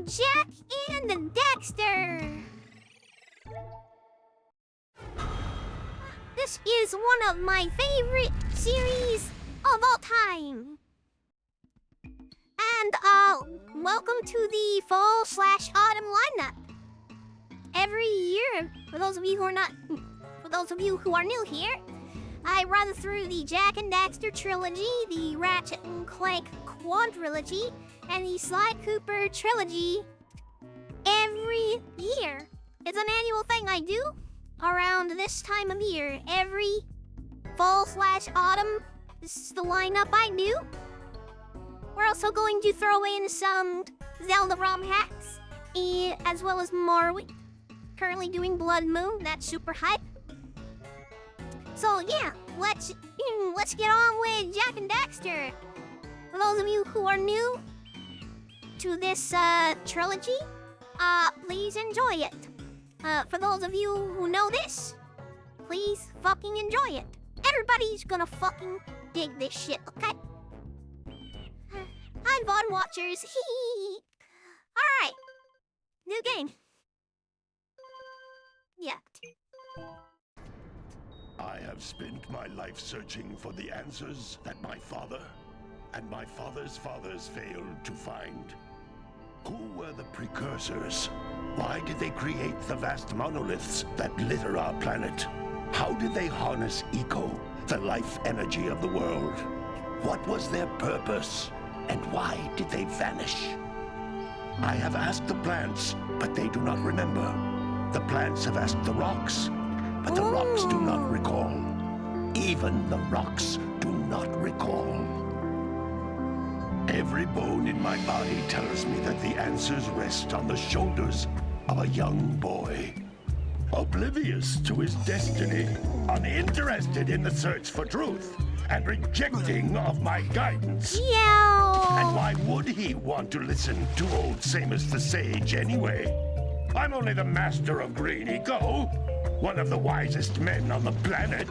Jak and Daxter! This is one of my favorite series of all time. And, welcome to the fall/autumn lineup. Every year, for those of you who are new here, I run through the Jak and Daxter trilogy, the Ratchet and Clank quadrilogy, and the Sly Cooper trilogy every year. It's an annual thing I do around this time of year. Every fall/autumn, this is the lineup I do. We're also going to throw in some Zelda ROM hacks, as well as more. Currently doing Blood Moon, that's super hype. So yeah, let's get on with Jak and Daxter. For those of you who are new to this trilogy, please enjoy it. For those of you who know this, please fucking enjoy it. Everybody's gonna fucking dig this shit, okay? Hi, VOD watchers. Alright. New game. Yeah. I have spent my life searching for the answers that my father and my father's fathers failed to find. Who were the precursors? Why did they create the vast monoliths that litter our planet? How did they harness eco, the life energy of the world? What was their purpose? And why did they vanish? I have asked the plants, but they do not remember. The plants have asked the rocks, but the rocks do not recall. Even the rocks do not recall. Every bone in my body tells me that the answers rest on the shoulders of a young boy. Oblivious to his destiny, uninterested in the search for truth, and rejecting of my guidance. Yeah. And why would he want to listen to old Samus the Sage anyway? I'm only the master of green eco, one of the wisest men on the planet.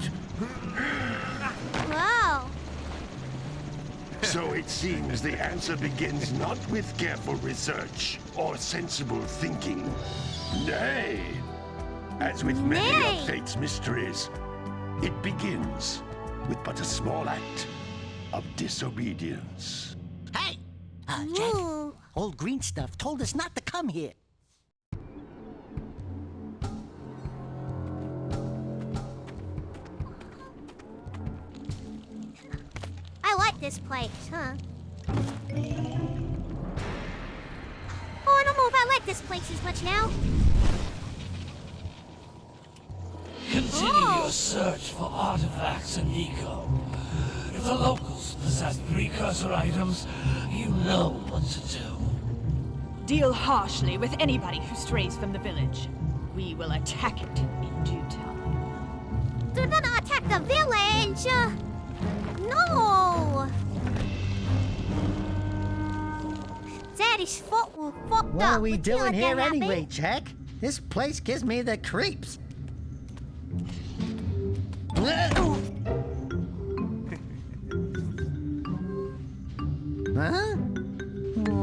Wow. So it seems the answer begins not with careful research or sensible thinking. Nay, as with many of fate's mysteries, it begins with but a small act of disobedience. Hey! Jak, old green stuff told us not to come here. I like this place, huh? Oh, I don't know if I like this place as much now. Continue your search for artifacts and eco. If the locals possess precursor items, you know what to do. Deal harshly with anybody who strays from the village. We will attack it in due time. Do not attack the village! No! That is fucked up. What are we Would you doing let here that happen? anyway, Jak? This place gives me the creeps. Huh?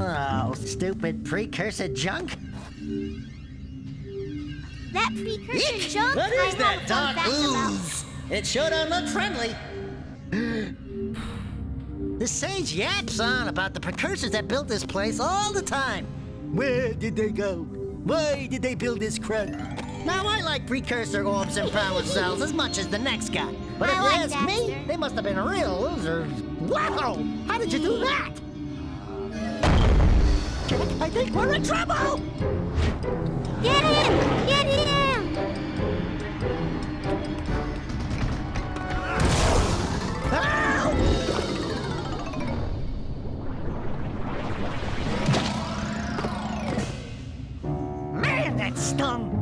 Oh, stupid precursor junk. That precursor junk? What is I that have a fun dark fact about. ooze? It sure don't look friendly. The sage yaps on about the precursors that built this place all the time. Where did they go? Why did they build this crud? Now, I like precursor orbs and power cells as much as the next guy. But if you like ask me, Daxter. they must have been real losers. Wow! How did you do that? Jak, I think we're in trouble! Get him! Get him! Ow! Man, that stung!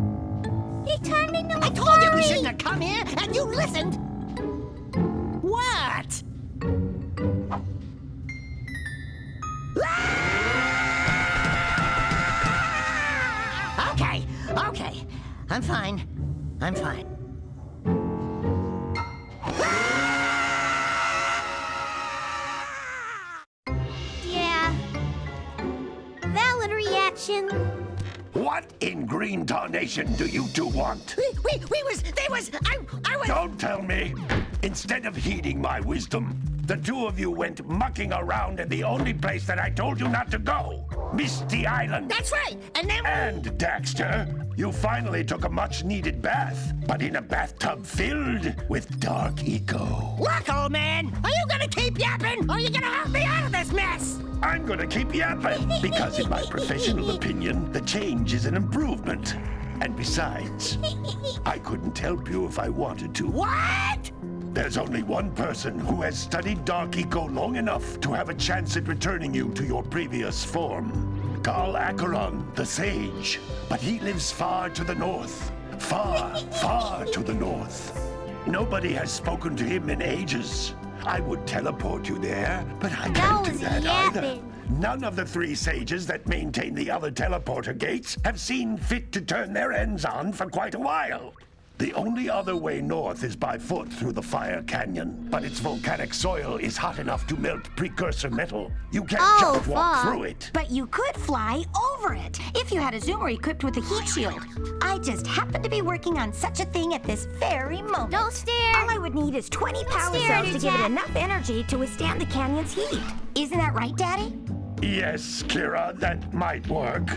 He turned into a I told you we furry. shouldn't have come here, and you listened! What? Okay. I'm fine. I'm fine. donation? What in green tarnation do you two want? I was... Don't tell me! Instead of heeding my wisdom, the two of you went mucking around in the only place that I told you not to go, Misty Island. That's right, and then... And, Daxter, you finally took a much-needed bath, but in a bathtub filled with dark eco. Look, old man, are you gonna keep yapping, or are you gonna help me out of this mess? I'm gonna keep yapping, because in my professional opinion, the change is an improvement. And besides, I couldn't help you if I wanted to. What? There's only one person who has studied Dark Eco long enough to have a chance at returning you to your previous form. Carl Acheron, the Sage. But he lives far to the north. Far, far to the north. Nobody has spoken to him in ages. I would teleport you there, but I can't do that either. None of the three sages that maintain the other teleporter gates have seen fit to turn their ends on for quite a while. The only other way north is by foot through the Fire Canyon, but its volcanic soil is hot enough to melt precursor metal. You can't just walk through it. But you could fly over it if you had a zoomer equipped with a heat shield. I just happen to be working on such a thing at this very moment. Don't stare. All I would need is 20 power stare at cells her, to give it Jack. enough energy to withstand the canyon's heat. Isn't that right, Daddy? Yes, Kira, that might work.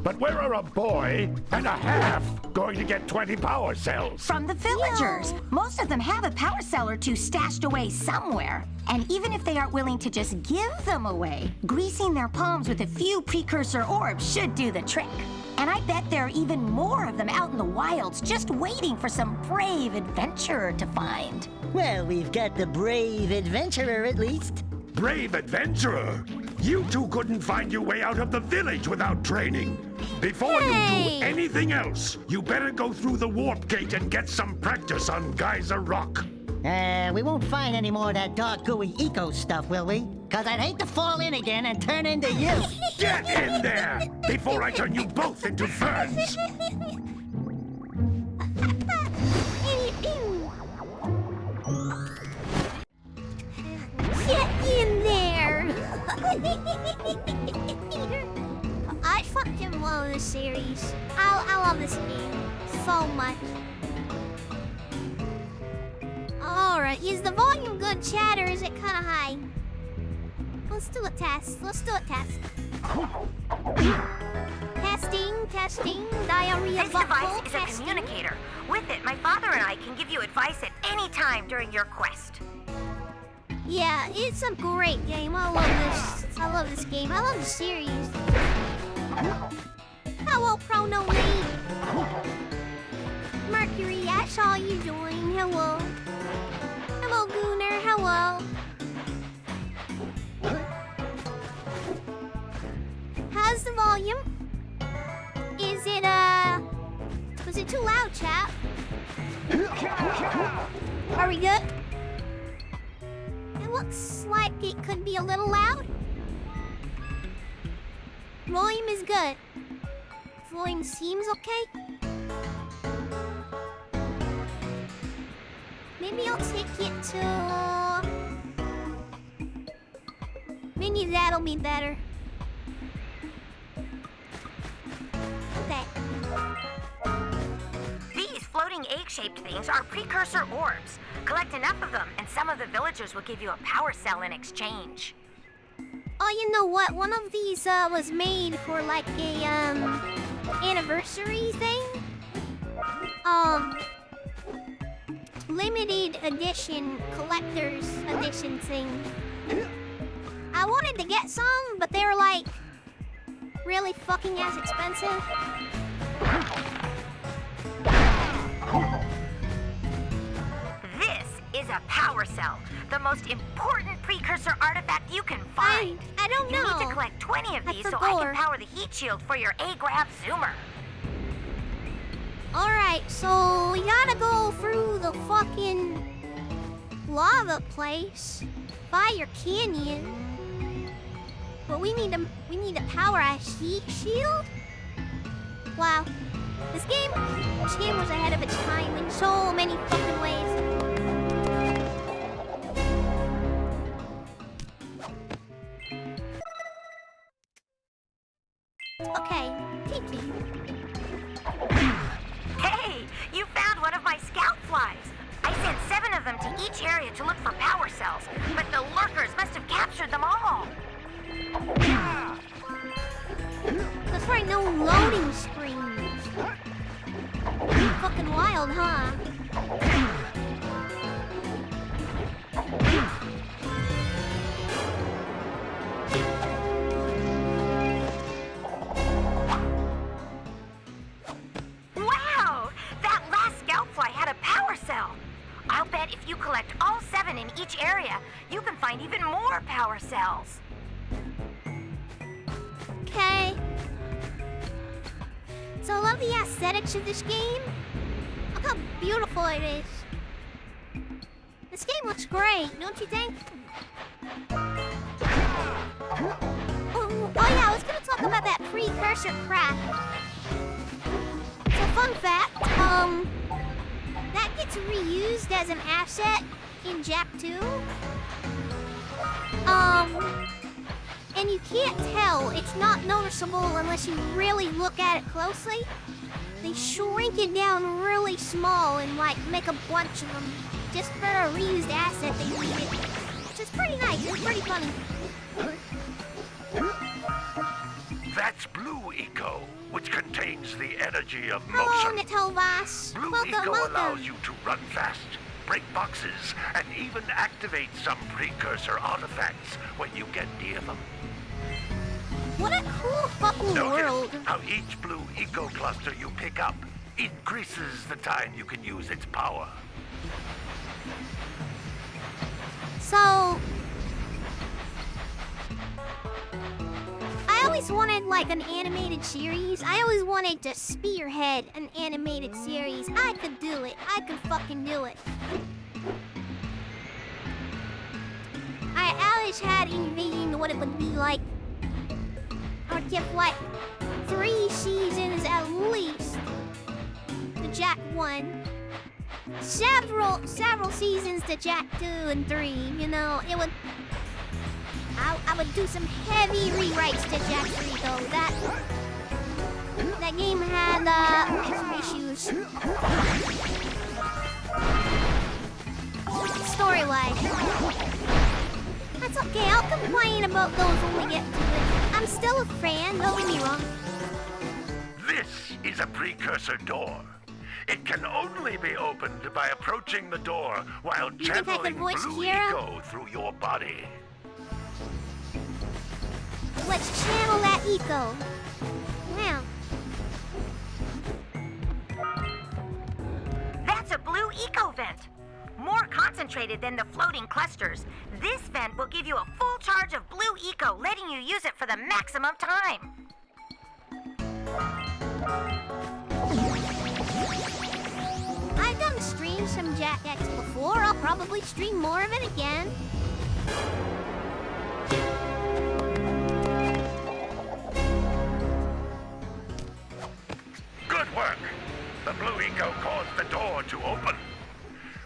But where are a boy and a half going to get 20 power cells? From the villagers. Most of them have a power cell or two stashed away somewhere. And even if they aren't willing to just give them away, greasing their palms with a few precursor orbs should do the trick. And I bet there are even more of them out in the wilds just waiting for some brave adventurer to find. Well, we've got the brave adventurer at least. Brave adventurer! You two couldn't find your way out of the village without training. Before you Hey! do anything else, you better go through the warp gate and get some practice on Geyser Rock. We won't find any more of that dark gooey eco stuff, will we? Cause I'd hate to fall in again and turn into you. Get in there before I turn you both into ferns. Get in there! I fucking love this series. I love this game so much. Alright, is the volume good, chat, or is it kind of high? Let's do a test. Let's do a test. Testing, diarrhea This butthole, device is a testing. communicator. With it, my father and I can give you advice at any time during your quest. Yeah, it's a great game. I love this. I love this game. I love the series. Hello, Pro No Name. Mercury, I saw you join. Hello. Hello, Gooner. Hello. How's the volume? Is it, was it too loud, chap? Are we good? It looks like it could be a little loud. Volume is good. Volume seems okay. Maybe I'll take it to... Maybe that'll be better. Okay. These floating egg-shaped things are precursor orbs. Collect enough of them, and some of the villagers will give you a power cell in exchange. Oh, you know what? One of these was made for like a anniversary thing. Limited edition, collector's edition thing. I wanted to get some, but they were like really fucking ass expensive. This is a power cell, the most important precursor artifact you can find. I don't know. You need to collect 20 of That's these a so I bore. can power the heat shield for your A-Grav zoomer. Alright, so we gotta go through the fucking lava place, Fire Canyon. But we need to power a heat shield? Wow. This game was ahead of its time in so many fucking ways. Okay. them to each area to look for power cells, but the lurkers must have captured them all. That's right, no loading screens. Fucking wild, huh? Wow! That last scoutfly had a power cell. I'll bet if you collect all 7 in each area, you can find even more power cells. Okay. So I love the aesthetics of this game. Look how beautiful it is. This game looks great, don't you think? Oh yeah, I was gonna talk about that precursor crap. So fun fact, that gets reused as an asset in Jak 2. And you can't tell, it's not noticeable unless you really look at it closely. They shrink it down really small and like make a bunch of them just for a reused asset they need it. Which is pretty nice, it's pretty funny. That's Blue Eco, which contains the energy of Hello, motion. Nitovas. Blue Welcome, Eco welcome. allows you to run fast, break boxes, and even activate some precursor artifacts when you get near them. What a cool fucking world. Notice how each Blue Eco cluster you pick up increases the time you can use its power. So, I always wanted like an animated series. I always wanted to spearhead an animated series. I could do it. I could fucking do it. I always had envisioned what it would be like. I would give like 3 seasons at least to Jak 1. Several seasons to Jak 2 and 3, you know, it would... I would do some heavy rewrites to Jak 3 though. That game had some issues. Story-wise. That's okay, I'll complain about those when we get to it. I'm still a fan, don't get me wrong. This is a precursor door. It can only be opened by approaching the door while You think I channeling could voice Blue Kira? Eco through your body. Let's channel that eco. Now, That's a blue eco vent. More concentrated than the floating clusters. This vent will give you a full charge of blue eco, letting you use it for the maximum time. I've done streams from Jak X before. I'll probably stream more of it again. Good work. The Blue Eco caused the door to open.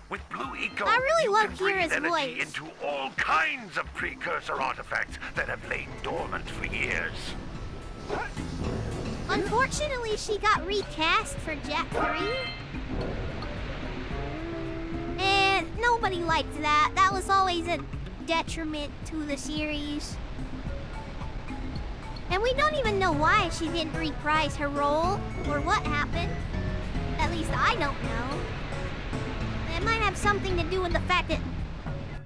With Blue Eco, I really you love can breathe Kira's energy voice. into all kinds of precursor artifacts that have lain dormant for years. Unfortunately, she got recast for Jak 3. And nobody liked that. That was always a detriment to the series. And we don't even know why she didn't reprise her role, or what happened. At least I don't know. It might have something to do with the fact that...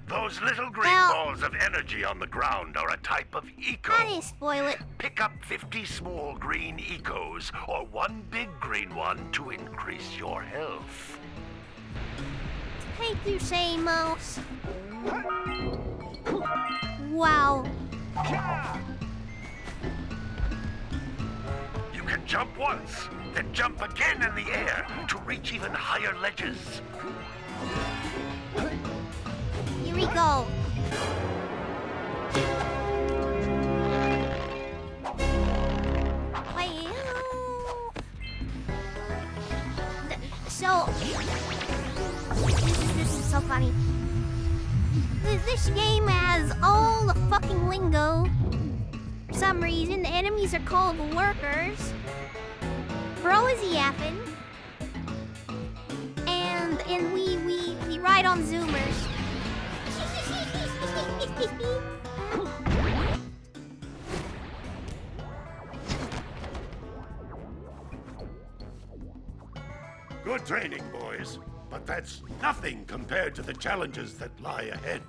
Those little green balls of energy on the ground are a type of eco. I didn't spoil it. Pick up 50 small green ecos or 1 big green one to increase your health. Thank you, Samos. Wow. You can jump once, then jump again in the air to reach even higher ledges. Here we go. So, this is so funny. This game has all the fucking lingo. For some reason, the enemies are called lurkers. Bro is yapping. And we right on Zoomers. Good training, boys. But that's nothing compared to the challenges that lie ahead.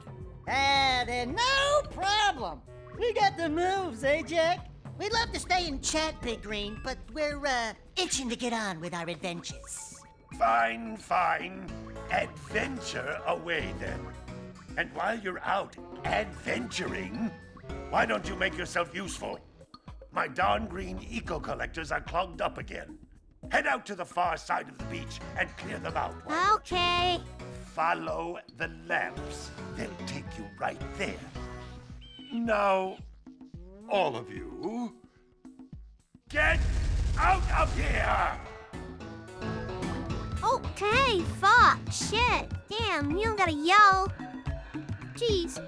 Then no problem. We got the moves, eh, Jack? We'd love to stay and chat, Big Green, but we're, itching to get on with our adventures. Fine, fine. Adventure away, then. And while you're out adventuring, why don't you make yourself useful? My darn green eco-collectors are clogged up again. Head out to the far side of the beach and clear them out. Okay. Follow the lamps. They'll take you right there. Now, all of you, get out of here! Okay, fuck, shit, damn, you don't gotta yell. Jeez.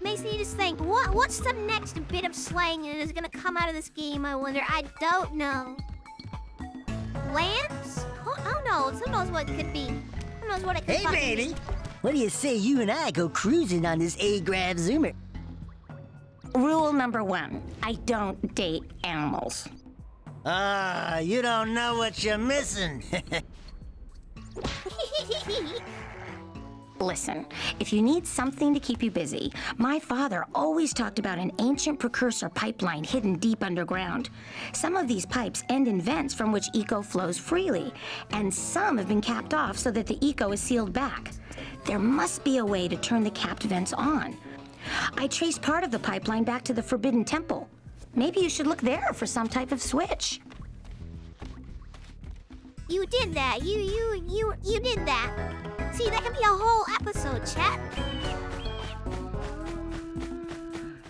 Makes me just think, what's the next bit of slang that is gonna come out of this game, I wonder? I don't know. Lamps? Who knows? Who knows what it could be? Who knows what it could Hey, fucking baby! be? What do you say you and I go cruising on this A-Grav Zoomer? Rule number 1, I don't date animals. Ah, you don't know what you're missing. Listen, if you need something to keep you busy, my father always talked about an ancient precursor pipeline hidden deep underground. Some of these pipes end in vents from which eco flows freely, and some have been capped off so that the eco is sealed back. There must be a way to turn the capped vents on. I traced part of the pipeline back to the Forbidden Temple. Maybe you should look there for some type of switch. You did that. You did that. See, that could be a whole episode, chat.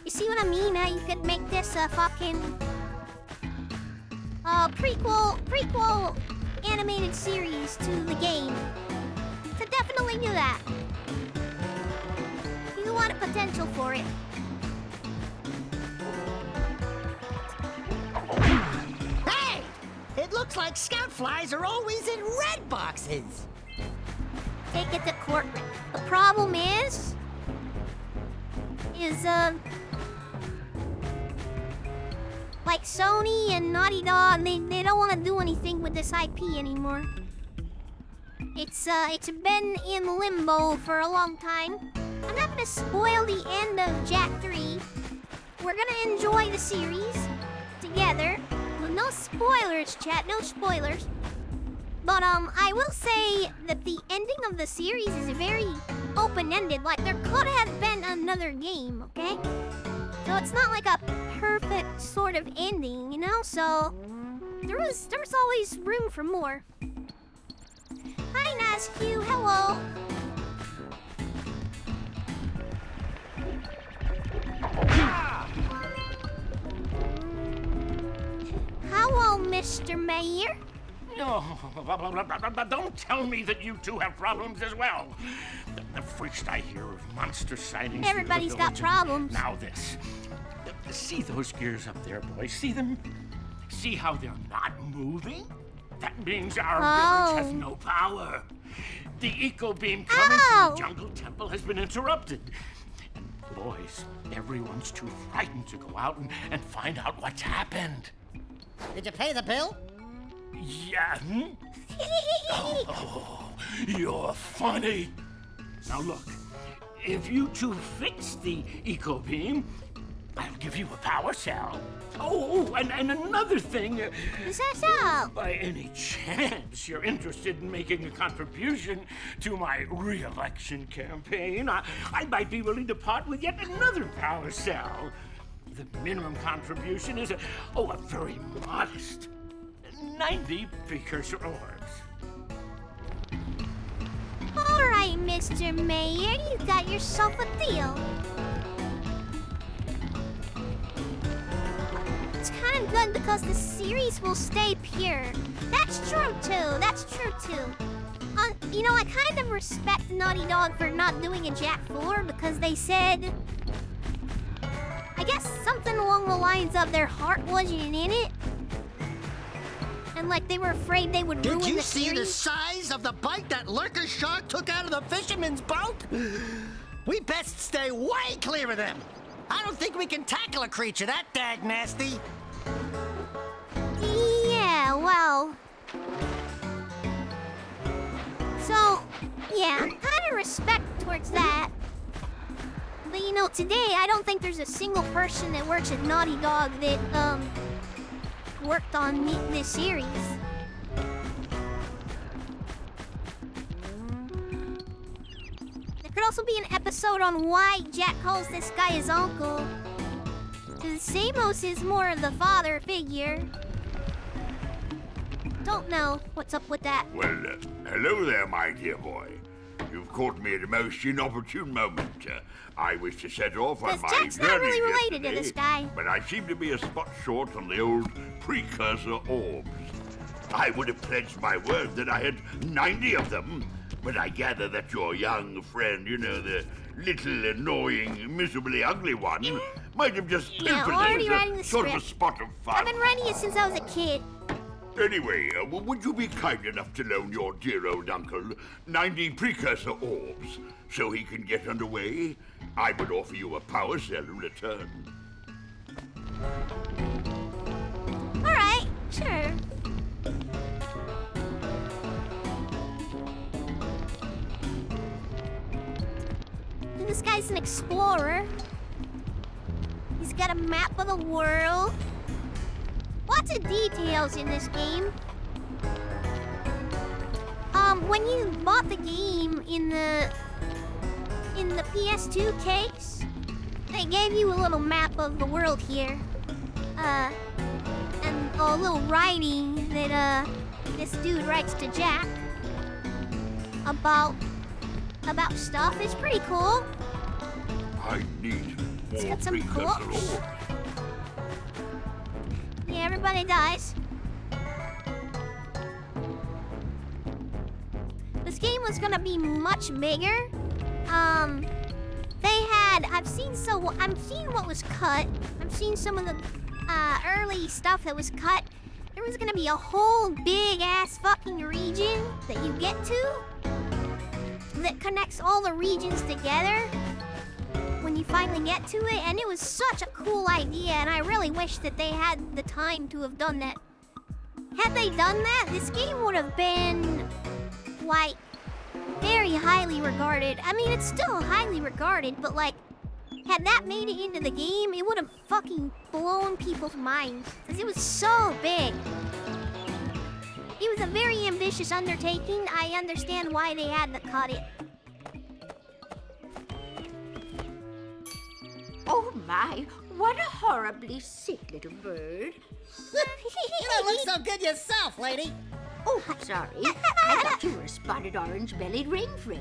You see what I mean? How you could make this a fucking prequel animated series to the game. Could definitely do that. You want a potential for it. Hey! It looks like scout flies are always in red boxes. Take it to corporate. The problem is like Sony and Naughty Dog, they don't want to do anything with this IP anymore. It's been in limbo for a long time. I'm not gonna spoil the end of Jak 3. We're gonna enjoy the series together. Well, no spoilers, chat, no spoilers. But I will say that the ending of the series is very open-ended. Like, there could have been another game, okay? So it's not like a perfect sort of ending, you know? So there's always room for more. Hi, Nazcu, hello. Hello, Mr. Mayor. No, don't tell me that you two have problems as well. The first I hear of monster sightings. Everybody's got problems. Now this. See those gears up there, boys? See them? See how they're not moving? That means our village has no power. The eco beam coming from the jungle temple has been interrupted. And boys, everyone's too frightened to go out and find out what's happened. Did you pay the bill? Yeah. Oh, you're funny. Now look, if you two fix the eco beam, I'll give you a power cell. Oh, and another thing. Is that so? By any chance you're interested in making a contribution to my re-election campaign, I might be willing to part with yet another power cell. The minimum contribution is a very modest 90 precursor orbs. All right, Mr. Mayor, you got yourself a deal. It's kind of good because the series will stay pure. That's true too. You know, I kind of respect Naughty Dog for not doing a Jak 4 because they said, I guess something along the lines of their heart wasn't in it. And like they were afraid they would ruin the Did you series. see the size of the bite that lurker shark took out of the fisherman's boat? We best stay way clear of them. I don't think we can tackle a creature that dag nasty. Yeah, well... So, yeah, kind of respect towards that. But you know, today I don't think there's a single person that works at Naughty Dog that, worked on this series. There could also be an episode on why Jack calls this guy his uncle. Because Samos is more of the father figure. Don't know what's up with that. Well, hello there, my dear boy. You've caught me at a most inopportune moment. I was to set off on my Jack's not really journey related to yesterday, this guy. but I seem to be a spot short on the old Precursor orbs. I would have pledged my word that I had 90 of them, but I gather that your young friend, you know, the little annoying, miserably ugly one, might have just Yeah, pilfered already them writing as the a sort of a script. spot of fun. I've been writing it since I was a kid. Anyway, would you be kind enough to loan your dear old uncle 90 Precursor orbs so he can get underway? I would offer you a power cell in return. Alright, sure. This guy's an explorer. He's got a map of the world. Lots of details in this game. When you bought the game in the PS2 case, they gave you a little map of the world here. And a little writing that this dude writes to Jack about stuff. It's pretty cool. I need It's more got some Precursor books. orbs. Yeah, everybody dies. This game was gonna be much bigger. I'm seeing what was cut. I'm seeing some of the early stuff that was cut. There was gonna be a whole big ass fucking region that you get to that connects all the regions together when you finally get to it, and it was such a cool idea, and I really wish that they had the time to have done that. Had they done that, this game would have been, like, very highly regarded. I mean, it's still highly regarded, but, like, had that made it into the game, it would have fucking blown people's minds, because it was so big. It was a very ambitious undertaking. I understand why they had to cut it. Oh my, what a horribly sick little bird. You don't look so good yourself, lady. Oh, sorry. I thought you were a spotted orange-bellied rainframe.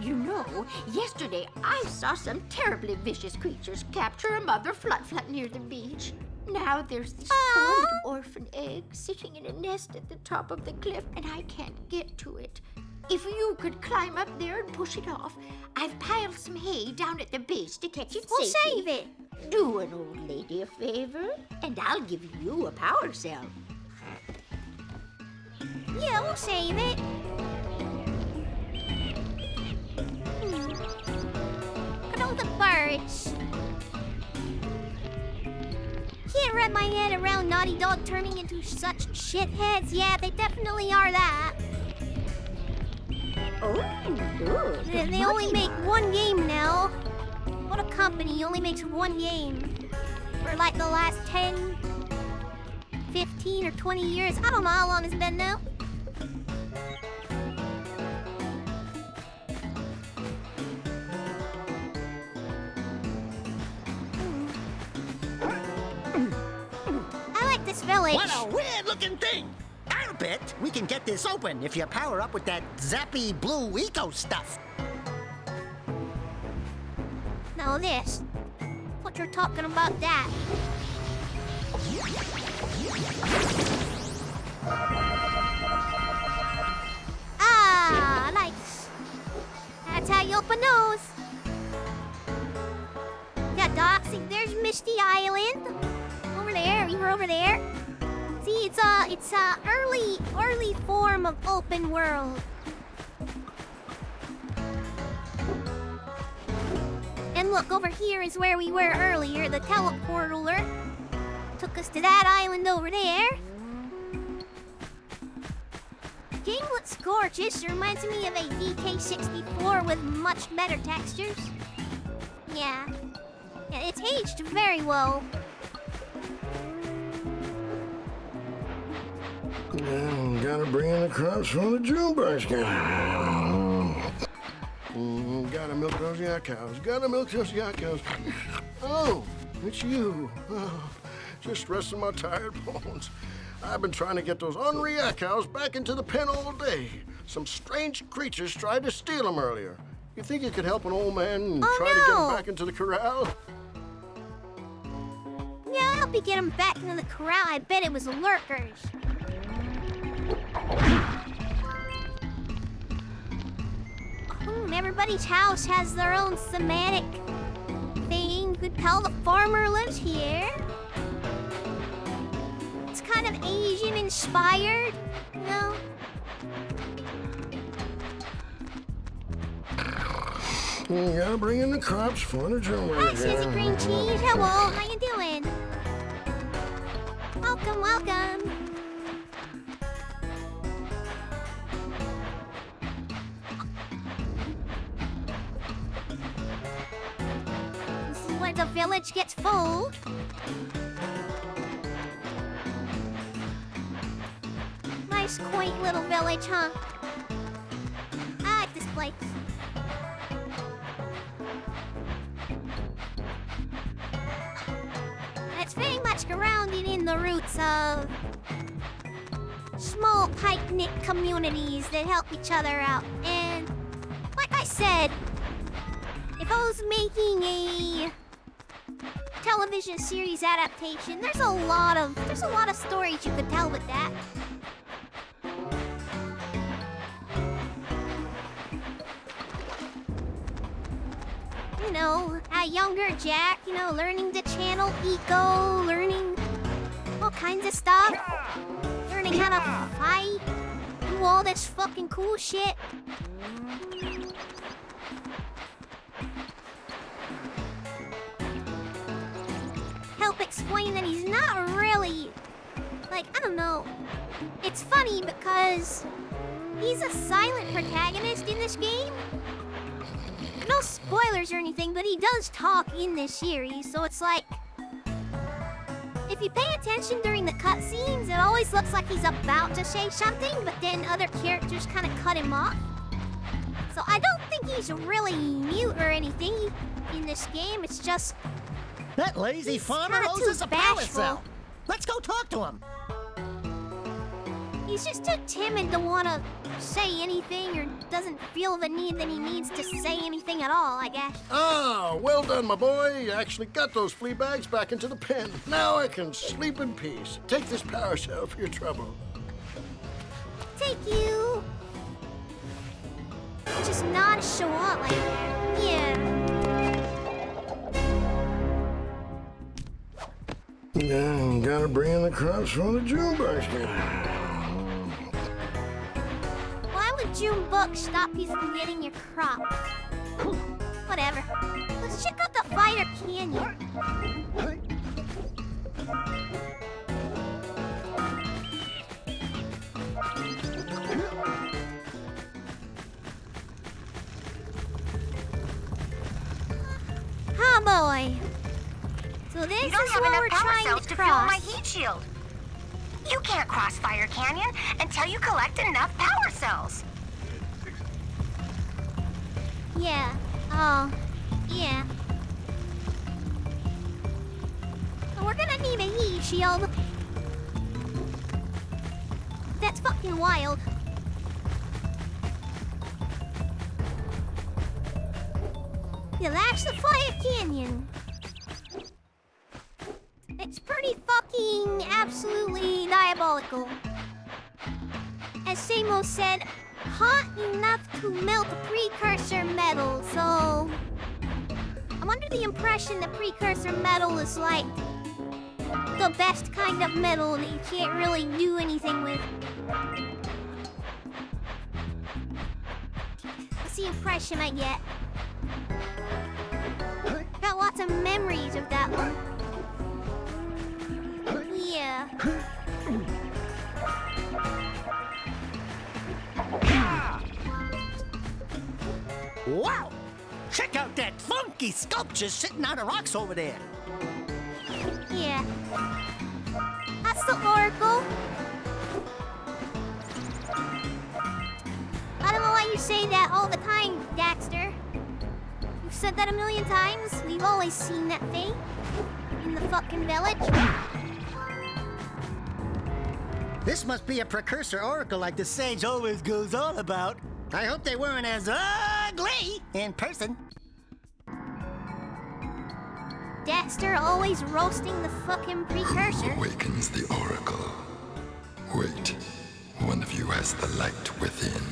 You know, yesterday I saw some terribly vicious creatures capture a mother flut-flut near the beach. Now there's this old orphan egg sitting in a nest at the top of the cliff, and I can't get to it. If you could climb up there and push it off, I've piled some hay down at the base to catch it We'll safely. save it. Do an old lady a favor, and I'll give you a power cell. Yeah, we'll save it. Look at all the birds. Can't wrap my head around Naughty Dog turning into such shitheads. Yeah, they definitely are that. Oh, look. They only make one game now. What a company only makes one game for like the last 10, 15, or 20 years. I don't know how long it's been now. I like this village. What a weird-looking thing. I'll bet we can get this open if you power up with that zappy blue eco stuff. Now this. What you're talking about that. Ah, nice. That's how you open those. Yeah, Doc, see, there's Misty Island. Over there, we were over there. See, It's a early form of open world. And look, over here is where we were earlier. The teleporter took us to that island over there. The game looks gorgeous. It reminds me of a VK64 with much better textures. Yeah, it's aged very well. Gotta bring in the crops from the June brush. Gotta milk those yak cows. Gotta milk those yak cows. Oh, it's you. Oh, just resting my tired bones. I've been trying to get those ornery yak cows back into the pen all day. Some strange creatures tried to steal them earlier. You think you could help an old man and try to get him back into the corral? Yeah, I'll help you get him back into the corral. I bet it was lurkers. Everybody's house has their own thematic thing. You could tell the farmer lives here. It's kind of Asian inspired, you know? You gotta bring in the crops for the June Hi, Sissy Green Cheese. Hello, how you doing? Welcome, welcome. Where the village gets full. Nice, quaint little village, huh? I like this place. It's very much grounded in the roots of small, tight-knit communities that help each other out. And like I said, if I was making a television series adaptation, there's a lot of stories you could tell with that. You know, a younger Jak, you know, learning to channel eco, learning all kinds of stuff, learning how to fight, do all this fucking cool shit. Help explain that he's not really, like, I don't know. It's funny because he's a silent protagonist in this game. No spoilers or anything, but he does talk in this series, so it's like, if you pay attention during the cutscenes, it always looks like he's about to say something, but then other characters kind of cut him off. So I don't think he's really mute or anything in this game. It's just that lazy farmer owes us a power cell. Let's go talk to him. He's just too timid to want to say anything, or doesn't feel the need that he needs to say anything at all, I guess. Ah, well done, my boy. You actually got those flea bags back into the pen. Now I can sleep in peace. Take this power cell for your trouble. Take you. Just not show up like that. Yeah, gotta bring in the crops from the June brush. Why would June Book stop you from getting your crops? Whatever. Let's check out the Fire Canyon. Oh boy. So this You don't is have what enough we're power trying cells to to fuel my cross. heat shield. You can't cross Fire Canyon until you collect enough power cells. Yeah. Oh. Yeah. We're gonna need a heat shield. That's fucking wild. Yeah, that's the Fire Canyon. It's pretty fucking absolutely diabolical. As Samo said, hot enough to melt precursor metal, so I'm under the impression that precursor metal is like the best kind of metal that you can't really do anything with. That's the impression I get. Got lots of memories of that one. Yeah. Wow! Check out that funky sculpture sitting on the rocks over there. Yeah. That's the Oracle. I don't know why you say that all the time, Daxter. You've said that a million times. We've always seen that thing in the fucking village. This must be a Precursor Oracle like the sage always goes on about. I hope they weren't as ugly in person. Jester always roasting the fucking Precursor. Awakens the Oracle. Wait, one of you has the light within.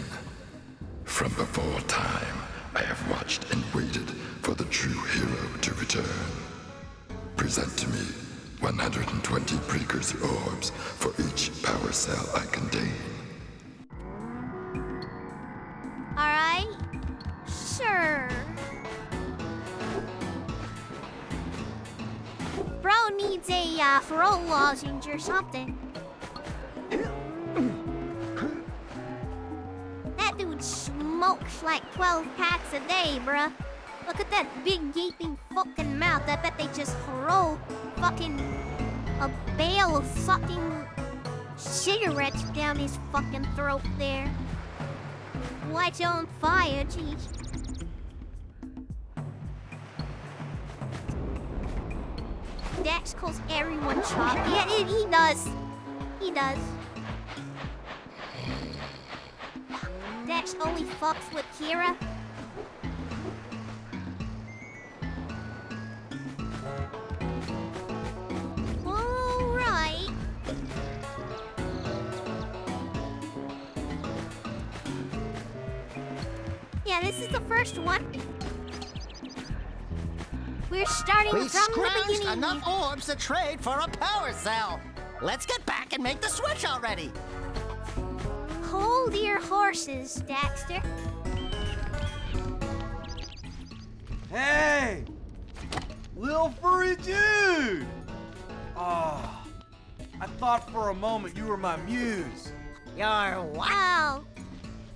From before time, I have watched and waited for the true hero to return. Present to me 120 Precursor orbs for each power cell I contain. Alright. Sure. Bro needs a parole lozenge or something. That dude smokes like 12 packs a day, bruh. Look at that big gaping fucking mouth. I bet they just throw fucking a bale of fucking cigarettes down his fucking throat there. Lights on fire, jeez. Dax calls everyone chop. Yeah, he does. He does. Dax only fucks with Kira. Alright. Yeah, this is the first one. We're starting We from the scrounged beginning. enough orbs to trade for a power cell. Let's get back and make the switch already. Hold your horses, Daxter. Hey! Little furry dude! Oh, I thought for a moment you were my muse. You're what? Wow.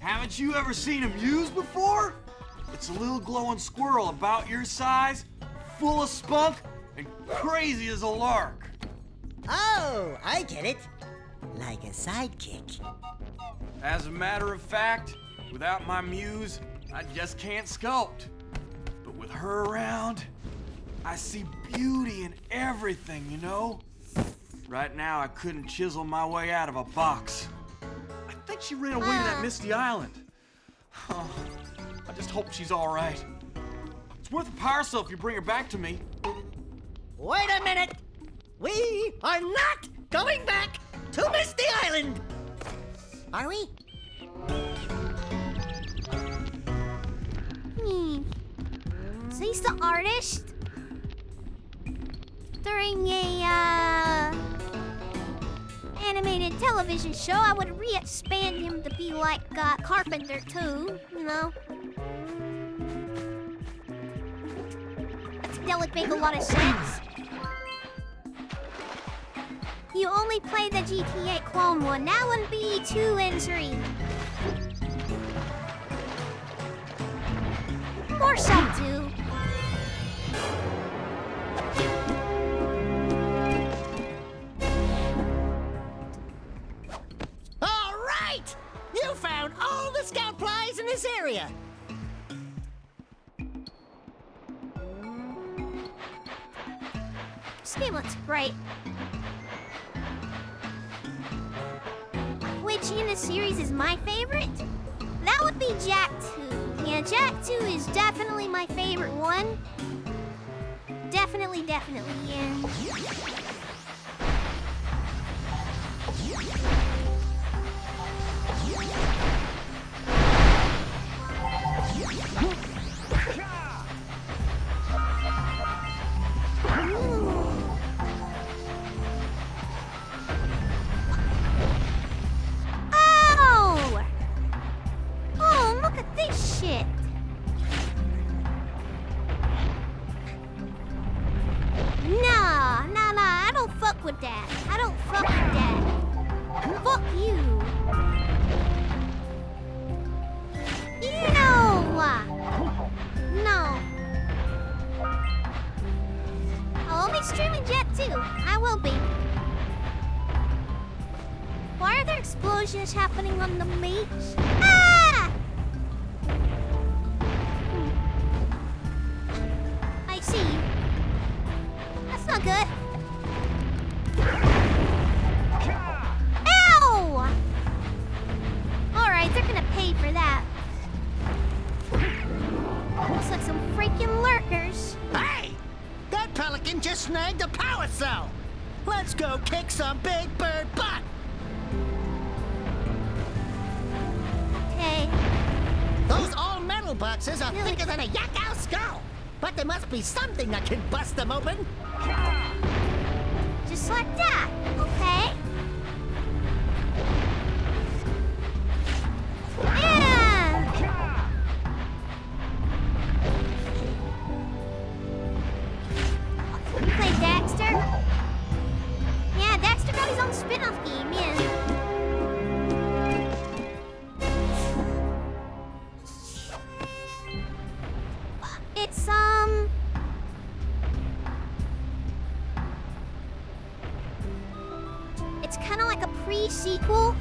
Haven't you ever seen a muse before? It's a little glowing squirrel about your size, full of spunk, and crazy as a lark. Oh, I get it. Like a sidekick. As a matter of fact, without my muse, I just can't sculpt. But with her around, I see beauty in everything, you know? Right now, I couldn't chisel my way out of a box. I think she ran away to that misty island. Oh, I just hope she's all right. It's worth a power cell if you bring her back to me. Wait a minute. We are not going back to Misty Island. Are we? So he's the artist? During a, animated television show, I would re-expand him to be like, Carpenter too, you know? That would make a lot of sense. You only play the GTA clone one. That would be 2 and 3. Or some do. All right! You found all the scout flies in this area. This game looks great. Which in the series is my favorite? That would be Jak 2. Yeah, Jak 2 is definitely my favorite one. Definitely, yeah. with that. I don't fuck with that. Fuck you. No. No. I'll be streaming Jet too. I will be. Why are there explosions happening on the beach? Ah! I see you. That's not good. Ow! Alright, they're gonna pay for that. Looks like some freaking lurkers. Hey! That pelican just snagged a power cell! Let's go kick some big bird butt! Okay. Those all-metal boxes are thicker than a yak-owl skull! But there must be something that can bust them open! Just like that. Okay. Yeah! You play Daxter? Yeah, Daxter got his own spin-off game, yeah. It's kind of like a pre-sequel.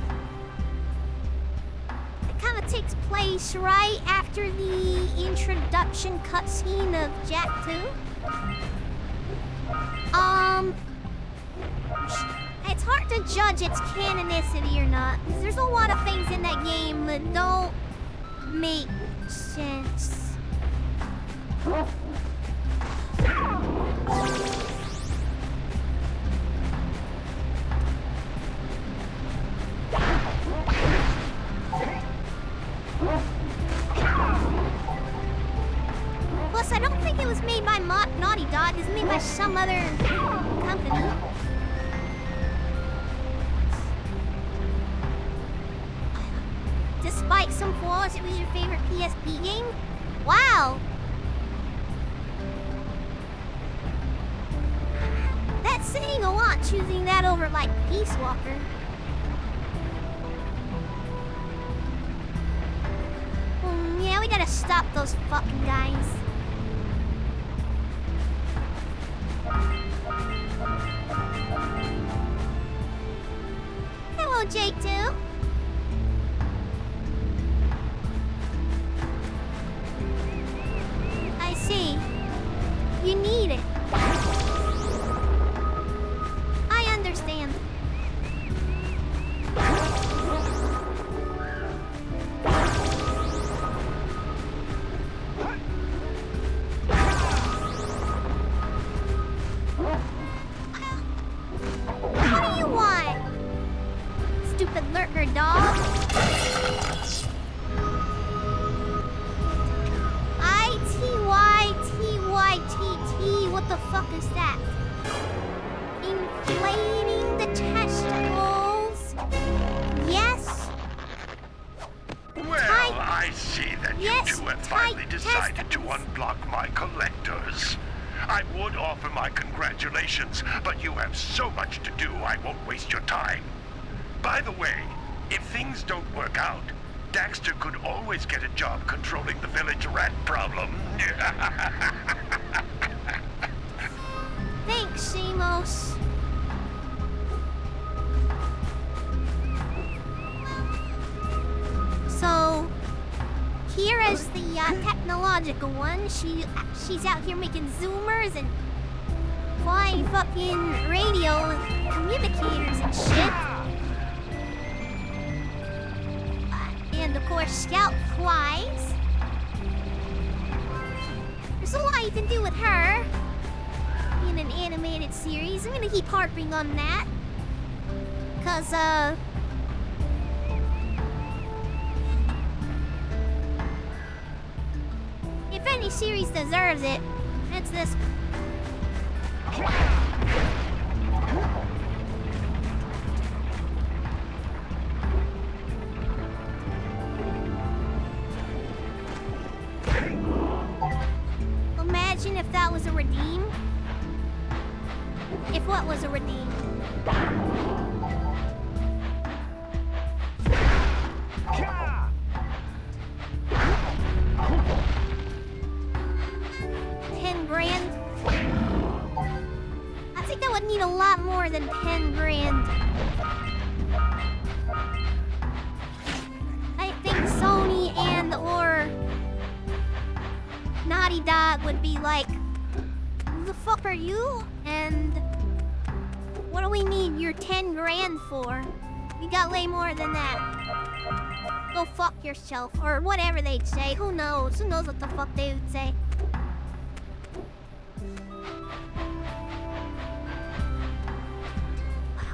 It kind of takes place right after the introduction cutscene of Jak 2. It's hard to judge its canonicity or not, because there's a lot of things in that game that don't make sense. Plus, I don't think it was made by Naughty Dog. It was made by some other company. Despite some flaws, it was your favorite PSP game? Wow! That's saying a lot, choosing that over, like, Peace Walker. Yeah, we gotta stop those fucking guys. Hello, J2. I see. You need it. I understand. What do you want? Stupid lurker dog. ITYTYTT, what the fuck is that? Inflating the testicles. Yes. Well, I see that you Yes, two have finally tight decided to unblock my collectors. I would offer my congratulations, but you have so much to do, I won't waste your time. By the way, if things don't work out, Daxter could always get a job controlling the village rat problem. Thanks, Samos. So, Kira's the technological one. She's out here making zoomers and flying fucking radio communicators and shit. And of course, Scout flies. There's a lot you can do with her in an animated series. I'm gonna keep harping on that. Cause, if any series deserves it, it's this one. Imagine if that was a redeem. If what was a redeem? $10,000? I think I would need a lot more than 10 grand. I think Sony and or Naughty Dog would be like, who the fuck are you? And what do we need your 10 grand for? We got way more than that. Go fuck yourself, or whatever they'd say. Who knows? Who knows what the fuck they would say?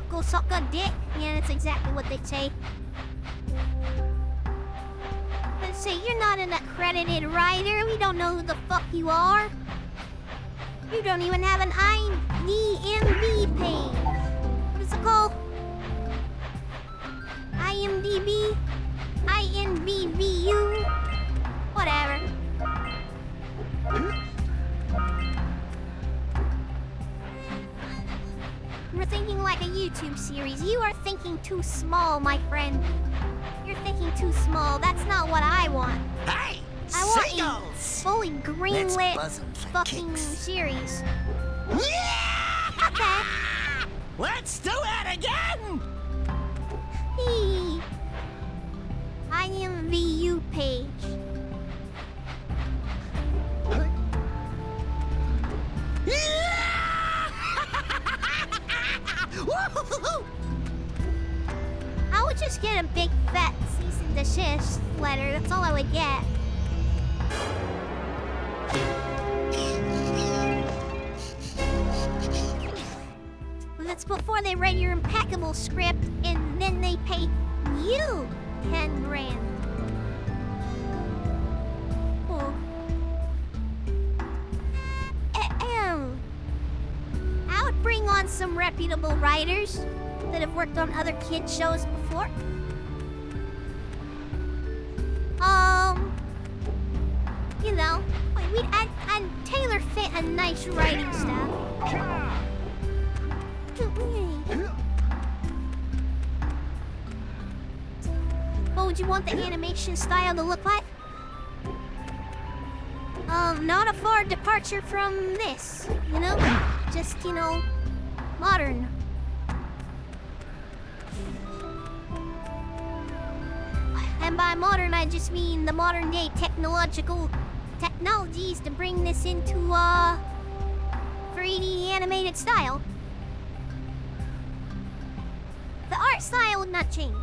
Go suck a dick. Yeah, that's exactly what they'd say. Let's say you're not an accredited writer. We don't know who the fuck you are. You don't even have an IMDb page. What is it called? IMDb? INBVU? Whatever. We're thinking like a YouTube series. You are thinking too small, my friend. You're thinking too small. That's not what I want. Hey! I want Seagulls! a fully greenlit buzz 'em for fucking kicks. series. Yeah! Okay. Let's do it again! Hey. IMVU page. I would just get a big fat cease and desist letter. That's all I would get. That's before they read your impeccable script and then they pay you 10 grand. Oh. Ahem. I would bring on some reputable writers that have worked on other kid shows before. You know, I'd tailor fit a nice writing style. What would you want the animation style to look like? Not a far departure from this, you know? Just, you know, modern. And by modern, I just mean the modern day technologies to bring this into, 3D animated style. The art style would not change.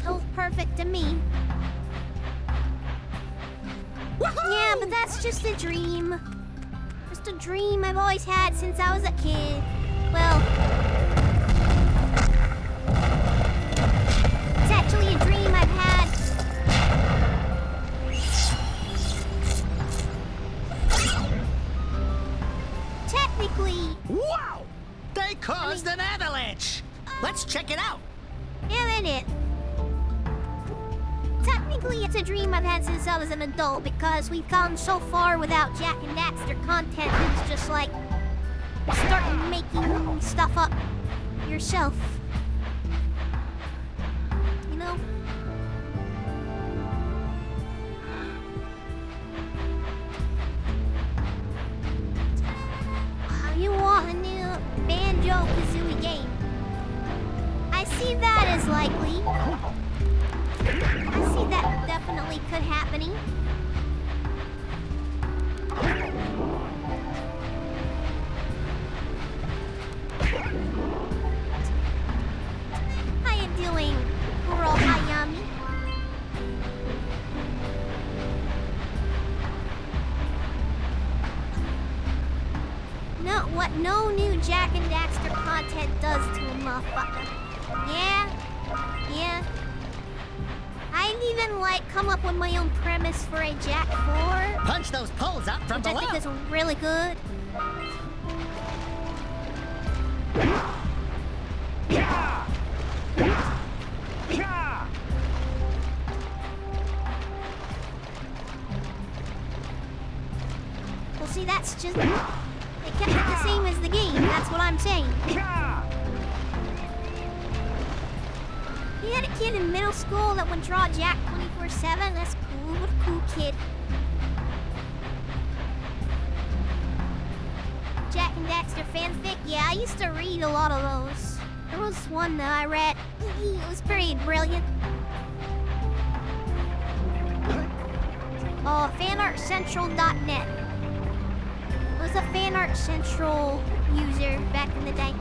Feels perfect to me. Yeah, but that's just a dream. Just a dream I've always had since I was a kid. Well, it's actually a dream I've had. Technically. Wow! They caused an avalanche! Let's check it out! Yeah, they did. Technically, it's a dream I've had since I was an adult because we've gone so far without Jak and Daxter content. It's just like starting making stuff up yourself. You know? You want a new Banjo-Kazooie game? I see that as likely. I see that definitely could happening. How you doing, Kuro Hayami? What no new Jak and Daxter content does to a motherfucker. Yeah. I'd even, come up with my own premise for a Jak 4. Punch those poles out from which below. I think is really good. Well, see, that's just... They kept it the same as the game, that's what I'm saying. He had a kid in middle school that would draw Jak 24/7. That's cool. What a cool kid. Jak and Daxter fanfic? Yeah, I used to read a lot of those. There was one that I read. It was pretty brilliant. Oh, fanartcentral.net. I was a Fanart Central user back in the day.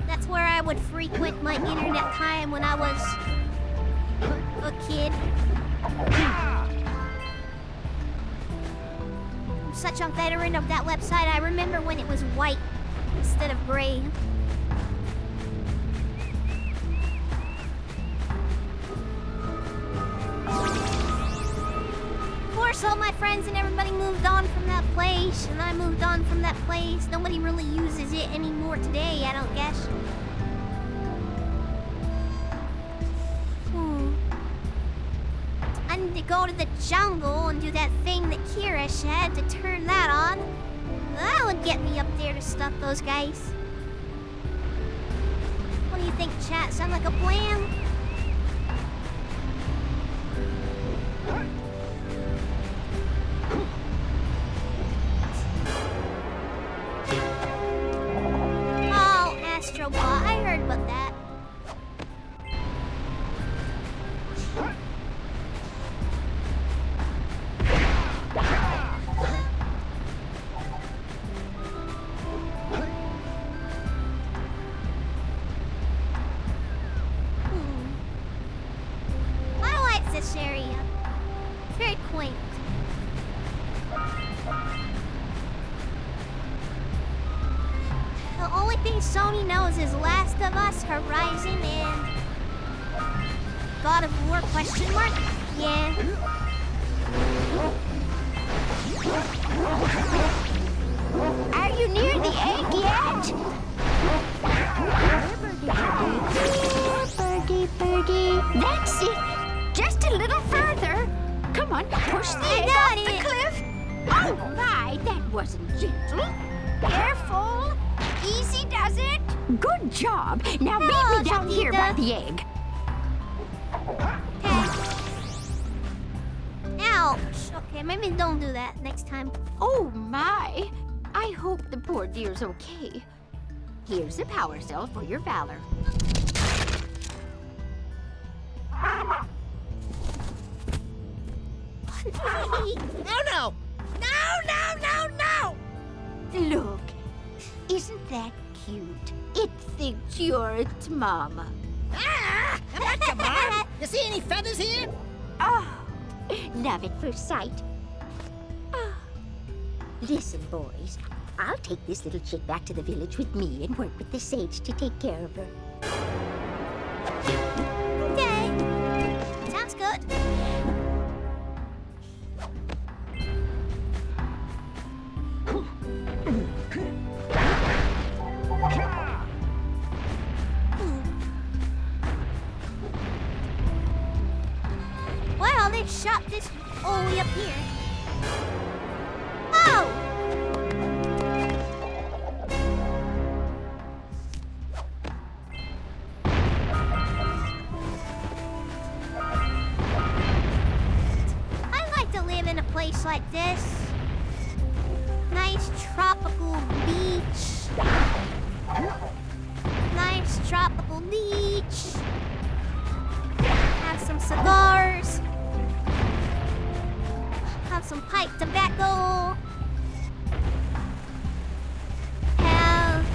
That's where I would frequent my internet time when I was a kid. I'm such a veteran of that website. I remember when it was white instead of gray. Of course, all my friends and everybody moved on from that place, and I moved on from that place. Nobody really uses it anymore today, I don't guess. I need to go to the jungle and do that thing that Kira said to turn that on. That would get me up there to stuff those guys. What do you think, chat? Sound like a plan? Oh, Astrobot, I heard about that. I like this area. Very quaint. The only thing Sony knows is Last of Us, Horizon, and God of War ? Yeah. Are you near the egg yet? Birdie, birdie. That's it. Just a little further. Come on, push the egg off the cliff. Oh my, that wasn't gentle. Careful. Easy does it. Good job. Now meet me down here by the egg. Ouch. Okay, maybe don't do that next time. Oh my. I hope the poor dear's okay. Here's a power cell for your valor. No! Look, isn't that cute? It thinks you're its mama. Ah! I'm not your mom. You see any feathers here? Oh, love at first sight. Oh. Listen, boys. I'll take this little chick back to the village with me and work with the sage to take care of her. Okay. Sounds good. Well, they shot this all the way up here. Oh! I like to live in a place like this. Nice tropical beach. Nice tropical beach. Have some cigars. Have some pipe tobacco. Have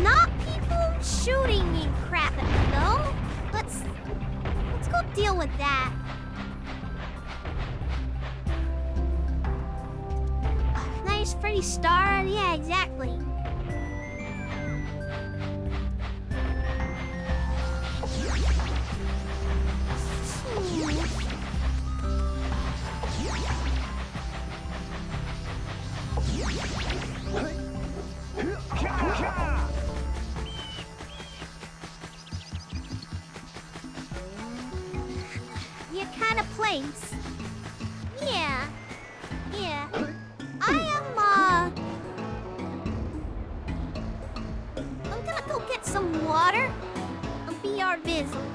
not people shooting and crap at me though. Let's go deal with that. Nice pretty star, yeah, exactly. place. Yeah. I'm gonna go get some water. I'll be our bizzle.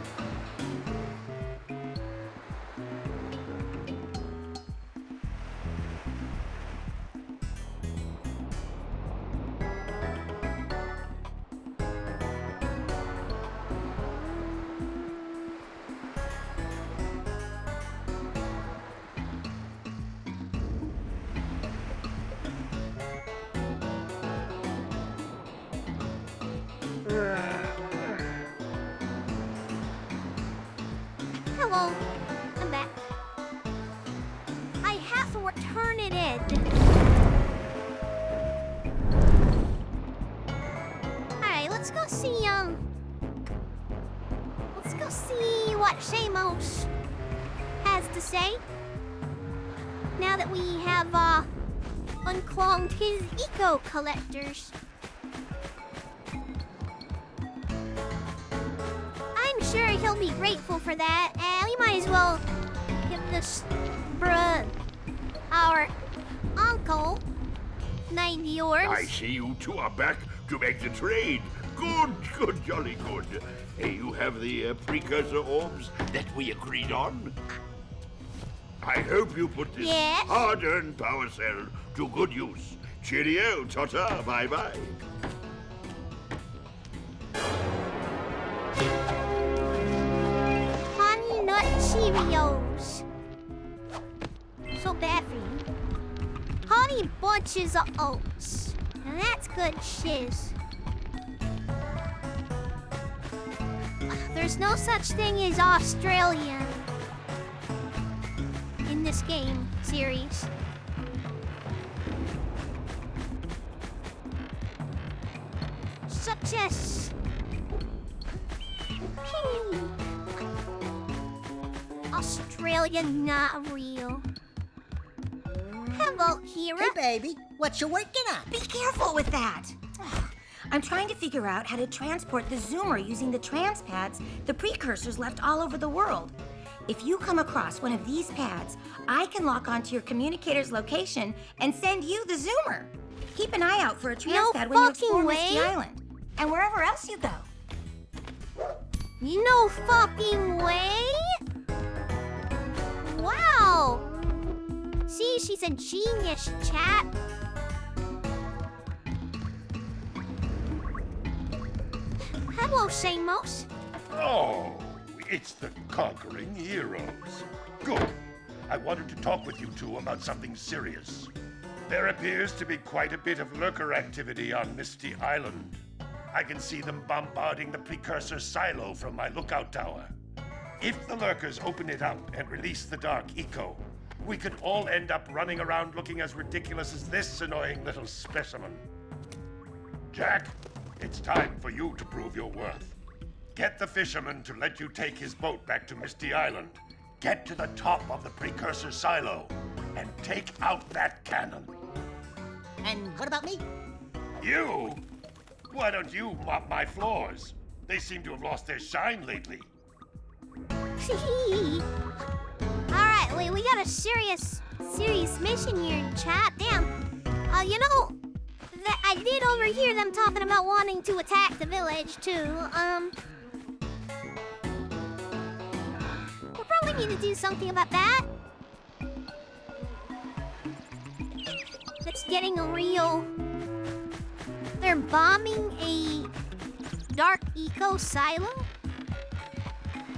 Hello, I'm back. I have to return it in. Alright, let's go see, let's go see what Shamos has to say. Now that we have, unclogged his eco collectors. I'm sure he'll be grateful for that, and we might as well give this our uncle 90 orbs. I see you two are back to make the trade. Good, jolly good. Hey, you have the precursor orbs that we agreed on? I hope you put this hard-earned power cell to good use. Cheerio, ta-ta, bye-bye. Honey Nut Cheerios. So bad for you. Honey Bunches of Oats. Now that's good shiz. There's no such thing as Australian in this game series. Success. Australia not real. Hello, Kira. Hey, baby. What you working on? Be careful with that. I'm trying to figure out how to transport the Zoomer using the trans pads the precursors left all over the world. If you come across one of these pads, I can lock onto your communicator's location and send you the Zoomer. Keep an eye out for a trans pad when you explore Misty Island and wherever else you go. No fucking way! Wow! See, she's a genius, chat. Hello, Shamos. Oh, it's the conquering heroes. Good. I wanted to talk with you two about something serious. There appears to be quite a bit of lurker activity on Misty Island. I can see them bombarding the Precursor silo from my lookout tower. If the lurkers open it up and release the Dark Eco, we could all end up running around looking as ridiculous as this annoying little specimen. Jak, it's time for you to prove your worth. Get the fisherman to let you take his boat back to Misty Island. Get to the top of the Precursor silo and take out that cannon. And what about me? You? Why don't you mop my floors? They seem to have lost their shine lately. Alright, we got a serious mission here, chat. Damn. You know, I did overhear them talking about wanting to attack the village, too. We'll probably need to do something about that. It's getting real. They're bombing a Dark Eco silo?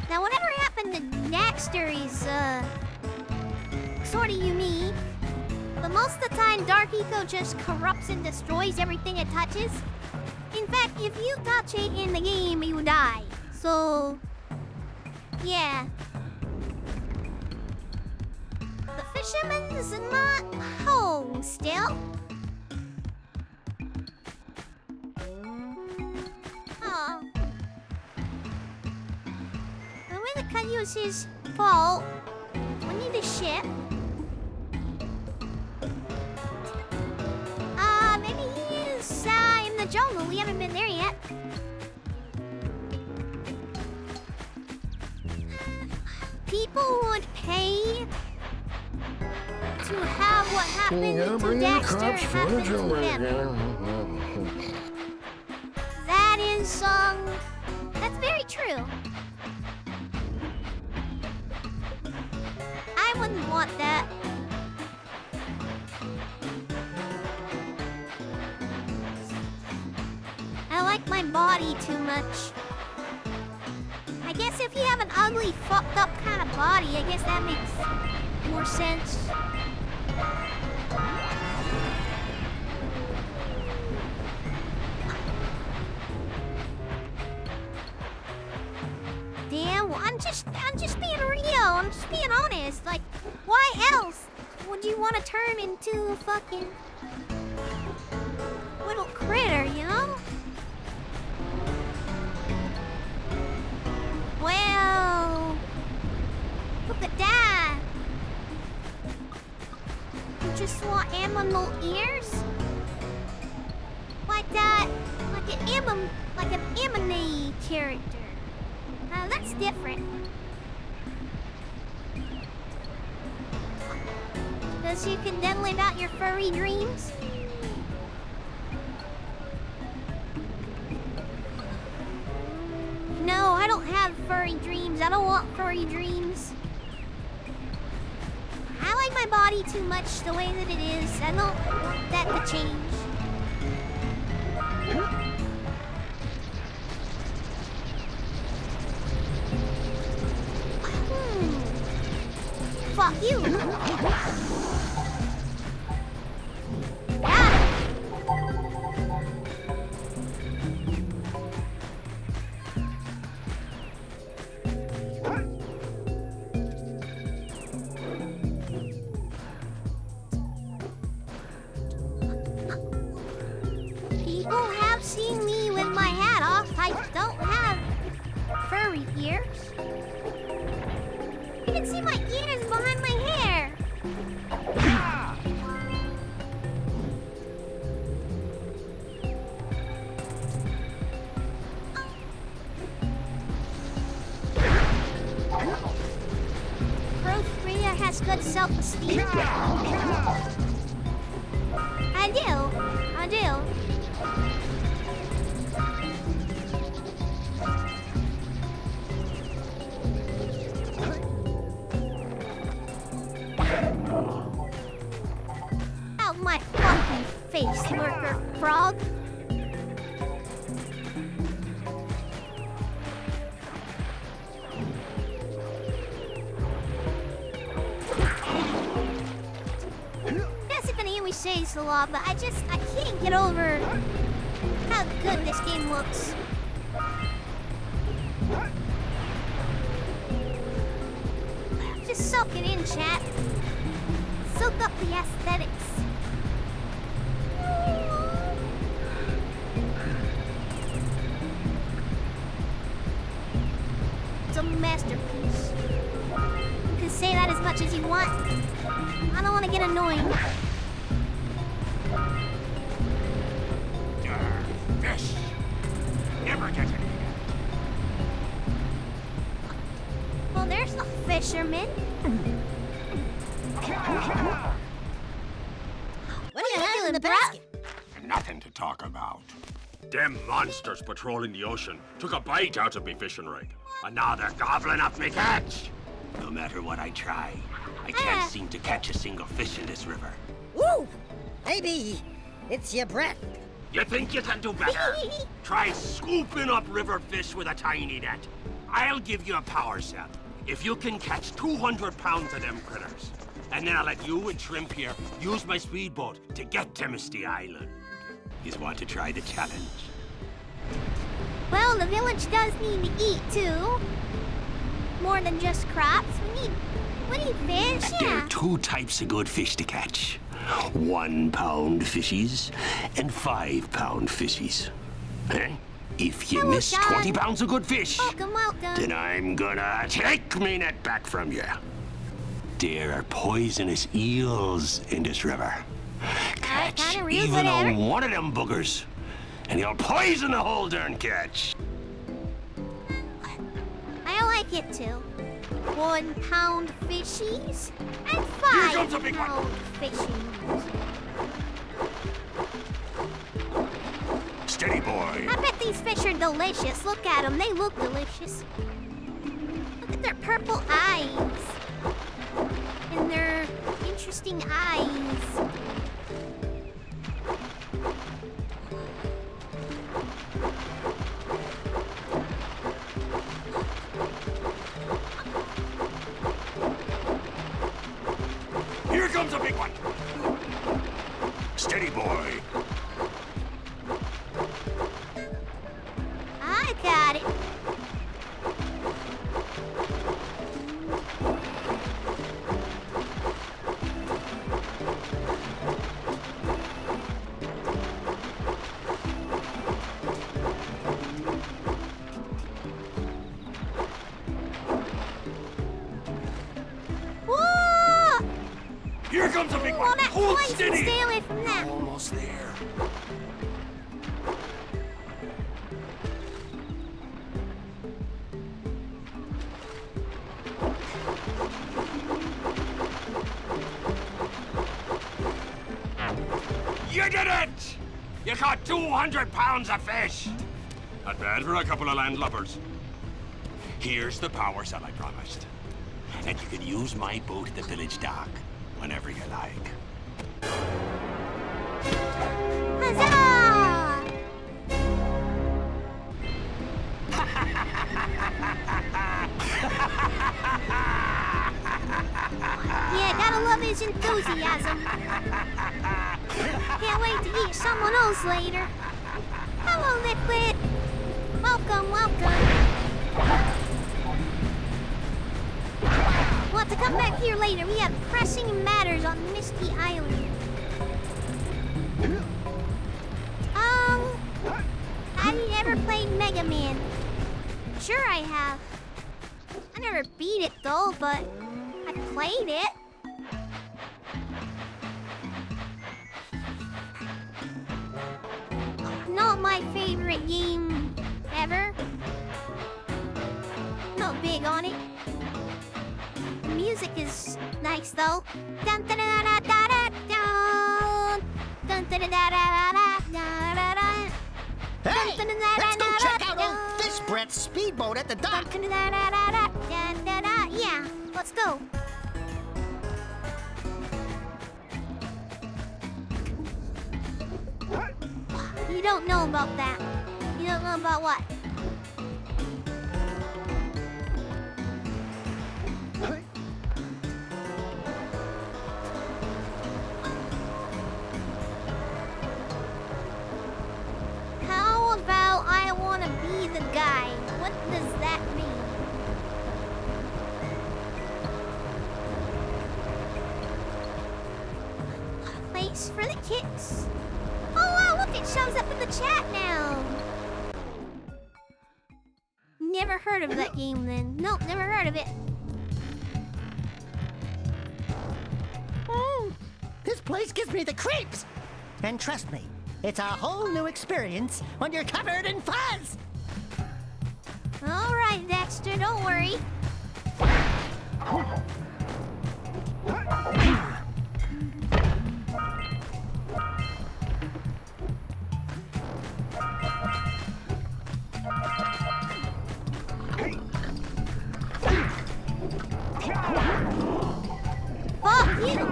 Now, whatever happened to Daxter is, sorta unique. But most of the time, Dark Eco just corrupts and destroys everything it touches. In fact, if you touch it in the game, you die. So, yeah. The fisherman's not home still. Oh. I really could use his boat. We need a ship. Maybe he is in the jungle. We haven't been there yet. people would pay to have what happened to bring in the Daxter crops, happen fudge, to him. That is, that's very true. I wouldn't want that. I like my body too much. I guess if you have an ugly, fucked up kind of body, I guess that makes more sense. Damn, well, I'm just being real. I'm just being honest. Like, why else would you want to turn into a fucking little critter, you know? Well, look at that. You just want animal ears? Like that, like an anime character. Now that's different. Because you can then live out your furry dreams. No, I don't have furry dreams. I don't want furry dreams. I like my body too much the way that it is. I don't want that to change. Fuck you. Got it. People have seen me with my hat off. I don't have furry ears. You can see my ears behind my hair. Prothria has good self-esteem. I do. Out my fucking face, lurker frog. Yes, if any always says the law, but I can't get over how good this game looks. Just soak it in, chat. Soak up the aesthetics. It's a masterpiece. You can say that as much as you want. I don't want to get annoying. Fish. Never get it. Well, there's a fisherman. What do you have in the basket? Nothing to talk about. Them monsters patrolling the ocean took a bite out of me fishing rig. And now they're gobbling up me catch. No matter what I try, I can't seem to catch a single fish in this river. Woo! Maybe it's your breath. You think you can do better? Try scooping up river fish with a tiny net. I'll give you a power cell if you can catch 200 pounds of them critters. And then I'll let you and Shrimp here use my speedboat to get to Misty Island. You want to try the challenge? Well, the village does need to eat too. More than just crops. We need fish, There yeah. are two types of good fish to catch. 1 pound fishies and 5 pound fishies. Eh? If you miss 20 pounds of good fish, Welcome. then I'm gonna take me net back from you. There are poisonous eels in this river. Catch kinda real, even whatever. one of them boogers, and you'll poison the whole darn catch. I like get to? 1 pound fishies and Here comes a 5 big one. pound fishies. Steady, boy. I bet these fish are delicious. Look at them. They look delicious. Look at their purple eyes. And their interesting eyes. Here comes a big one. Steady, boy. I got it. Whoa! Here comes a big Well, one. that Hold poison, steady. stay away from that. Almost there. You did it! You caught 200 pounds of fish. Not bad for a couple of landlubbers. Here's the power cell I promised. And you can use my boat at the village dock whenever you like. Huzzah! Yeah, gotta love his enthusiasm. Can't wait to eat someone else later. Hello, Liquid. Welcome, welcome. We'll have to come back here later. We have pressing matters on Misty Island. Have you ever played Mega Man? Sure I have. I never beat it though, but I played it. Not my favorite game ever. Not big on it. The music is nice though. Dun dun dun dun dun dun dun dun dun dun dun. Hey, let's go check out old Fish Brett's speedboat at the dock. Yeah, let's go. You don't know about that. You don't know about what? How about I want to be the guy? What does that mean? Place for the kicks. Oh wow, look, it shows up in the chat now. Never heard of that game then. Nope, never heard of it. This place gives me the creeps. And trust me, it's a whole new experience when you're covered in fuzz. All right, Daxter, don't worry. Fuck you!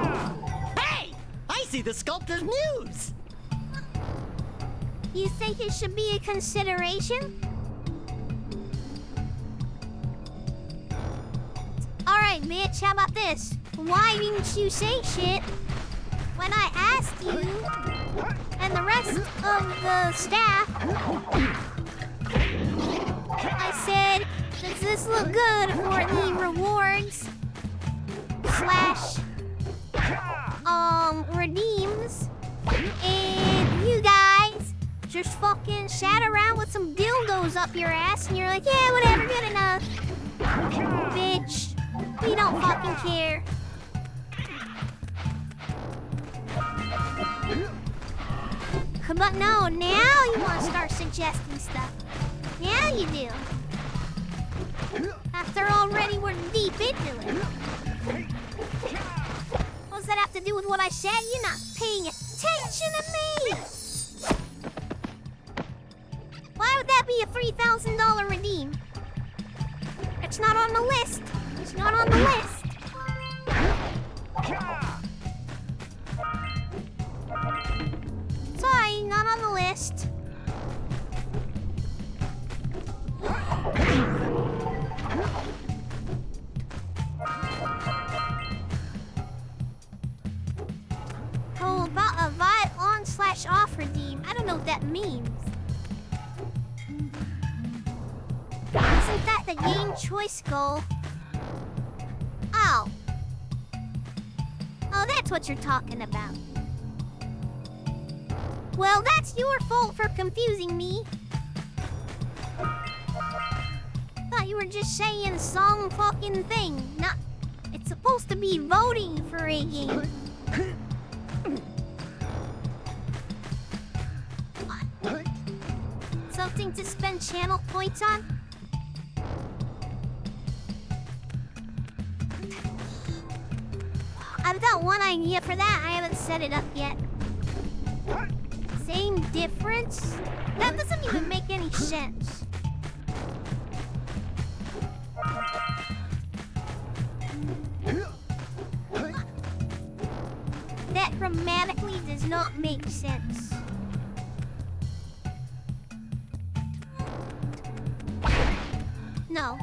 Hey, I see the sculptor's muse. You think it should be a consideration? Alright, bitch, how about this? Why didn't you say shit when I asked you and the rest of the staff? I said, does this look good for the rewards slash redeems? And you guys just fucking sat around with some dildos up your ass and you're like, yeah, whatever, good enough. Bitch, we don't fucking care. But no, now you want to start suggesting stuff. Yeah, you do. Have after already we're deep into it. What does that have to do with what I said? You're not paying attention to me! Why would that be a $3,000 redeem? It's not on the list. It's not on the list. Sorry, not on the list. Oh, about a buy on/off redeem. I don't know what that means. Isn't that the game choice goal? Oh. Oh, that's what you're talking about. Well, that's your fault for confusing me. Thought you were just saying some fucking thing. Not. It's supposed to be voting for a game. Something to spend channel points on? I've got one idea for that. I haven't set it up yet. Same difference? That doesn't even make any sense. That grammatically does not make sense. No.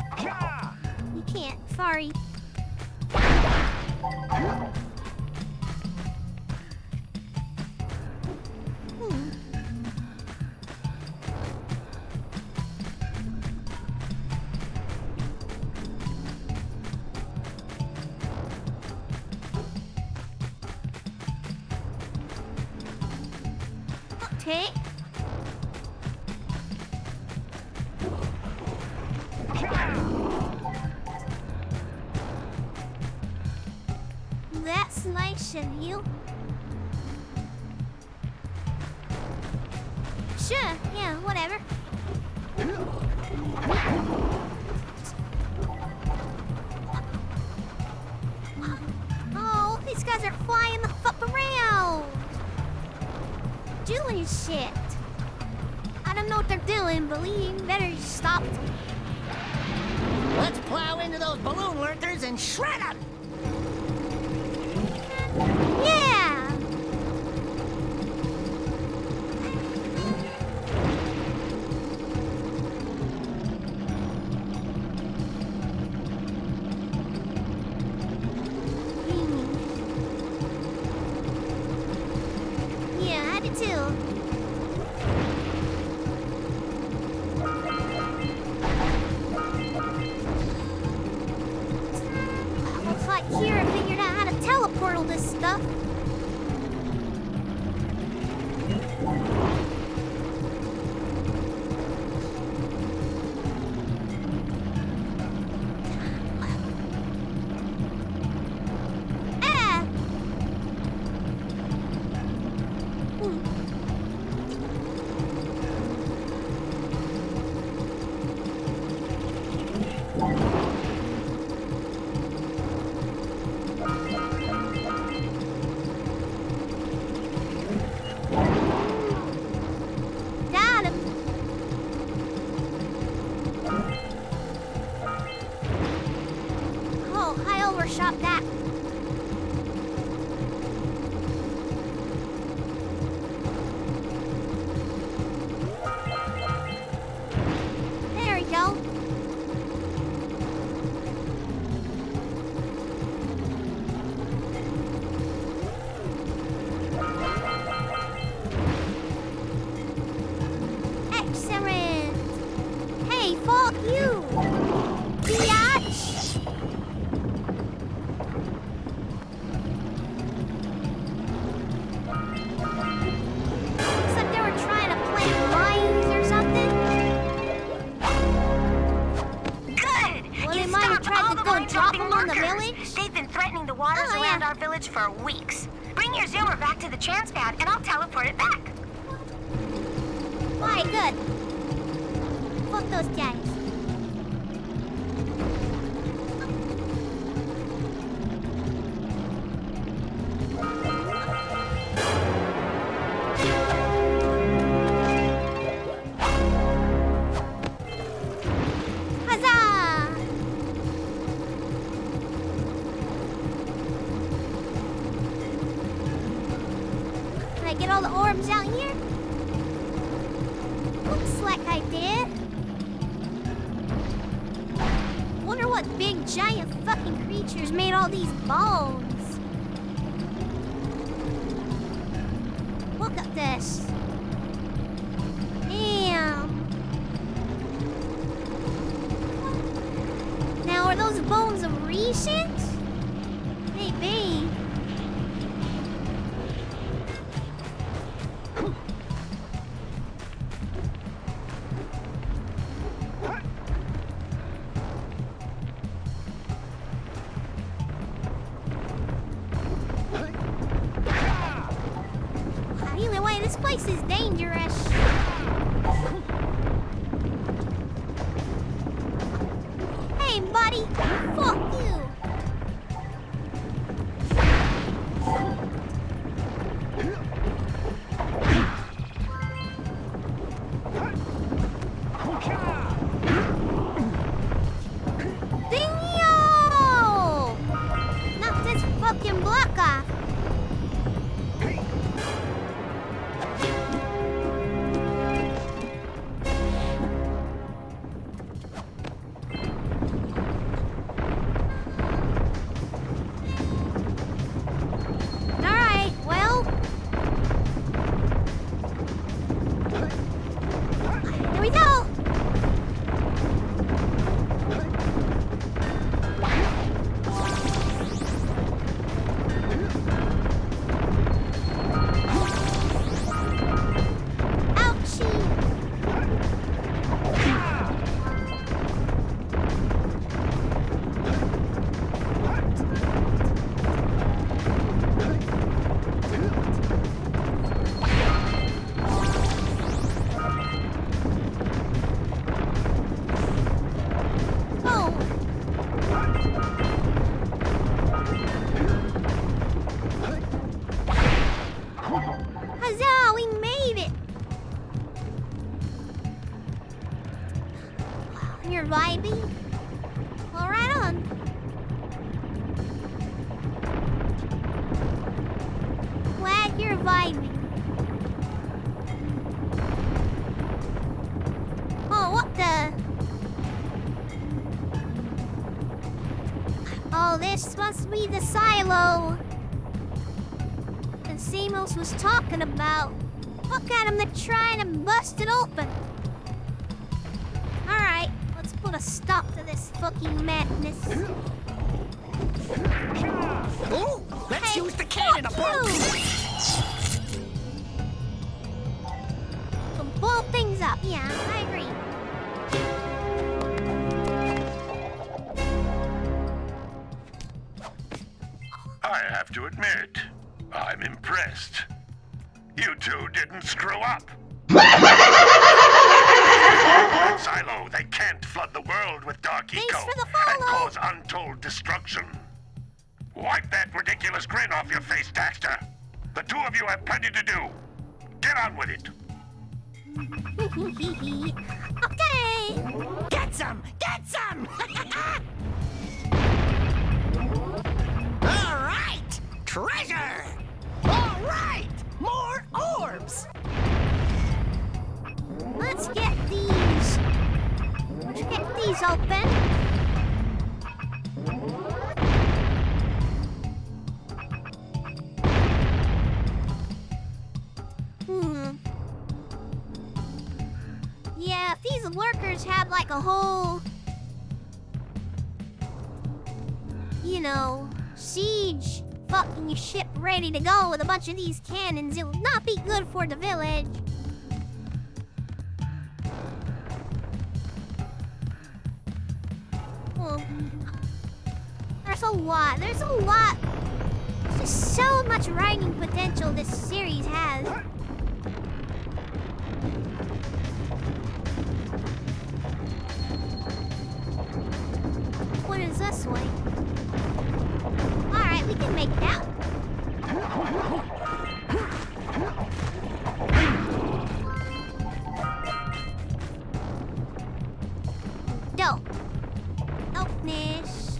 You can't. Sorry. Okay. That's nice of you. Sure, yeah, whatever. Oh, these guys are flying the fuck around. Doing shit. I don't know what they're doing, but we better stop them. Let's plow into those balloon lurkers and shred them! Yeah! Yeah, I did too. Looks like Kira figured out how to teleport all this stuff. Ah! Got him. Oh, I overshot that. There we go. Excellent. Hey, fuck you. Biatch. Looks like they were trying to plant mines or something. Good! Well, You they might have stopped tried all to the go mine drop jumping them on the lurkers. village. They've been threatening the waters Oh, around yeah. our village for weeks. Bring your zoomer back to the transpad and I'll teleport it back. Why, good. Fuck those guys. get all the orbs out here? Looks like I did. Wonder what big giant fucking creatures made all these bones. Look at this. Damn. Now are those bones of recent? Maybe. Either way, this place is dangerous. Hey, buddy! Fuck you! Dingo! Knock this fucking block off. Alright, well. Here we go. Huzzah, we made it! You're vibing? Well, right on. Glad you're vibing. Oh, what the? Oh, this must be the silo that Samos was talking about. Look at him, they're trying to bust it open. Alright, let's put a stop to this fucking madness. Oh, let's use the cannon to blow. To blow things up, yeah, I agree. I have to admit, I'm impressed. You two didn't screw up. Silo, they can't flood the world with dark eco and cause untold destruction. Wipe that ridiculous grin off your face, Daxter. The two of you have plenty to do. Get on with it. Okay. Get some! Get some! All right! Treasure! All right! More orbs! Let's get these. Let's get these open. Yeah, if these lurkers had like a whole, you know, siege fucking ship ready to go with a bunch of these cannons, it would not be good for the village. Well, there's a lot. There's just so much writing potential this series has. What is this way? Alright, we can make it out. Dope. Dopeness.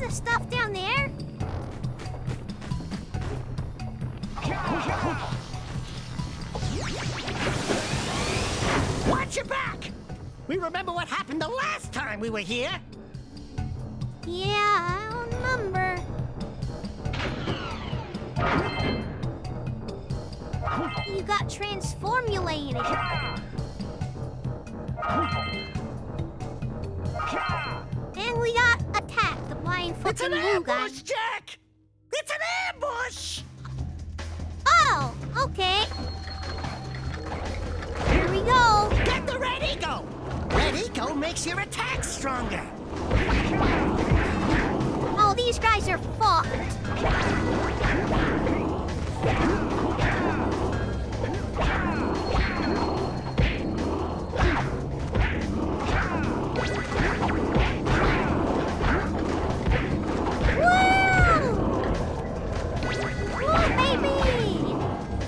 the stuff down there? Watch your back! We remember what happened the last time we were here. Yeah, I remember. You got transformulated. And we got attacked by a It's an fucking blue guy. ambush, Jack! It's an ambush! Oh, okay. Here we go. Get the Red Eco! Red Eco makes your attack stronger. Oh, these guys are fucked.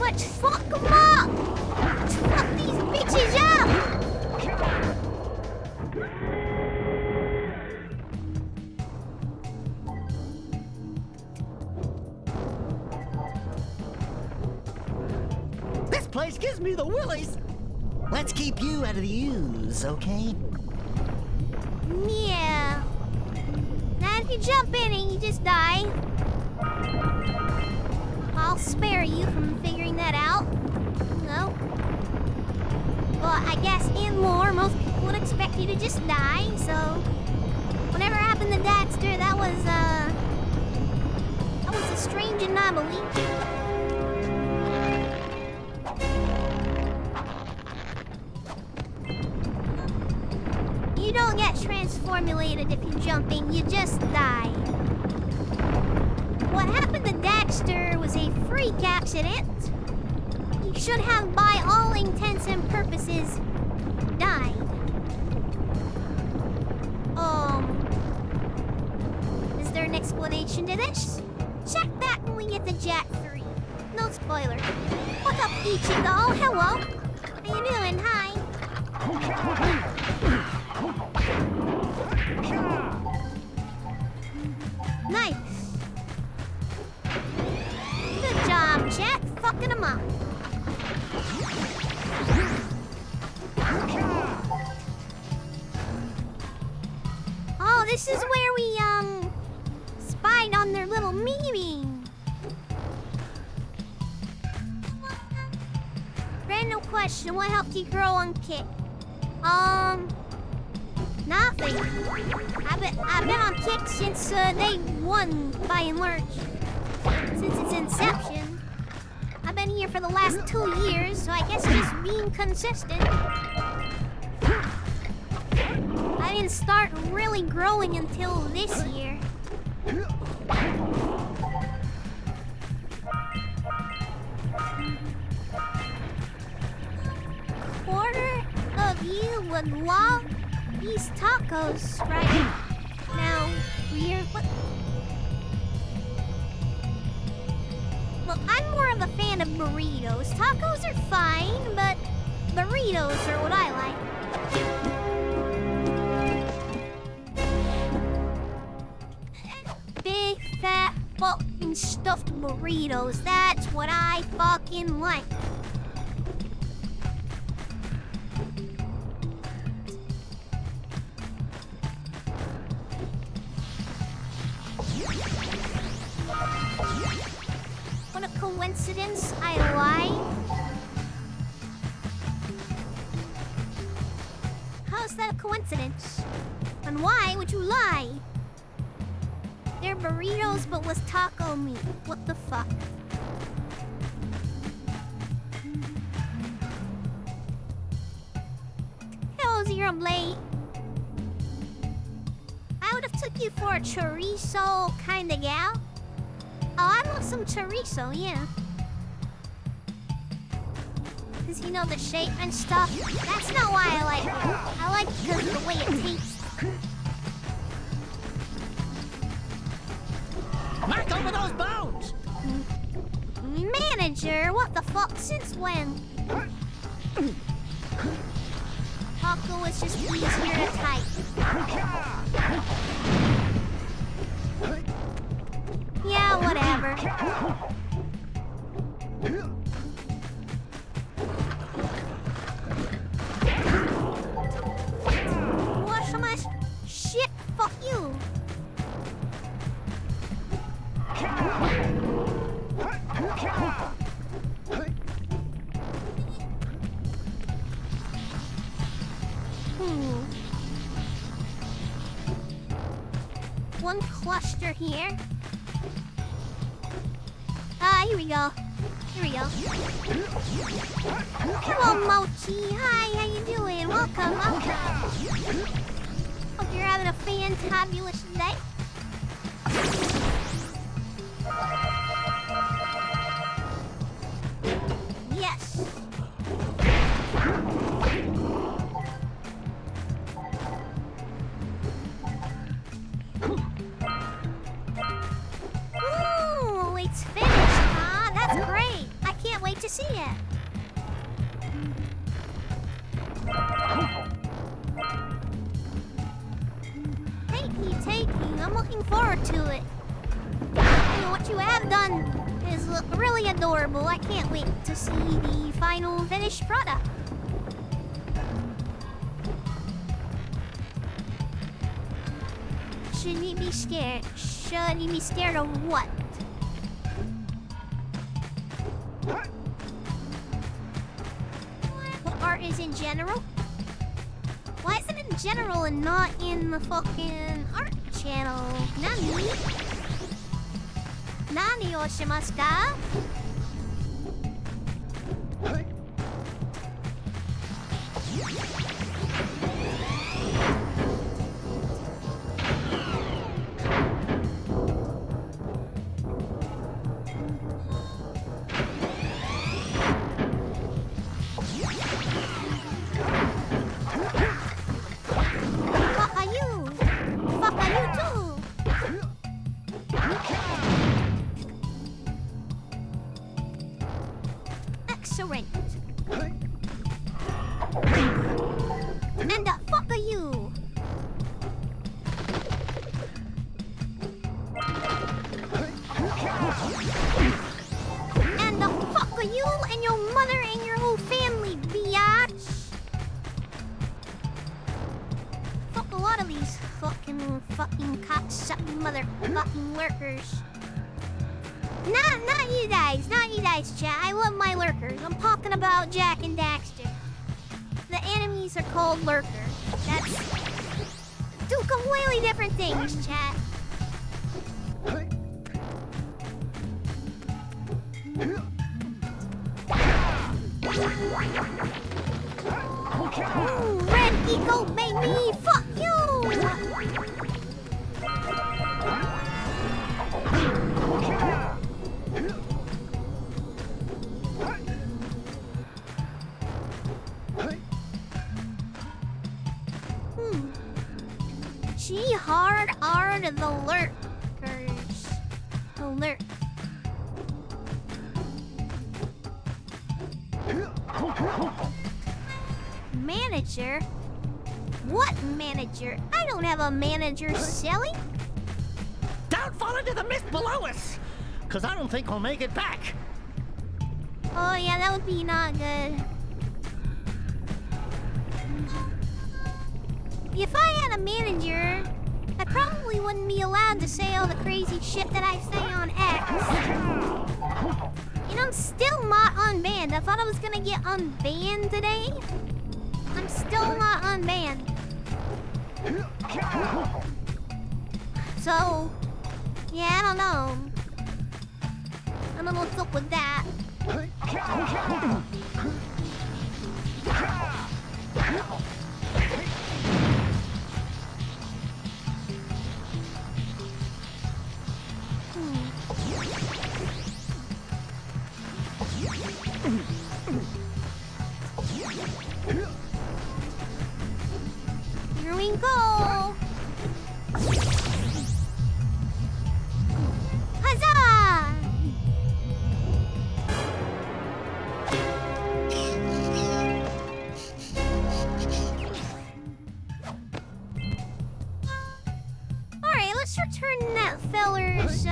Let's fuck them up! Let's fuck these bitches up! This place gives me the willies. Let's keep you out of the ooze, okay? Yeah. Now if you jump in and you just die, I'll spare you from figuring that out. No. But I guess in lore, most people would expect you to just die, so whatever happened to Daxter, that was a strange anomaly. You don't get transformulated if you jump in, you just die. What happened to Daxter was a freak accident. He should have, by all intents and purposes, died. Is there an explanation to this? Check back when we get to Jak 3. No spoiler. What's up, Ichigo? Hello. How you doing? Hi. Nice. Good job, Jak. Fucking him up. Oh, this is where we, spied on their little meeting. Random question, what helped you grow on Kick? Nothing. I've been on Kick since, day 1, by and large. Since its inception. I've been here for the last 2 years, so I guess just being consistent. I didn't start really growing until this year. Quarter of you would love these tacos right now. What? Look, I'm more of a fan of burritos. Tacos are fine, but burritos are what I like. Big, fat, fucking stuffed burritos. That's what I fucking like. What a coincidence, I lied. How's that a coincidence? And why would you lie? They're burritos but with taco meat. What the fuck? Hello, Zero Blade. I would have took you for a chorizo kind of gal. Oh, I love some chorizo, yeah. Because you know the shape and stuff. That's not why I like it. I like it because of the way it tastes. Mark over those bones! Manager, what the fuck? Since when? Taco is just easier to type. whatever. What so much shit? Fuck you. One cluster here. Here we go. Here we go. Hello, Mochi. Hi, how you doing? Welcome, welcome. Hope you're having a fantabulous day. Yes. Ooh, it's finished, huh? That's great. I can't wait to see it. Takey. I'm looking forward to it. What you have done is look really adorable. I can't wait to see the final finished product. Should we be scared? Should you be scared of what? What art is in general? Why is it in general and not in the fucking art channel? Nani? Nani o shimasu ka? Not you guys, chat. I love my lurkers. I'm talking about Jak and Daxter. The enemies are called lurkers. That's two completely different things, chat. Ooh, red eco, baby! Fuck you! She hard are the lurkers. The lurk. Manager? What manager? I don't have a manager, silly. Don't fall into the mist below us, because I don't think we'll make it back. Oh yeah, that would be not good. If I had a manager, I probably wouldn't be allowed to say all the crazy shit that I say on X. And I'm still not unbanned. I thought I was gonna get unbanned today. I'm still not unbanned. So, yeah, I don't know. I don't know what's up with that. Here we go! Huzzah! Alright, let's return that feller's,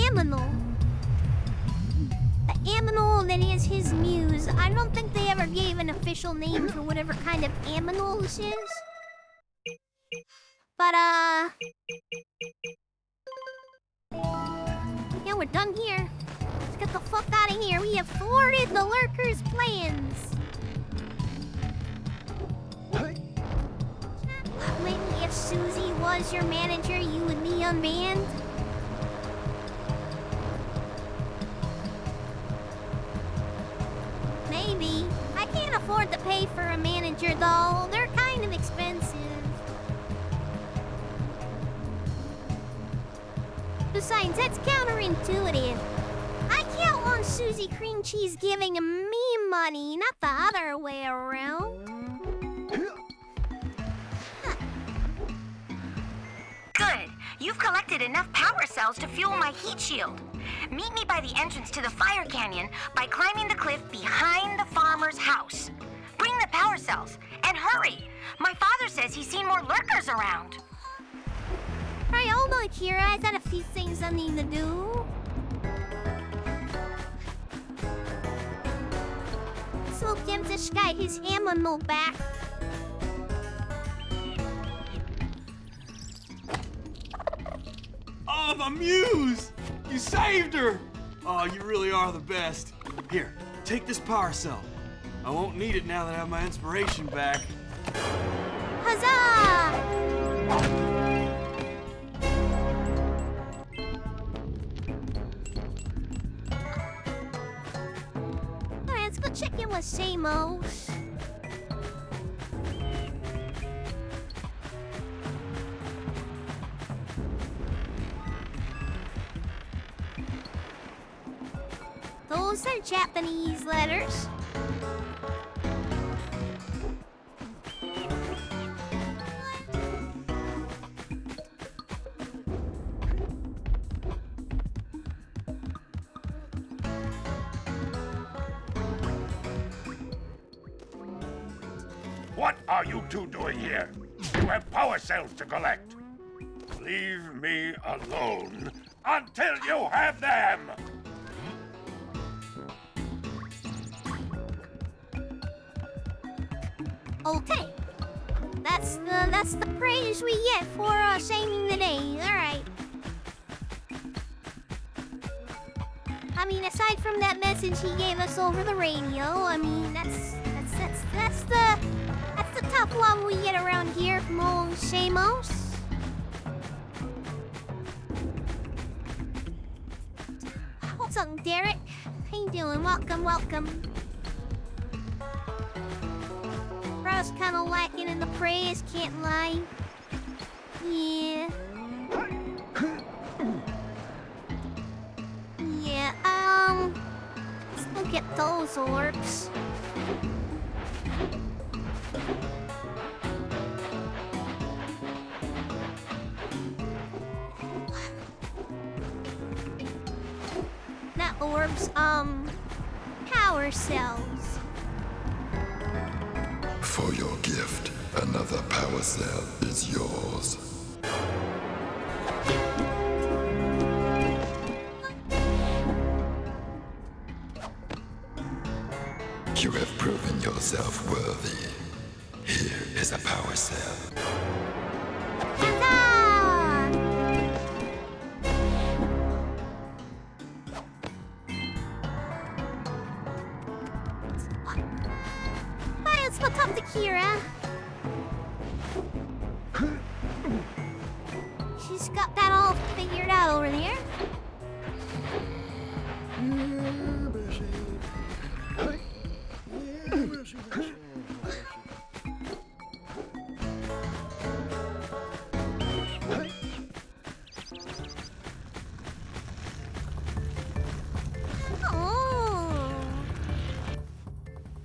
Aminal. The Aminal that is his muse. I don't think they ever gave an official name for whatever kind of Aminal this is. But, yeah, we're done here. Let's get the fuck out of here. We have thwarted the Lurkers' plans. Maybe if Susie was your manager, you would be unbanned? Maybe. I can't afford to pay for a manager, though. They're kind of expensive. Besides, that's counterintuitive. I count on Susie Cream Cheese giving me money, not the other way around. Good. You've collected enough power cells to fuel my heat shield. Meet me by the entrance to the fire canyon by climbing the cliff behind the farmer's house. Bring the power cells, and hurry! My father says he's seen more lurkers around. Alright, hold on, Kira. I got a few things I need to do. So give this guy his ammo back. Oh, my muse! You saved her! Oh, you really are the best. Here, take this power cell. I won't need it now that I have my inspiration back. Huzzah! Alright, let's go check in with Samos. Those are Japanese letters. What are you two doing here? You have power cells to collect. Leave me alone until you have them! Okay. That's the praise we get for saving the day. All right. I mean, aside from that message he gave us over the radio, I mean, that's the tough love we get around here from old Samos. What's up, Derek? How you doing? Welcome. Bro's kind of lacking in the praise, can't lie. Yeah. Yeah, let's go get those orbs. Not orbs, power cells. For your gift, another power cell is yours. You have proven yourself worthy. Here is a power cell. Alright, let's go talk to Kira. She's got that all figured out over there.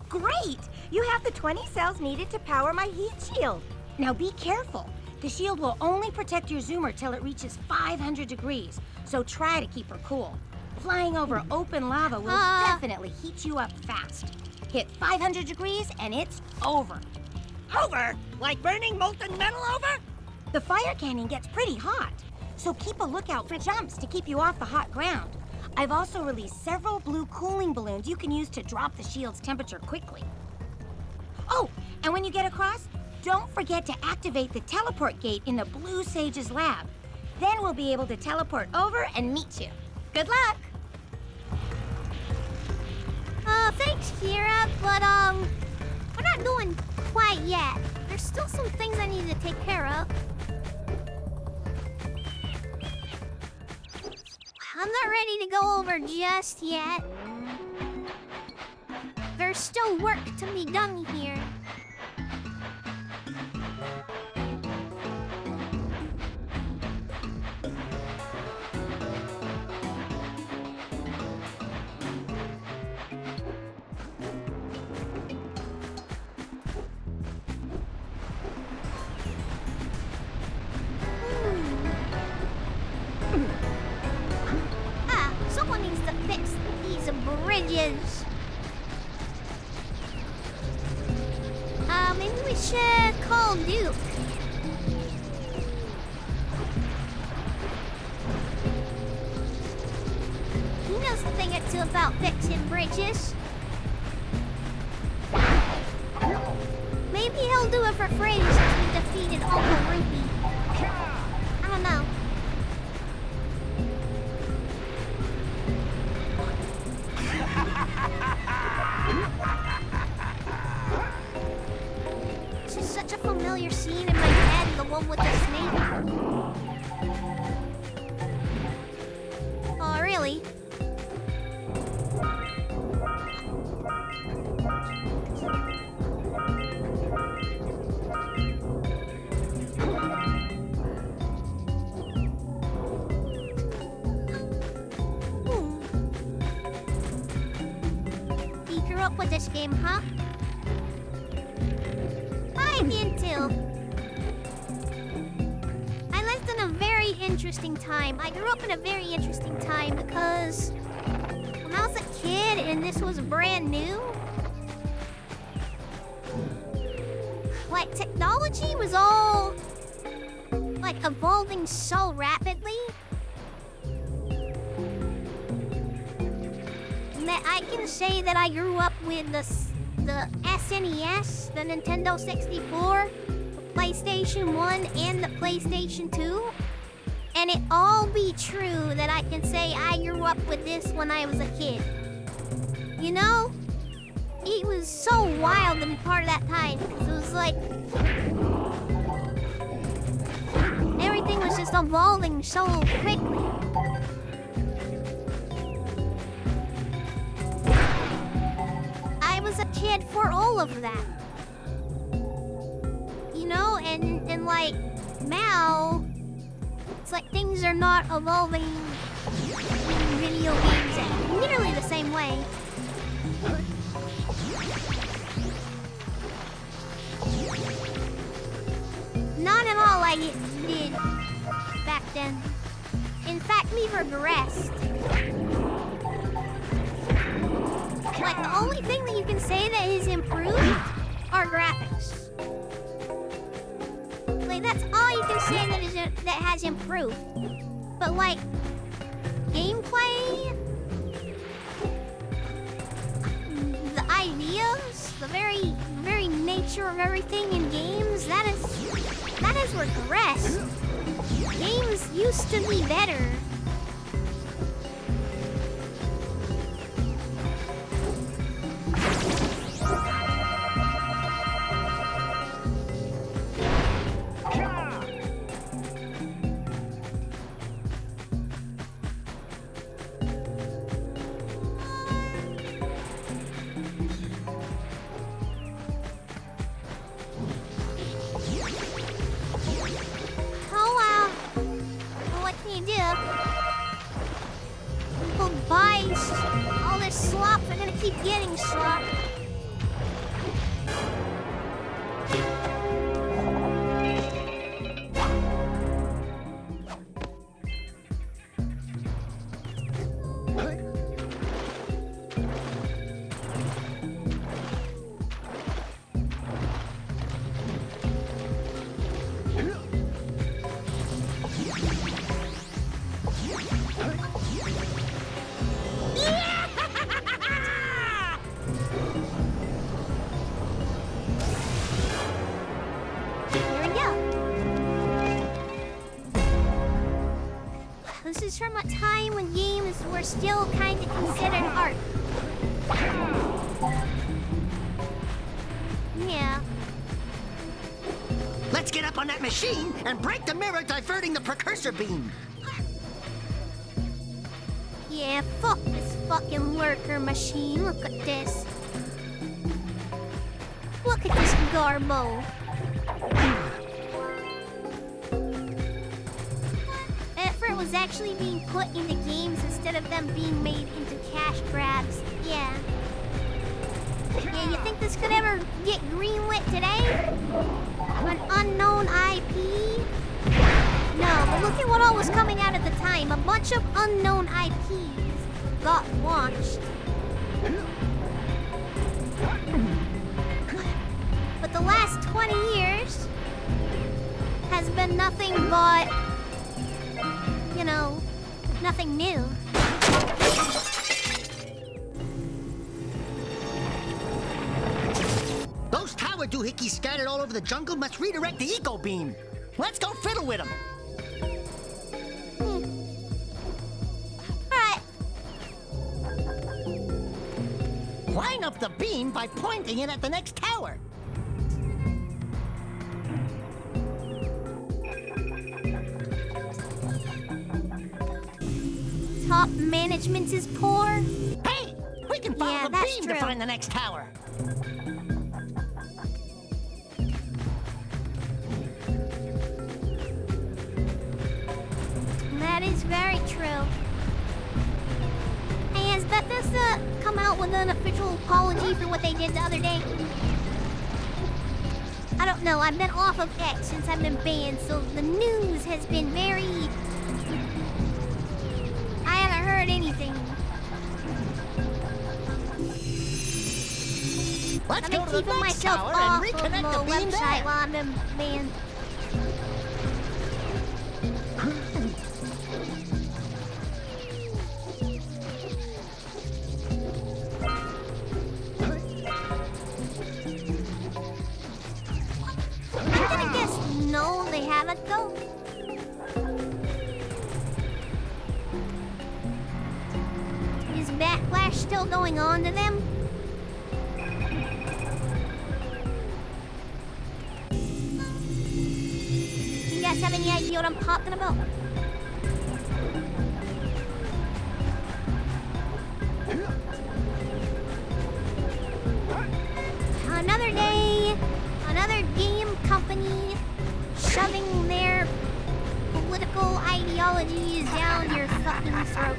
Great! You have the 20 cells needed to power my heat shield. Now be careful. The shield will only protect your zoomer till it reaches 500 degrees, so try to keep her cool. Flying over open lava will definitely heat you up fast. Hit 500 degrees and it's over. Over? Like burning molten metal over? The fire canyon gets pretty hot, so keep a lookout for jumps to keep you off the hot ground. I've also released several blue cooling balloons you can use to drop the shield's temperature quickly. Oh, and when you get across, don't forget to activate the teleport gate in the Blue Sage's lab. Then we'll be able to teleport over and meet you. Good luck! Thanks, Kira, but, we're not going quite yet. There's still some things I need to take care of. I'm not ready to go over just yet. There's still work to be done here. Someone needs to fix these bridges. Maybe we should call Duke. He knows a thing or two about fixing bridges. Maybe he'll do it for free since we defeated Uncle Rippy. I don't know. This is such a familiar scene in my head, the one with the snake. Oh, really? You grew up with this game, huh? I did too. I lived in a very interesting time. I grew up in a very interesting time because when I was a kid and this was brand new, like technology was all like evolving so rapidly that I can say that I grew up with the SNES, the Nintendo 64, the PlayStation 1, and the PlayStation 2. And it all be true that I can say I grew up with this when I was a kid. You know? It was so wild to be part of that time, because it was like everything was just evolving so quickly. I was a kid for all of that. You know, and like now, it's like things are not evolving in video games in nearly the same way. Not at all like it did back then. In fact, we've regressed. Like, the only thing that you can say that is improved are graphics. Like, that's all you can say that has improved. But, like, gameplay, the ideas, the very nature of everything in games, that has regressed. Games used to be better. All this slop, they're gonna keep getting slop. is from a time when games were still kind of considered art. Yeah. Let's get up on that machine and break the mirror diverting the precursor beam. Yeah, fuck this fucking lurker machine. Look at this. Look at this garbo. Effort was actually being put into games instead of them being made into cash grabs. Yeah. Yeah, you think this could ever get greenlit today? An unknown IP? No, but look at what all was coming out at the time. A bunch of unknown IPs got launched. But the last 20 years has been nothing but, you know, nothing new. Those tower doohickeys scattered all over the jungle must redirect the eco beam. Let's go fiddle with them. Line up the beam by pointing it at the next tower. Top management is poor. Hey, we can follow the beam to find the next tower. That is very true. Hey, has Bethesda come out with an official apology for what they did the other day? I don't know. I've been off of X since I've been banned, so the news has been very... I haven't heard anything. Let's I've been go to the keeping next myself tower off and of reconnect the the beam website there. while I've been banned. I'm gonna guess no, they haven't though. Is backlash still going on to them? You guys have any idea what I'm talking about? Another day, another game company shoving their political ideologies down your fucking throat.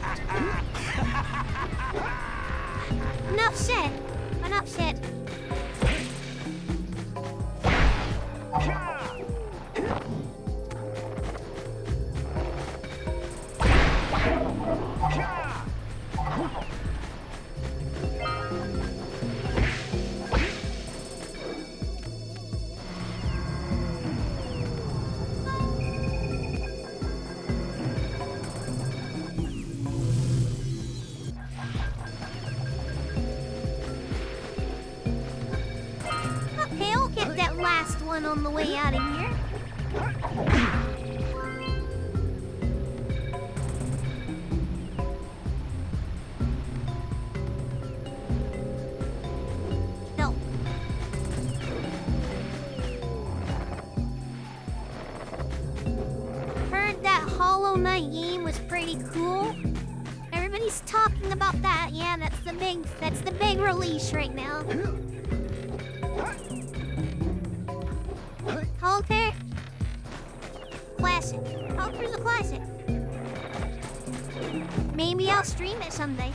Enough said. Enough said. Okay, I'll get that last one on the way out of here. No. Heard that Hollow Knight game was pretty cool. Everybody's talking about that. Yeah, that's the big release right now. Holker? Classic. Holker's a classic. Maybe I'll stream it someday.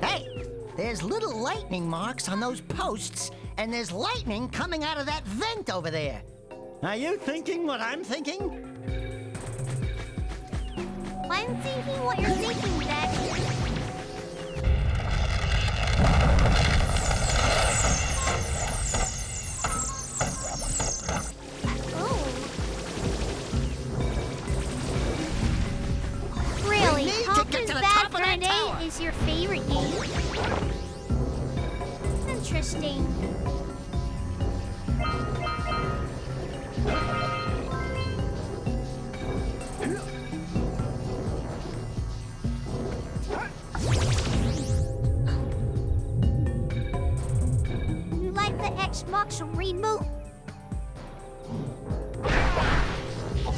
Hey, there's little lightning marks on those posts, and there's lightning coming out of that vent over there. Are you thinking what I'm thinking? I'm thinking what you're thinking, Dax. Really? Conker's Bad Fur Day is your favorite game? Interesting. the Xbox reboot?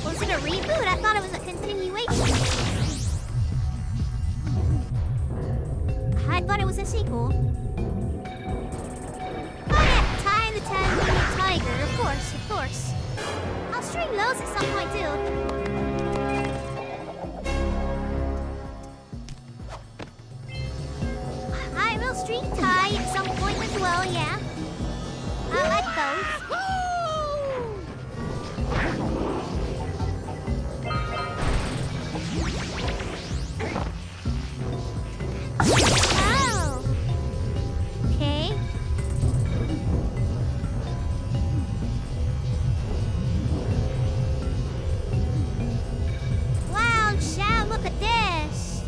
Was it a reboot? I thought it was a continuation. I thought it was a sequel. Oh yeah, Ty the Tasmanian Tiger, of course, of course. I'll stream those at some point too. I will stream Ty at some point as well, yeah. I like those. Oh. Okay. Wow, Chad, look at this.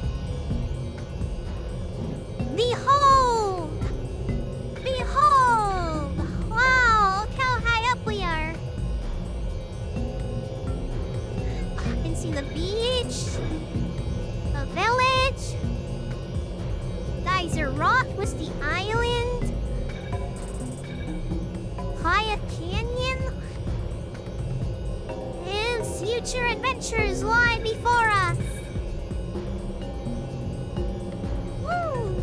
Behold! Behold! Wow, look how high up we are. I can see the beach, the village. Geyser Rock was the island. Playa Canyon. And future adventures lie before us. Woo!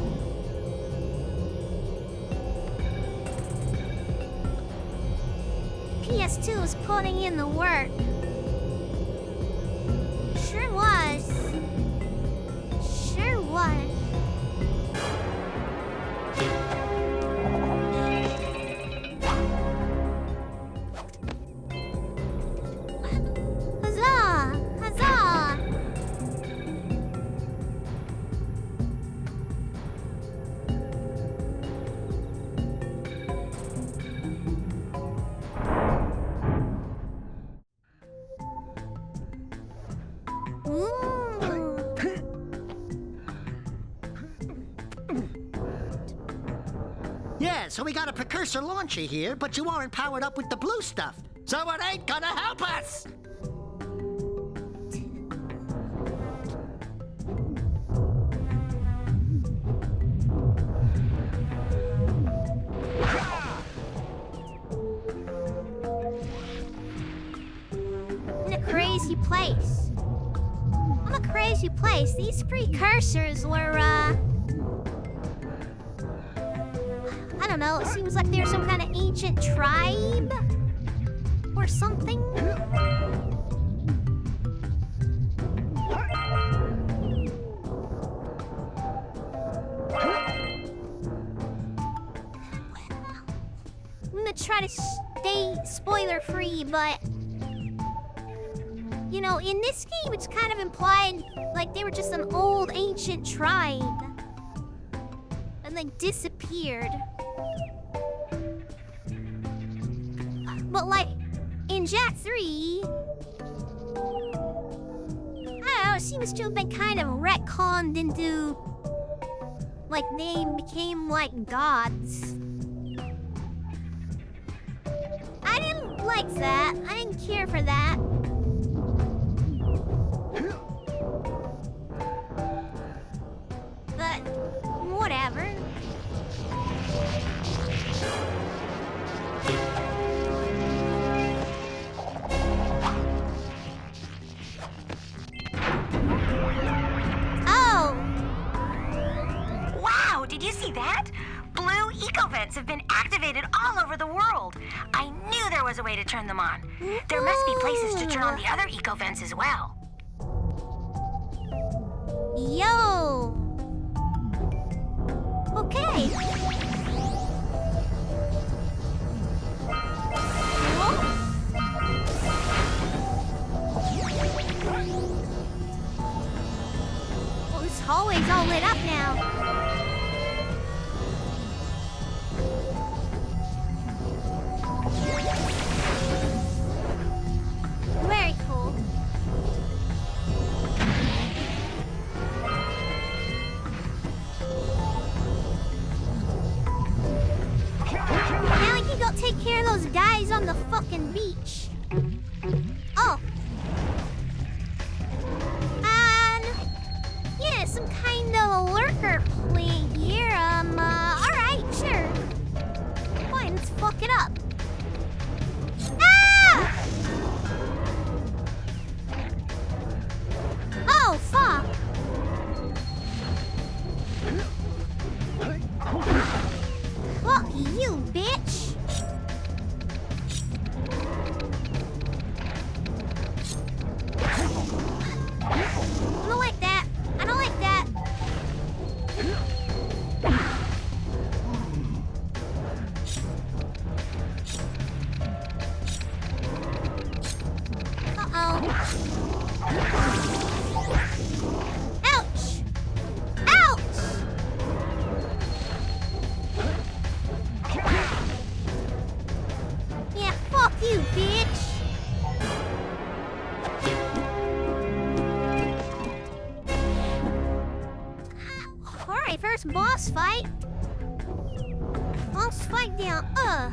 PS2 was putting in the work. Sure was. Sure was. Huzzah! Huzzah! Yeah, so we got a Precursor launcher here, but you aren't powered up with the blue stuff. So it ain't gonna help us! In a crazy place. I'm a crazy place. These precursors were, I don't know, it seems like they're some kind of ancient tribe or something. I'm gonna try to stay spoiler-free, but you know, in this game, it's kind of implied like they were just an old ancient tribe and then disappeared. But like in Jak 3, I don't know, it seems to have been kind of retconned into like they became like gods. I didn't like that. I didn't care for that. But whatever. Oh! Wow, did you see that? Blue eco vents have been activated all over the world. I knew there was a way to turn them on. There must be places to turn on the other eco vents as well. Yo! Okay. Well, this hallway's all lit up now. Very cool. Now we can go take care of those guys on the fucking beach. Oh. And yeah, some kind of a lurker playing here. Alright, sure. Fine, let's fuck up. Ah! Oh, fuck. Fuck you, bitch. I don't like that. I don't like that. Uh-oh. Ouch! Ouch! Yeah, fuck you, bitch! Alright, first boss fight. Boss fight down. Oh,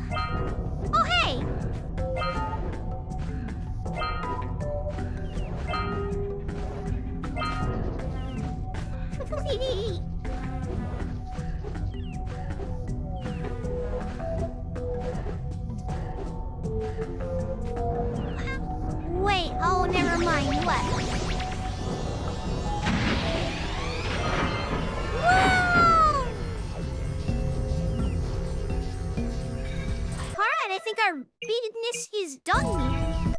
hey! Wait, oh, never mind. What? Whoa! Alright, I think our beatedness is done here.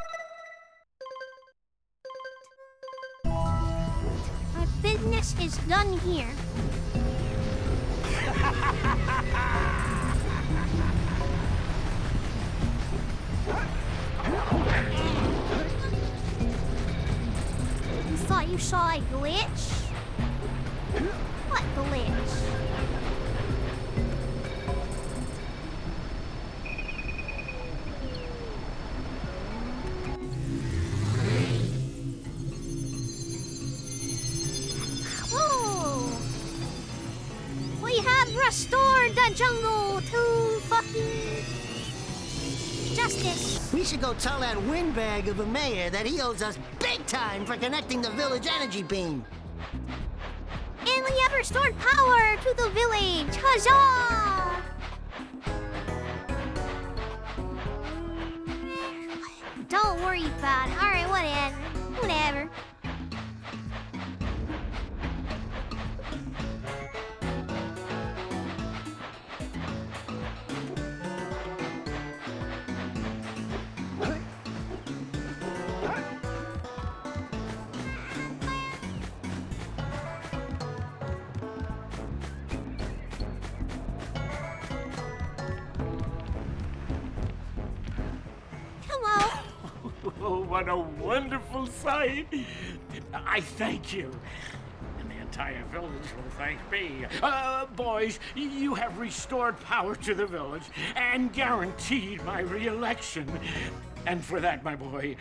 Our business is done here. You thought you saw a glitch? What glitch? Whoa! We have restored the jungle to fucking justice. We should go tell that windbag of a mayor that he owes us big time for connecting the village energy beam. And we have restored power to the village! Huzzah! Don't worry about it. Alright, whatever. Whatever. Oh, what a wonderful sight! I thank you. And the entire village will thank me. Boys, you have restored power to the village and guaranteed my re-election. And for that, my boy,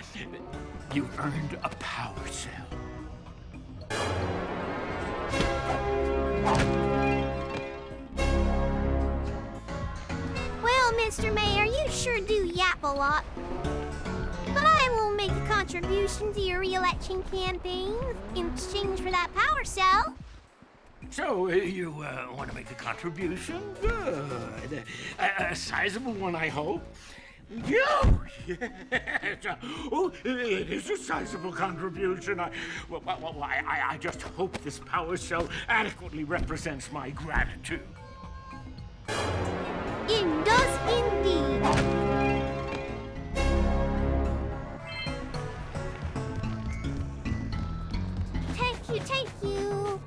you've earned a power cell. Well, Mr. Mayor, you sure do yap a lot. But I will make a contribution to your re-election campaign in exchange for that power cell. So, you want to make a contribution? Good. A sizable one, I hope. Oh, yes. Oh, it is a sizable contribution. I just hope this power cell adequately represents my gratitude. It does indeed. Thank you.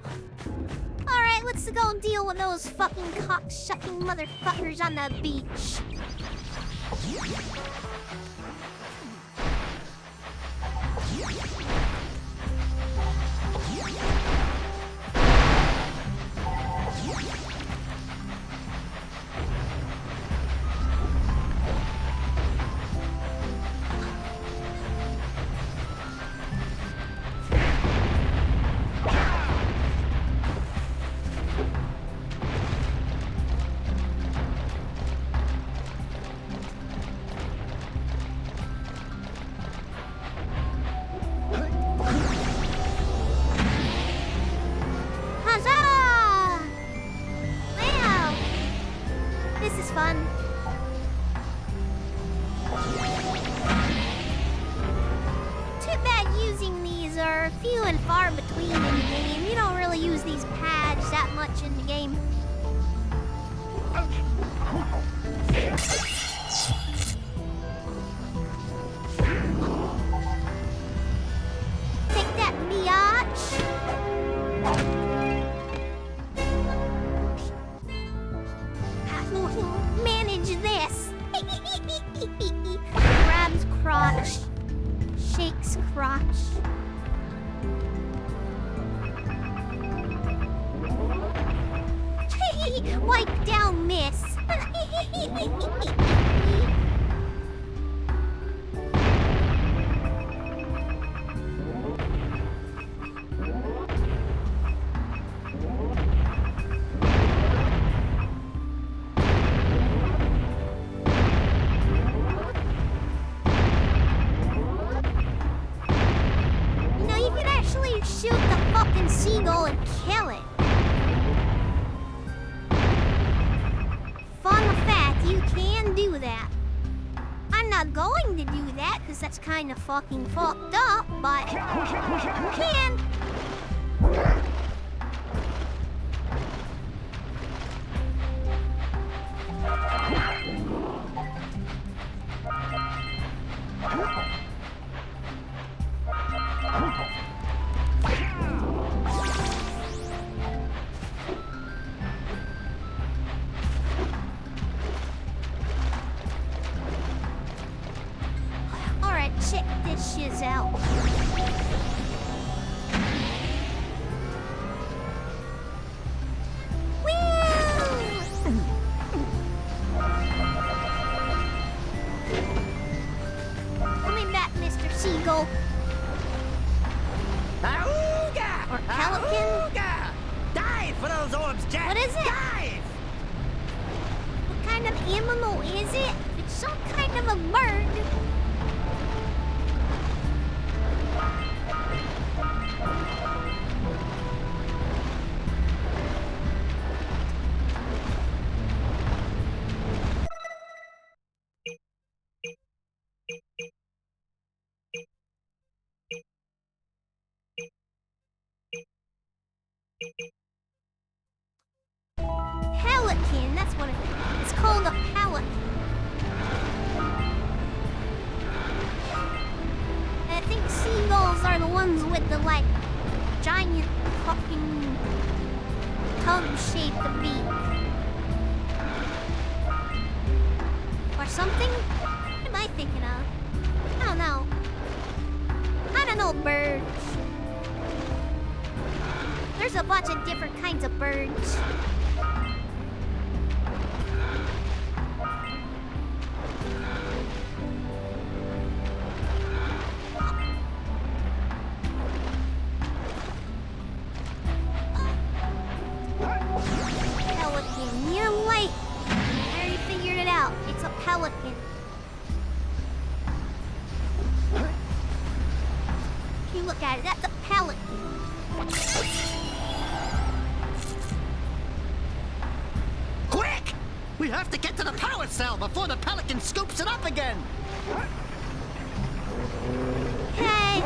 Alright, let's go deal with those fucking cock-sucking motherfuckers on the beach. Too bad using these are few and far between in the game. You don't really use these pads that much in the game. Take that, biatch. Manage this. Grabs crotch. Shakes crotch. Wipe down, miss. You know, you can actually shoot the fucking seagull and kill it. Fun fact, you can do that. I'm not going to do that because that's kind of fucking fucked up, but you can. Alright, check this shiz out. Come in back, Mr. Seagull. Auga! Or pelican? Auga! Dive for those orbs, Jack! What is it? Dive! What kind of animal is it? It's some kind of a bird. Pelican, that's what it is. It's called a pelican. I think seagulls are the ones with the, like, giant fucking tub-shaped beak. Or something? What am I thinking of? I don't know. I don't know birds. There's a bunch of different kinds of birds. Pelican, you're late. I already figured it out. It's a pelican. If you look at it, that's a pelican. Quick! We have to get to the power cell before the pelican scoops it up again! Hey!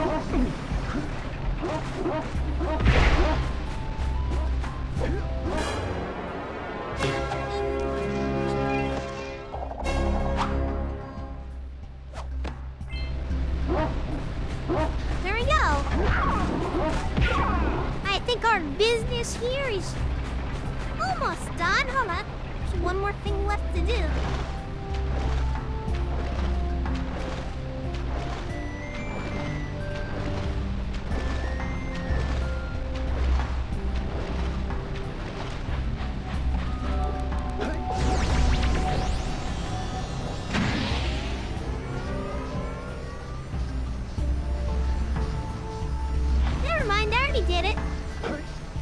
There we go. I think our business here is almost done. Hold on. There's one more thing left to do. Never mind, I already did it.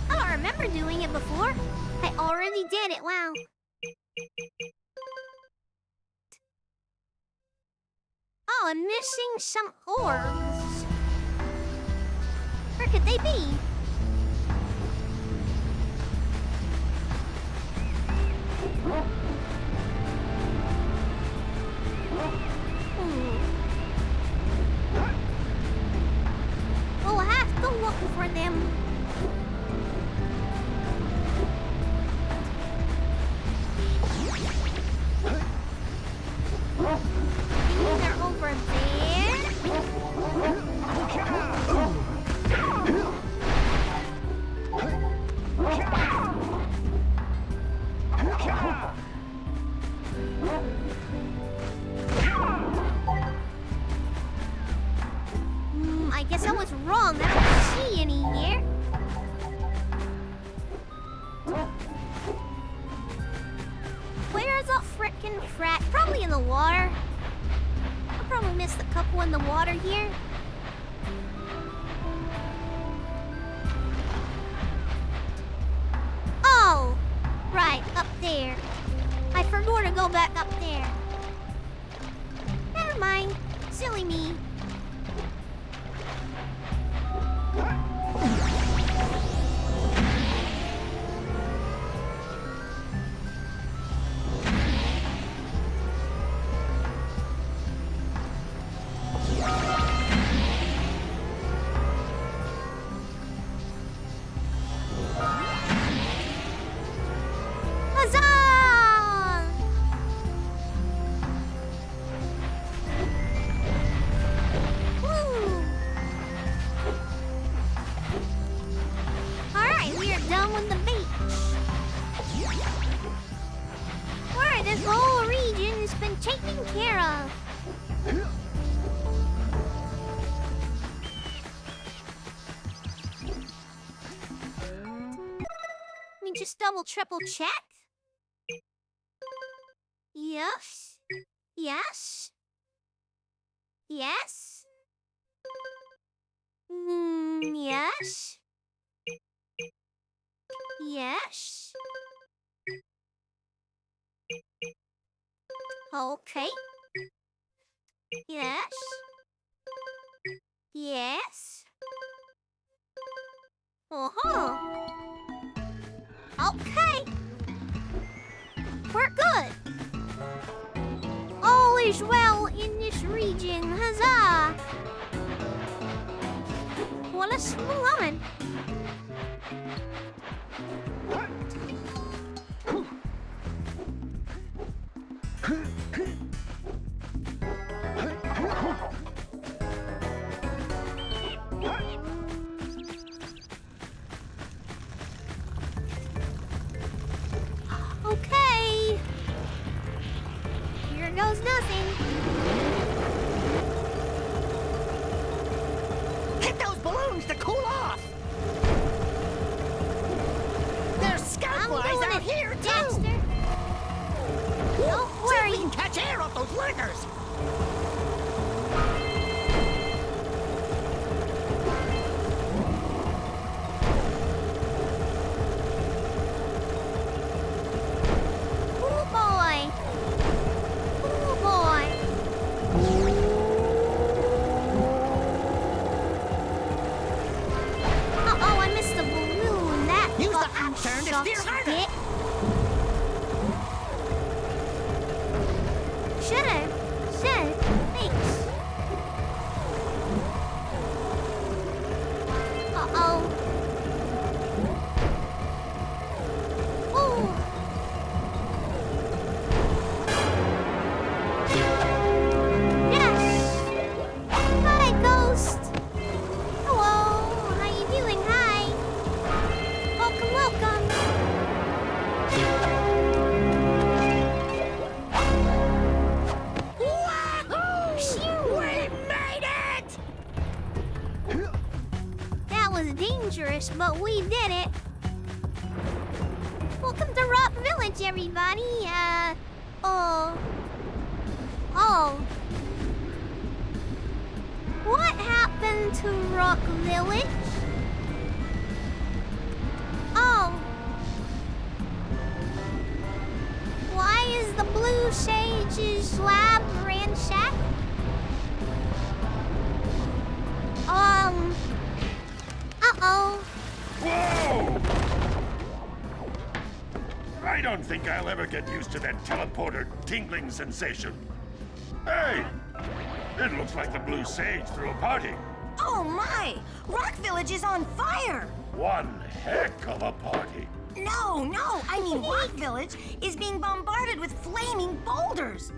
I don't remember doing it before. I already did it, wow. Oh, I'm missing some orbs. Where could they be? Guess I was wrong. I don't see any here. Where's a frickin' frat? Probably in the water. I probably missed a couple in the water here. Oh! Right, up there. I forgot to go back up there. Never mind. Silly me. Huzzah! Woo! Alright, we are done with the beach. Alright, this whole region has been taken care of. Let me just triple check. Yes. Yes. Yes. Yes. Yes. Okay. Yes. Yes. Uh-huh. Okay. We're good. All is well in this region. Huzzah! Well, let's move on. Okay. Here goes nothing. Hit those balloons to cool off! There's skyflies out here, too! Daxter. Don't worry. We can catch air off those lurkers! Oh boy. Oh boy. Uh-oh, I missed the balloon. That Use the fucking hot turn to sucks steer harder. dick. Should've. Thanks. Uh-oh. Ooh. Yes. Hi, Ghost. Hello. How you doing? Hi. Welcome, welcome. Wahoo! Phew. We made it! That was dangerous, but we did it. Welcome to Rock Village, everybody. Oh. What happened to Rock Village? Oh. Why is the Blue Sage's lab ransacked? Uh-oh. Whoa! I don't think I'll ever get used to that teleporter tingling sensation. Hey! It looks like the Blue Sage threw a party. Oh my! Rock Village is on fire! One heck of a party. No, I mean Rock Village is being bombarded with flaming boulders.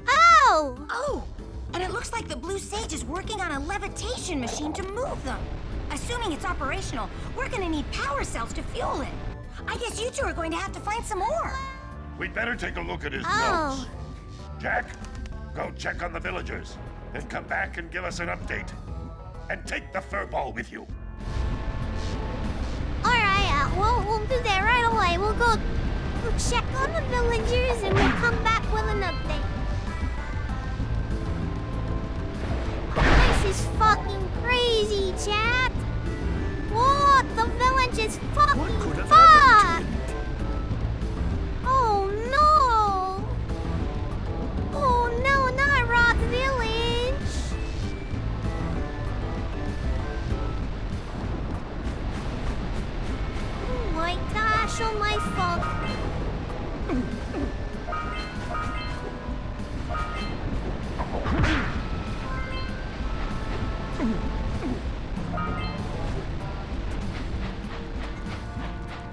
Oh! Oh, and it looks like the Blue Sage is working on a levitation machine to move them. Assuming it's operational, we're gonna need power cells to fuel it. I guess you two are going to have to find some more. We'd better take a look at his Oh. notes. Jack, go check on the villagers. Then come back and give us an update. And take the fur ball with you. Alright, we'll do that right away. We'll check on the villagers and we'll come back with an update. This is fucking crazy, chat. What? The village is fucking fucked. Oh no. Oh no, not Rod's village. Oh my gosh, oh my fuck.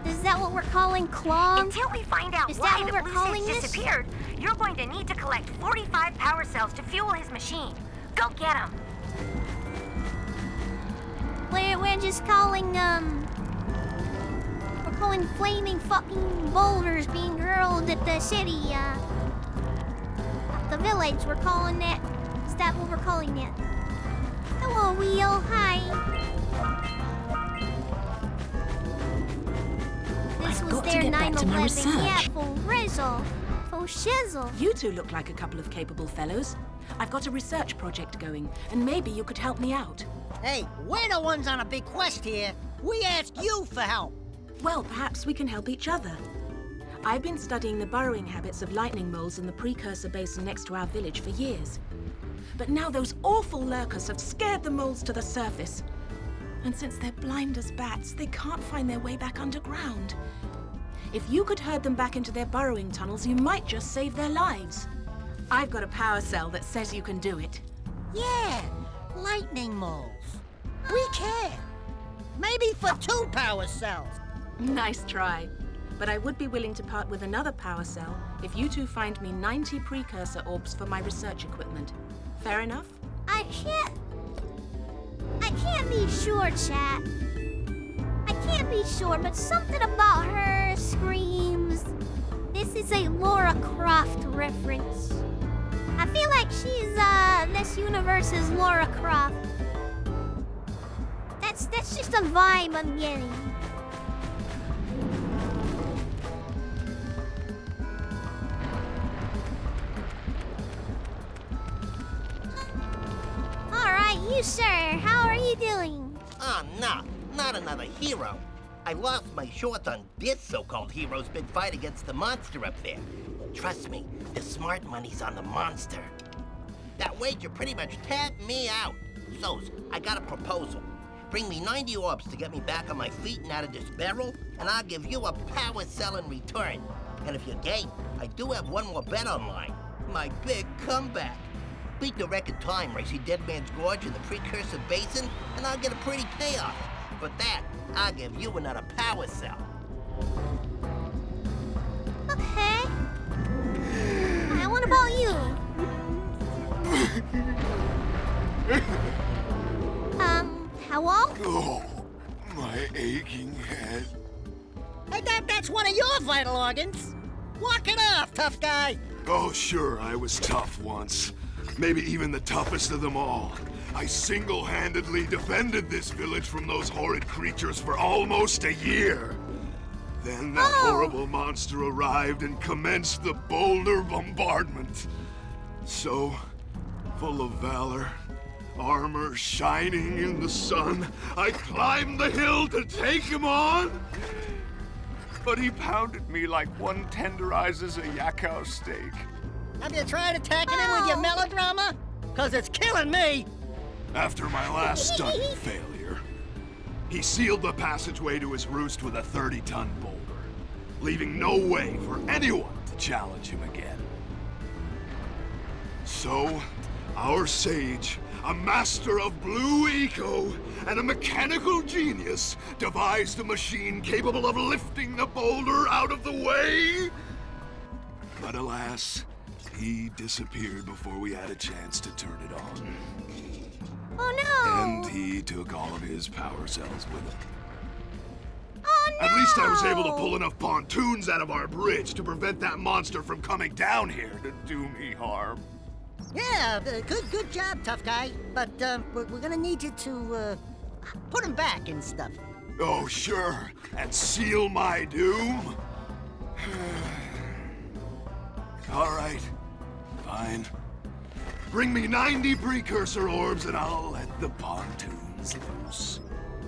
Is that what we're calling clogs? Until we find out why the blue sage disappeared, you're going to need to collect 45 power cells to fuel his machine. Go get them. We're just calling, we're calling flaming fucking boulders being hurled at the city, the village. We're calling that. Is that what we're calling it? Hello, Wheel. Hi. This was got to their get back to my 9/11. research. Yeah, for Rizzle. For Shizzle. You two look like a couple of capable fellows. I've got a research project going, and maybe you could help me out. Hey, we're the ones on a big quest here. We asked you for help. Well, perhaps we can help each other. I've been studying the burrowing habits of lightning moles in the Precursor Basin next to our village for years. But now those awful lurkers have scared the moles to the surface. And since they're blind as bats, they can't find their way back underground. If you could herd them back into their burrowing tunnels, you might just save their lives. I've got a power cell that says you can do it. Yeah, lightning moles. We can. Maybe for 2 power cells. Nice try. But I would be willing to part with another power cell if you two find me 90 precursor orbs for my research equipment. Fair enough? I can't be sure, chat. I can't be sure, but something about her screams. This is a Lara Croft reference. I feel like she's this universe's Lara Croft. That's just a vibe I'm getting. Alright, you sir, how are you doing? Oh, no, not another hero. I lost my shorts on this so-called hero's big fight against the monster up there. Trust me, the smart money's on the monster. That wager pretty much tapped me out. So, I got a proposal. Bring me 90 orbs to get me back on my feet and out of this barrel, and I'll give you a power cell in return. And if you're game, I do have one more bet online. My big comeback. Beat the record time racing Dead Man's Gorge in the Precursor Basin, and I'll get a pretty payoff. For that, I'll give you another power cell. Okay. And what about you? Hello? Oh, my aching head. Hey, that's one of your vital organs. Walk it off, tough guy. Oh, sure, I was tough once. Maybe even the toughest of them all. I single-handedly defended this village from those horrid creatures for almost a year. Then that horrible monster arrived and commenced the boulder bombardment. So, full of valor, armor shining in the sun, I climbed the hill to take him on. But he pounded me like one tenderizes a yakao steak. Have you tried attacking him with your melodrama? 'Cause it's killing me. After my last stunning failure, he sealed the passageway to his roost with a 30-ton boulder, leaving no way for anyone to challenge him again. So, our sage, a master of blue eco and a mechanical genius, devised a machine capable of lifting the boulder out of the way. But alas, he disappeared before we had a chance to turn it on. Oh no! And he took all of his power cells with him. Oh no! At least I was able to pull enough pontoons out of our bridge to prevent that monster from coming down here to do me harm. Yeah, good job, tough guy. But we're gonna need you to put him back and stuff. Oh, sure. And seal my doom? All right. Fine. Bring me 90 precursor orbs and I'll let the pontoons loose.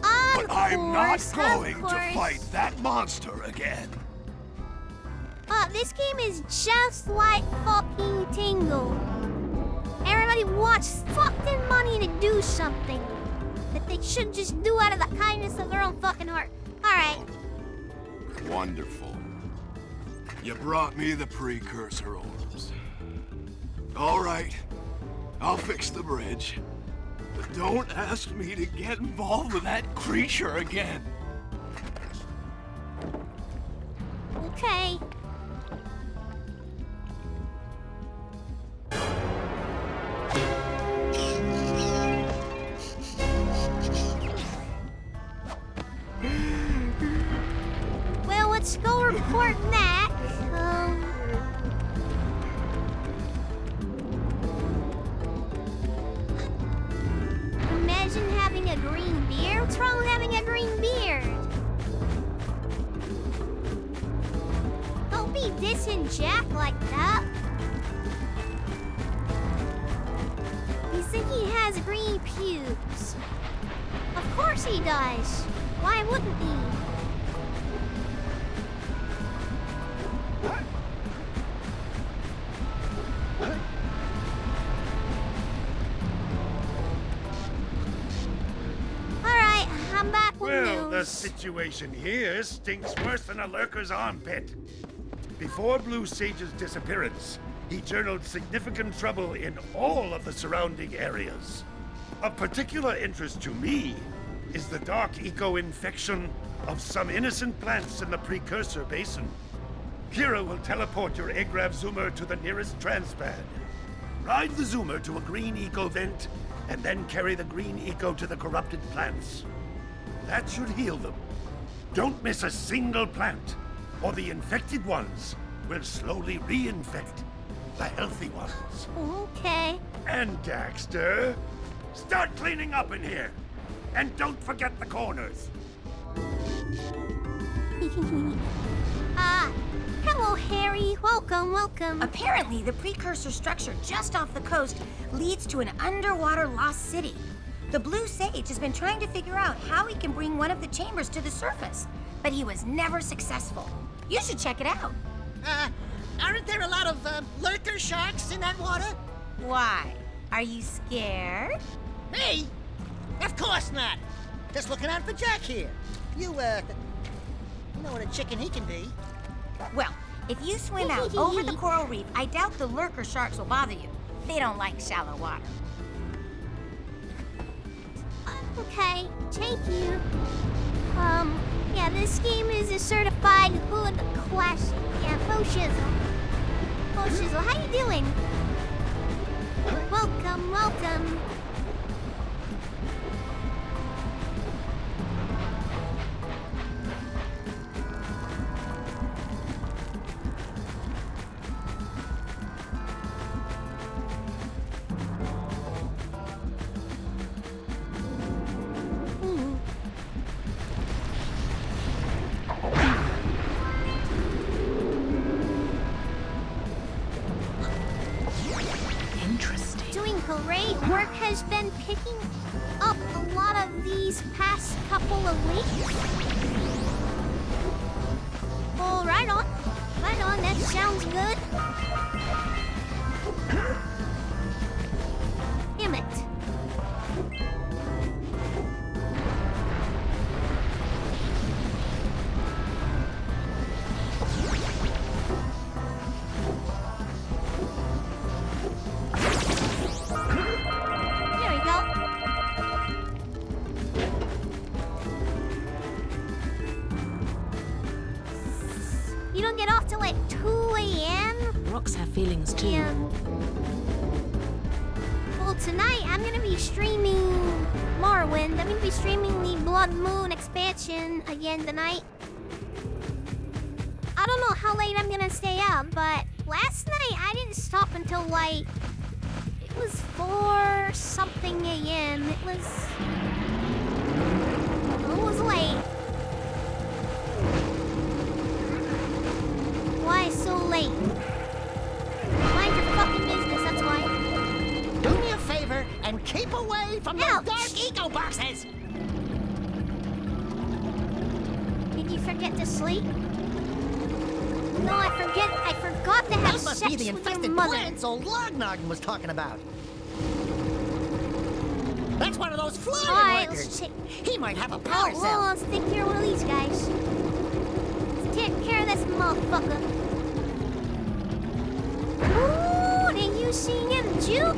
But I'm not going to fight that monster again. This game is just like fucking Tingle. Everybody wants fucking money to do something that they should just do out of the kindness of their own fucking heart. Alright. Wonderful. You brought me the precursor orbs. All right. I'll fix the bridge. But don't ask me to get involved with that creature again. Okay. Well, let's go report that. Imagine having a green beard. What's wrong with having a green beard? Don't be dissing Jack like that. You think he has green pubes? Of course he does. Why wouldn't he? Alright, I'm back with Well, the news. situation here stinks worse than a lurker's armpit. Before Blue Sage's disappearance, he journaled significant trouble in all of the surrounding areas. Of particular interest to me is the dark eco-infection of some innocent plants in the Precursor Basin. Kira will teleport your Agrav Zoomer to the nearest transpad. Ride the Zoomer to a green eco vent, and then carry the green eco to the corrupted plants. That should heal them. Don't miss a single plant, or the infected ones will slowly reinfect the healthy ones. Okay. And Daxter, start cleaning up in here. And don't forget the corners. Hello, Harry. Welcome, welcome. Apparently, the precursor structure just off the coast leads to an underwater lost city. The Blue Sage has been trying to figure out how he can bring one of the chambers to the surface, but he was never successful. You should check it out. Aren't there a lot of lurker sharks in that water? Why? Are you scared? Me? Of course not. Just looking out for Jack here. You know what a chicken he can be. Well, if you swim out over the coral reef, I doubt the lurker sharks will bother you. They don't like shallow water. Okay, thank you. Yeah, this game is a certified hood class. Yeah, Foshizzle. Foshizzle, how you doing? Welcome, welcome. Doing great. Work has been picking up a lot of these past couple of weeks. Oh, right on. Right on, that sounds good. Damn it. There we go. You don't get off till like 2 a.m.? Rocks have feelings too. Yeah. Well, tonight I'm gonna be streaming Morrowind. I'm gonna be streaming the Blood Moon expansion again tonight. I don't know how late I'm gonna stay up, but last night I didn't stop until like was 4 something a.m. It was late. Why so late? Mind your fucking business, that's why. Do me a favor and keep away from those dark eco boxes! Did you forget to sleep? No, I forgot to have Those must sex be the with your infested mother. plants old Lognoggin was talking about. That's one of those flying Alright, workers. let's check. He might have a power Well, cell. let's take care of one of these guys. Let's take care of this motherfucker. Ooh, did you see him juke?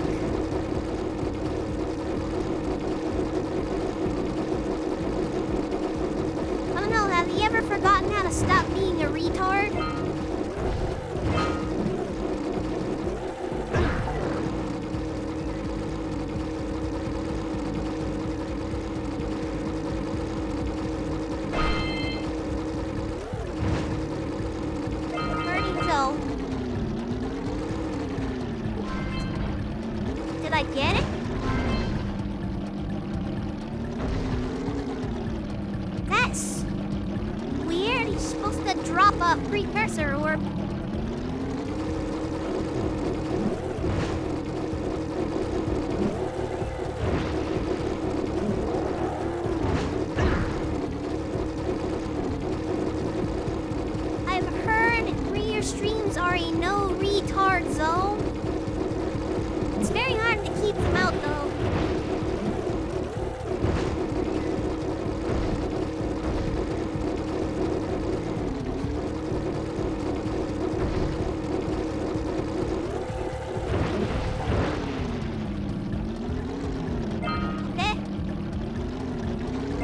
I don't know, have you ever forgotten how to stop being a retard? Where'd he go? Did I get it? That's weird. He's supposed to drop a precursor orb. I've heard rear streams are a no retard zone. It's very hard to keep them out though. Okay.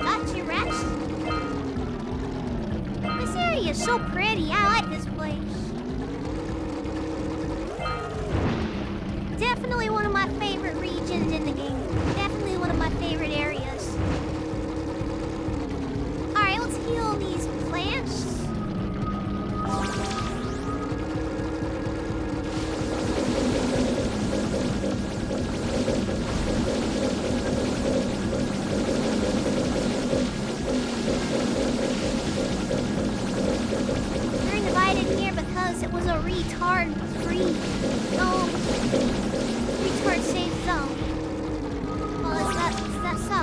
Got you, Rex. This area is so pretty. I like this place. Definitely one of my favorite regions in the game. Definitely one of my favorite areas. Alright, let's heal these plants. You're invited here because it was a retard-free retard safe zone. Well, is that so?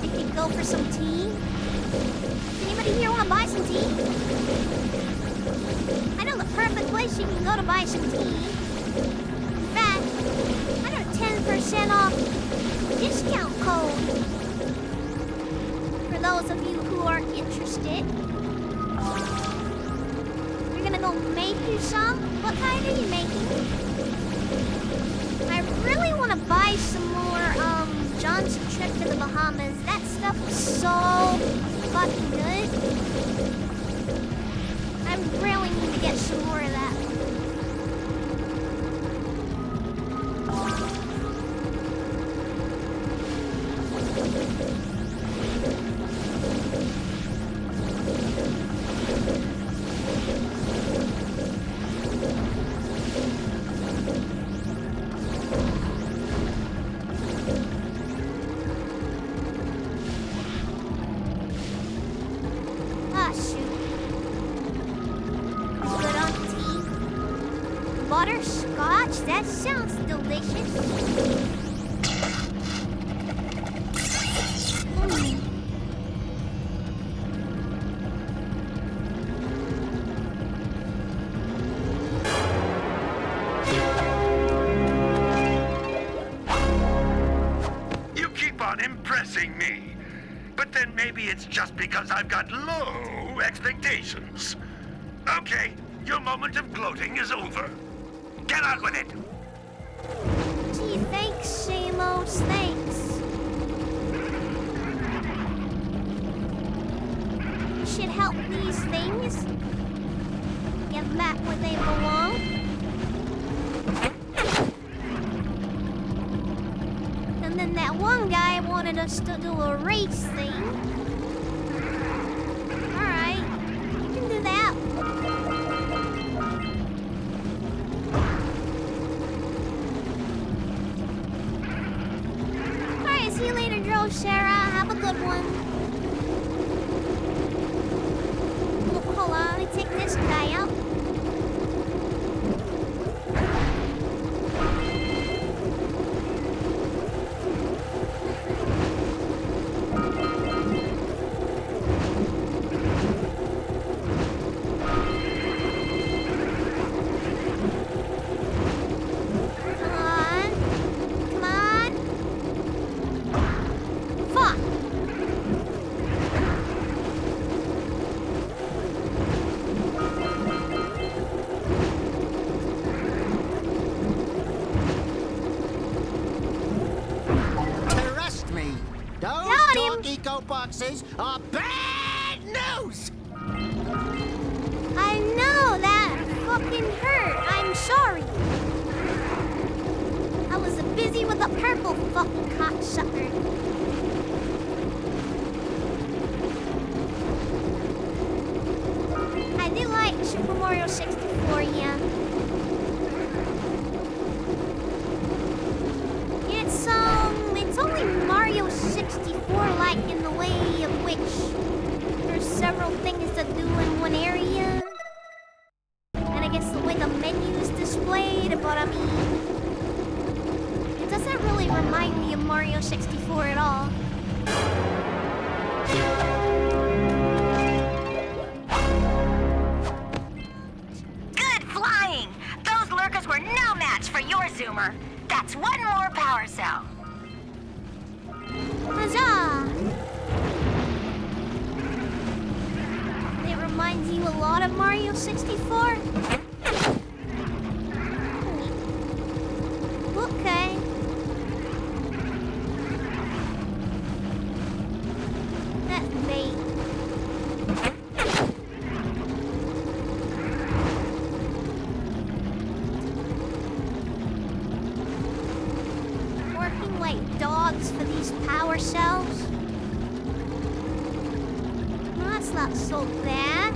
We could go for some tea. Does anybody here want to buy some tea? I know the perfect place you can go to buy some tea. In fact, I got a 10% off discount code. For those of you who are interested. You're gonna go make you some? What kind are you making? I really want to buy some more, John's Trip to the Bahamas. That stuff was so fucking good. I really need to get some more of that. Ah, shoot. Good on tea. Butterscotch? That sounds delicious. You keep on impressing me. But then maybe it's just because I've got low expectations. Okay, your moment of gloating is over. Get on with it. Gee, thanks, Shamos, thanks. You should help these things. Get back where they belong. And then that one guy wanted us to do a race thing. Alright, you can do that. one. Oh, hold on, let me take this guy out. Boxes are bad news! I know, that fucking hurt. I'm sorry. I was busy with the purple fucking cocksucker. I do like Super Mario 64, yeah. It's only Mario 64 like in the way of which there's several things to do in one area. And I guess the way the menu is displayed, but I mean, it doesn't really remind me of Mario 64 at all. Good flying! Those lurkers were no match for your Zoomer. That's one more power cell. Huzzah! It reminds you a lot of Mario 64? Okay. That's bait. Working like dogs for these power cells? Well, that's not so bad.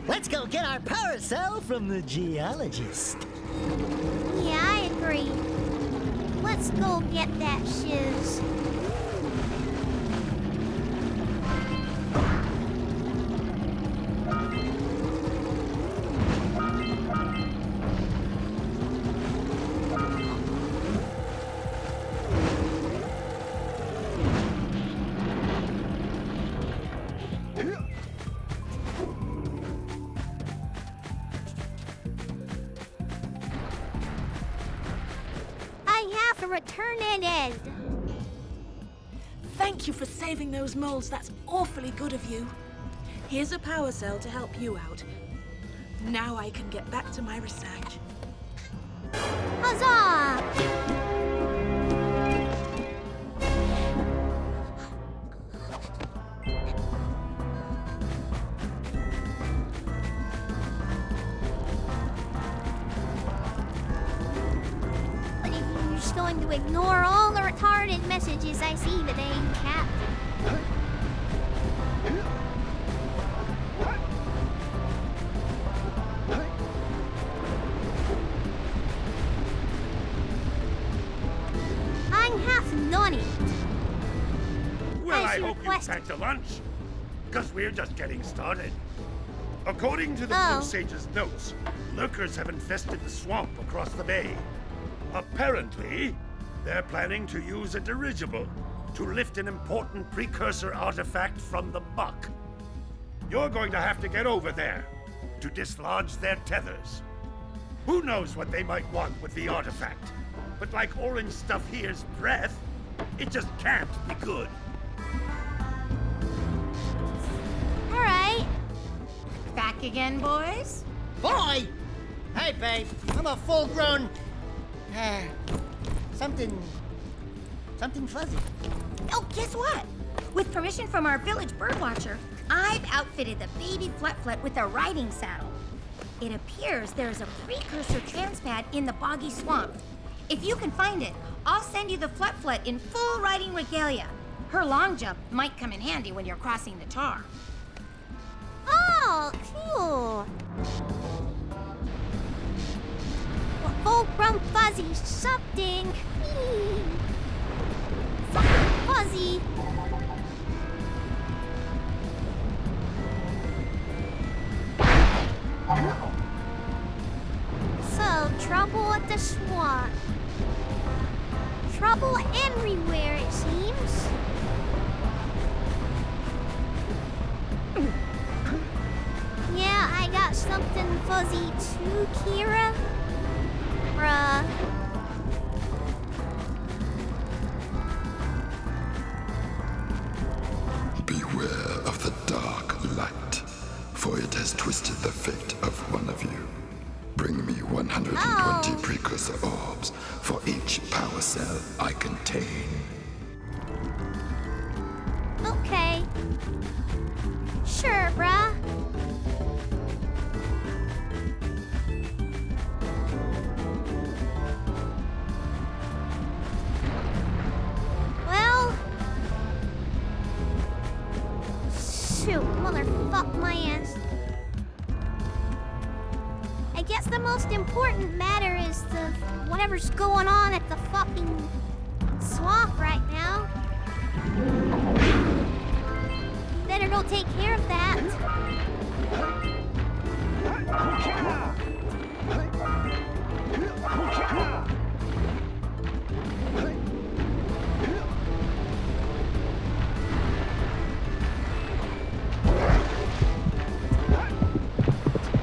Let's go get our power cell from the geologist. Yeah, I agree. Let's go get that shiz. Return it in. Thank you for saving those moles. That's awfully good of you. Here's a power cell to help you out. Now I can get back to my research. Huzzah! Going to ignore all the retarded messages I see today, Cap. I'm half done it. Well, I hope you packed a lunch, because we're just getting started. According to the Blue Sage's notes, lurkers have infested the swamp across the bay. Apparently, they're planning to use a dirigible to lift an important precursor artifact from the muck. You're going to have to get over there to dislodge their tethers. Who knows what they might want with the artifact? But like orange stuff here's breath, it just can't be good. All right. Back again, boys? Boy! Hey, babe. I'm a full-grown... something fuzzy. Oh, guess what? With permission from our village birdwatcher, I've outfitted the baby Flut-Flut with a riding saddle. It appears there's a precursor transpad in the boggy swamp. If you can find it, I'll send you the Flut-Flut in full riding regalia. Her long jump might come in handy when you're crossing the tar. Oh, cool. Full-grown fuzzy something. fucking fuzzy. So, trouble at the swamp. Trouble everywhere, it seems. Yeah, I got something fuzzy too, Kira. Bruh. Beware of the dark light, for it has twisted the fate of one of you. Bring me 120 precursor orbs for each power cell I contain. Okay. Sure, bruh. Well... Shoot, motherfuck my ass. I guess the most important matter is the whatever's going on at the fucking swamp right now. Better go take care of that.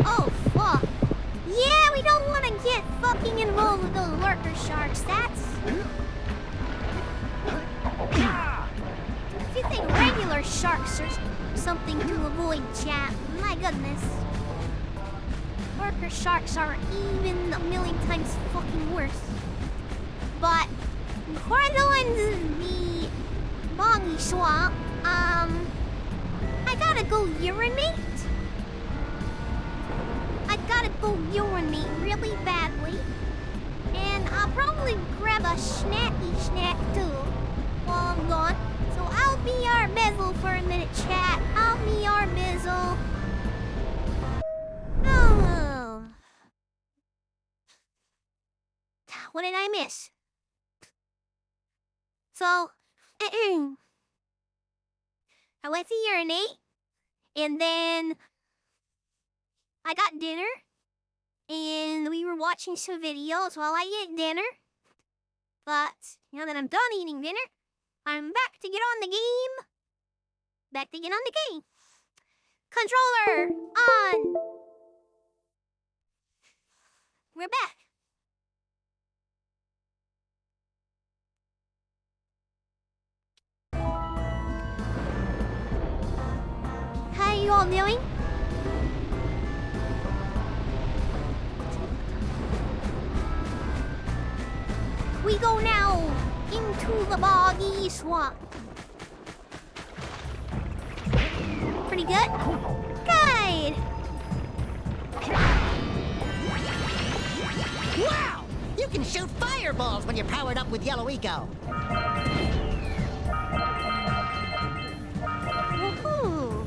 Oh, fuck. Yeah, we don't want to get fucking involved with those lurker sharks. That's... If you think regular sharks are something to avoid, chat, my goodness. Lurker sharks are even a million times fucking worse. But before I go into the boggy swamp, I gotta go urinate. I gotta go urinate really badly. And I'll probably grab a snacky snack too while I'm gone. So I'll be our bizzle for a minute, chat. I'll be our bizzle. Oh. What did I miss? So, I went to urinate, and then I got dinner, and we were watching some videos while I ate dinner. But now that I'm done eating dinner, I'm back to get on the game. Back to get on the game. Controller on. We're back. How you all doing? We go now into the boggy swamp. Pretty good? Good! Wow! You can shoot fireballs when you're powered up with Yellow Eco. Woohoo!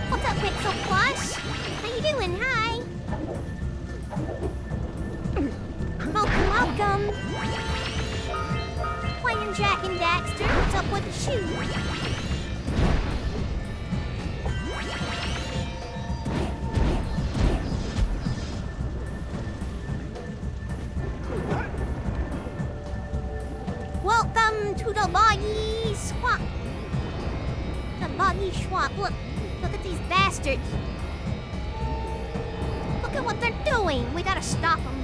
What's up, Pixel Plus? How you doing? Hi! Welcome, welcome! Playing Jak and Daxter. What's up with the shoe? Welcome to the boggy swamp. The boggy swamp. Look at these bastards. Look at what they're doing. We gotta stop them.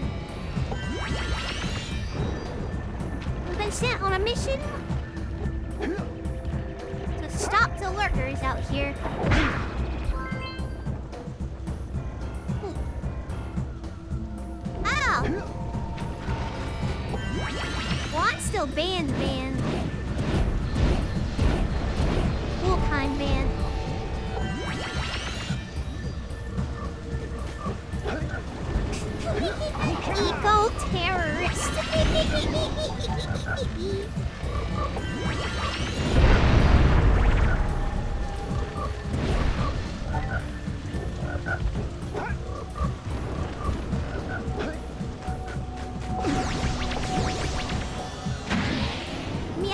We've been sent on a mission to stop the lurkers out here. Ow! Well, I'm still banned. Full-time banned. Eco-terrorist.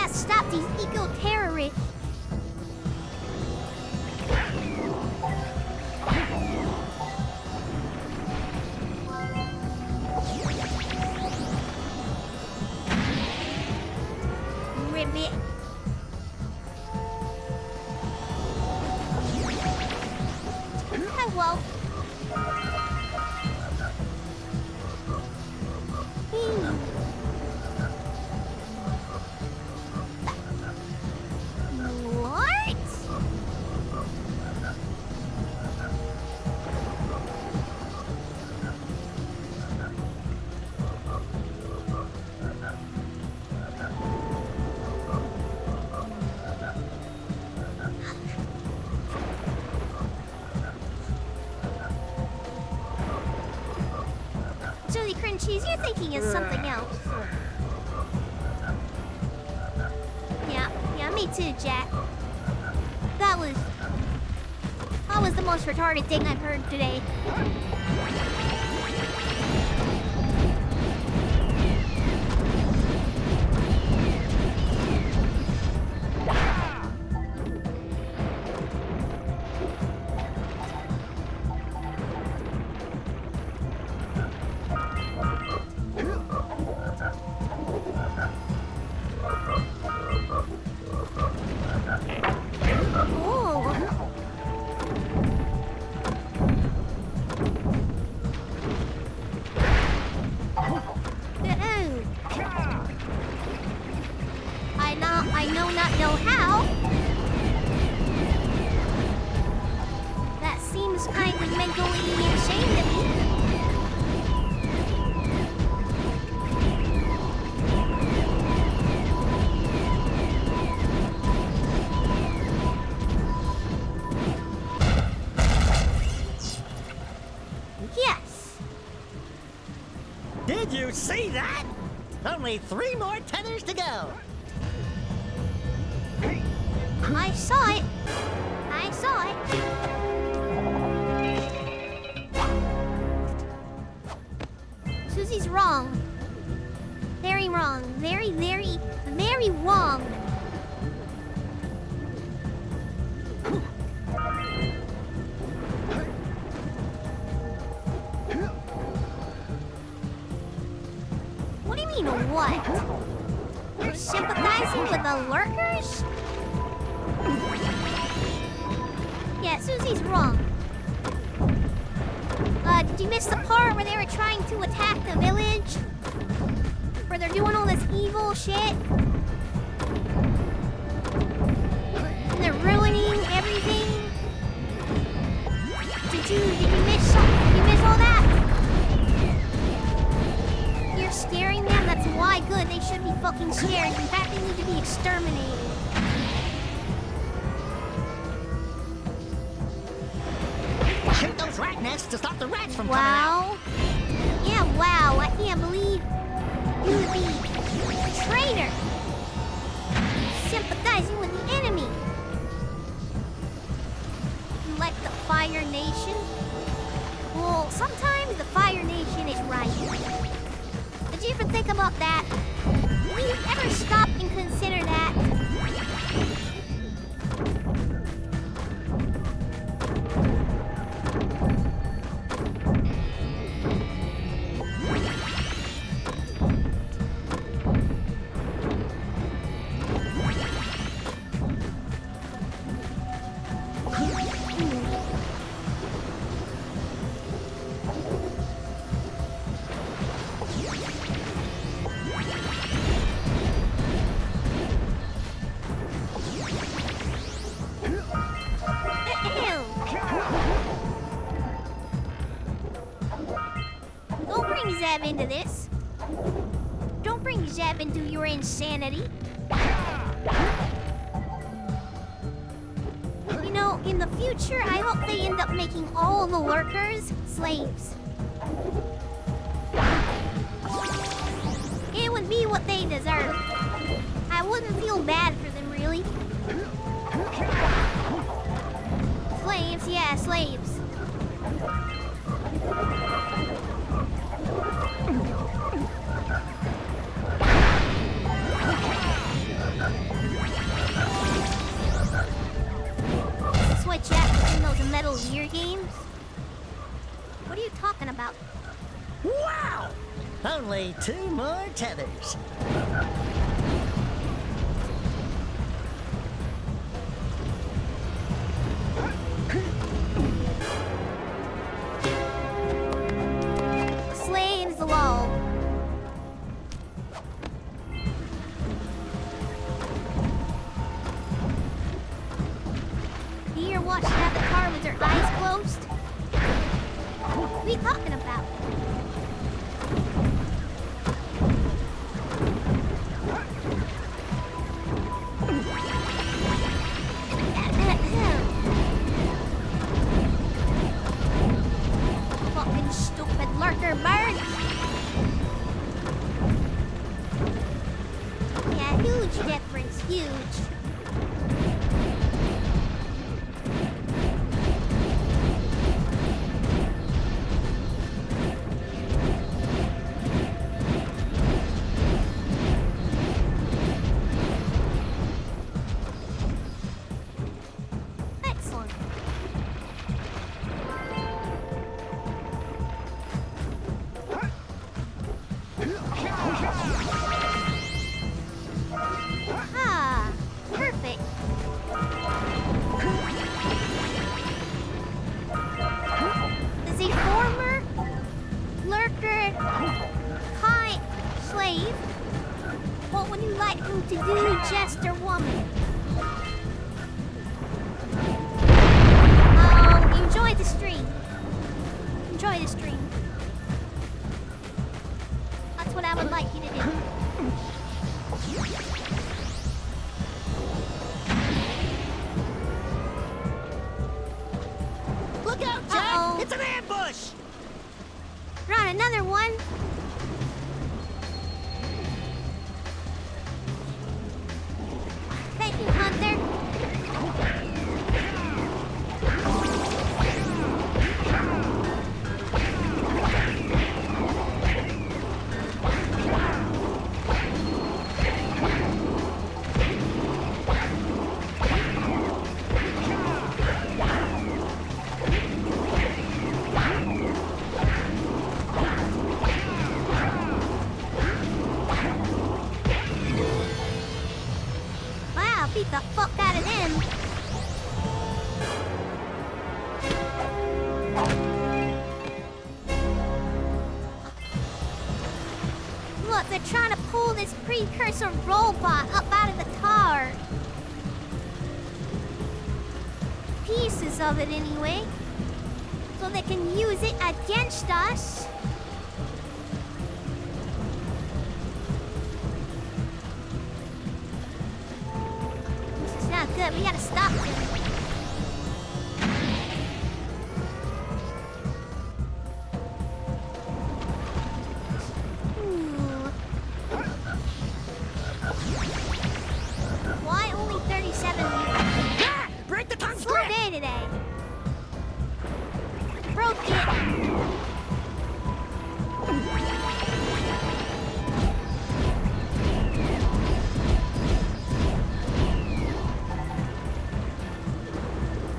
gotta stop these eco-terrorists. Ribbit. Well. What? Julie Crunchies, you're thinking of something else. Yeah, me too, Jack. That was the most retarded thing I've heard today. I know how. That seems kind of mentally insane to me. Yes. Did you see that? Only 3 more tethers to go. I saw it. I saw it. Susie's wrong. Very wrong. Very, very, very wrong. What do you mean, what? You're sympathizing with the lurkers? Yeah, Susie's wrong. Did you miss the part where they were trying to attack the village? Where they're doing all this evil shit? And they're ruining everything? Did you miss something? Did you miss all that? You're scaring them? That's why good. They should be fucking scared. In fact, they need to be exterminated. Shoot those rat nests to stop the rats from coming out. Yeah, wow. I can't believe you would be a traitor. Sympathizing with the enemy. Like the Fire Nation? Well, sometimes the Fire Nation is right. Did you ever think about that? Will you ever stop and consider that? Don't bring Zeb into this. Don't bring Zeb into your insanity. You know, in the future, I hope they end up making all the lurkers slaves. It would be what they deserve. I wouldn't feel bad for them, really. Slaves, yeah, slaves. those your games? What are you talking about? Wow! Only 2 more tethers. Slaves alone. Your watch should have the car with her eyes closed. What are you talking about? Fucking stupid lurker bird. Yeah, huge difference, huge. Excellent. Ah, perfect. Is a former lurker kind slave? What would you like him to do, Jester woman? Enjoy the stream. Enjoy the stream. That's what I would like you to do. Look out, Jack! It's an ambush! We're on another one. Thank you, Hunter. Wow, beat the fuck out of them. Look, they're trying to pull this precursor robot up out of the car. Pieces of it, anyway. So they can use it against us. This is not good. We gotta stop them. Why only 37 meters? Break the tongue Slow day today. Broke it.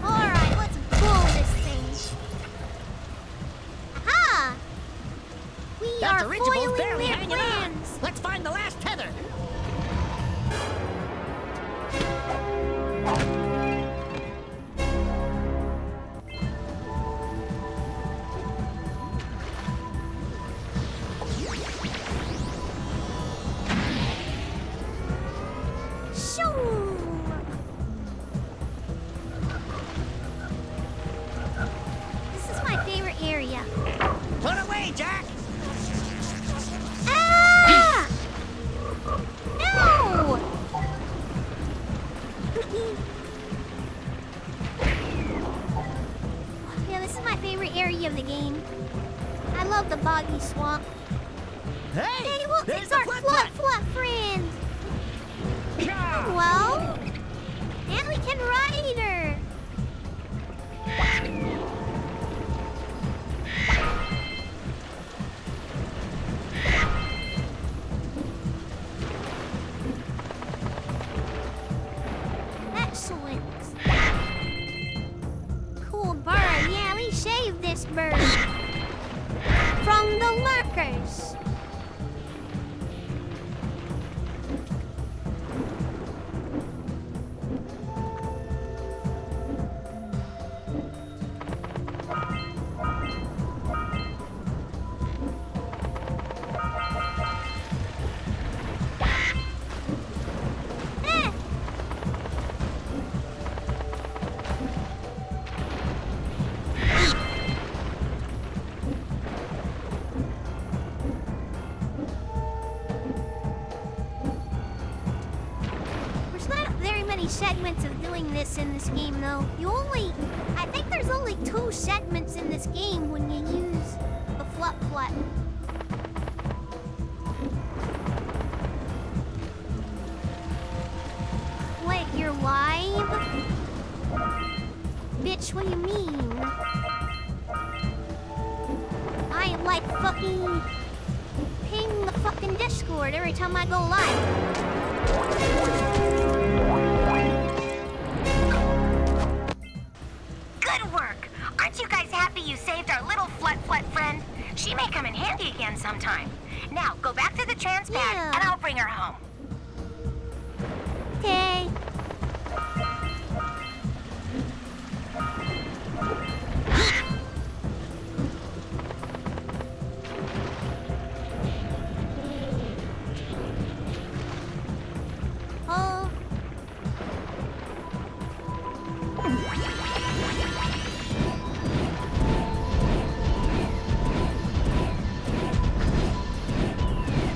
Alright, let's blow this thing. Aha! We That are dirigible's foiling barely their hanging on. plans. Let's find the last tether. Shoo! This is my favorite area. Put away, Jack! Ah! No! Yeah, this is my favorite area of the game. I love the boggy swamp. Hey! Look, there's it's the our flood flut friend. Well, and we can ride her. Excellent. Cool bird. Iceberg from the lurkers. Segments of doing this in this game, though. I think there's only 2 segments in this game when you use the flip. Wait, you're live? Bitch, what do you mean? I like fucking ping the fucking Discord every time I go live. Good work! Aren't you guys happy you saved our little Flut friend? She may come in handy again sometime. Now, go back to the trans pad, and I'll bring her home. Okay.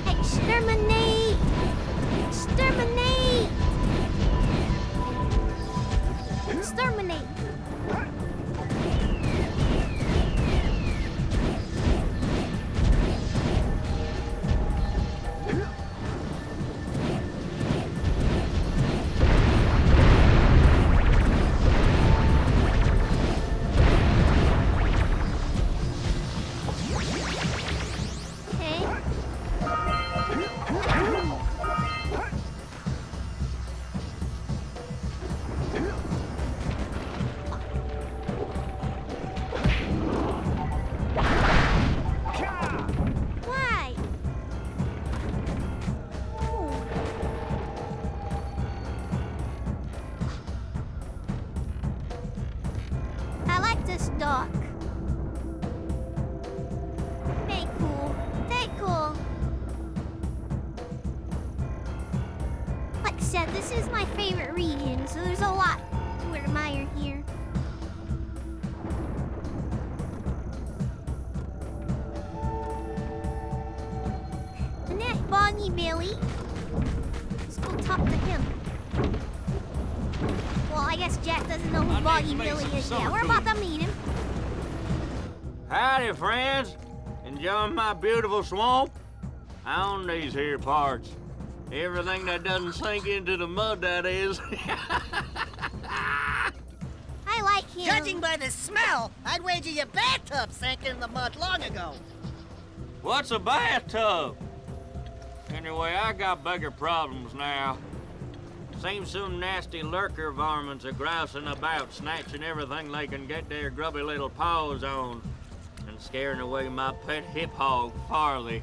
Exterminate! Exterminate! Exterminate! Dock. They cool. They cool. Like I said, this is my favorite region, so there's a lot to admire here. And that Boggy Billy. Let's go talk to him. Well, I guess Jack doesn't know who Boggy Billy is yet. We're about to meet him. Howdy, friends. Enjoying my beautiful swamp? On these here parts. Everything that doesn't sink into the mud, that is. I like him. Judging by the smell, I'd wager your bathtub sank in the mud long ago. What's a bathtub? Anyway, I got bigger problems now. Seems some nasty lurker varmints are grousing about, snatching everything they can get their grubby little paws on, and scaring away my pet hip hog, Farley.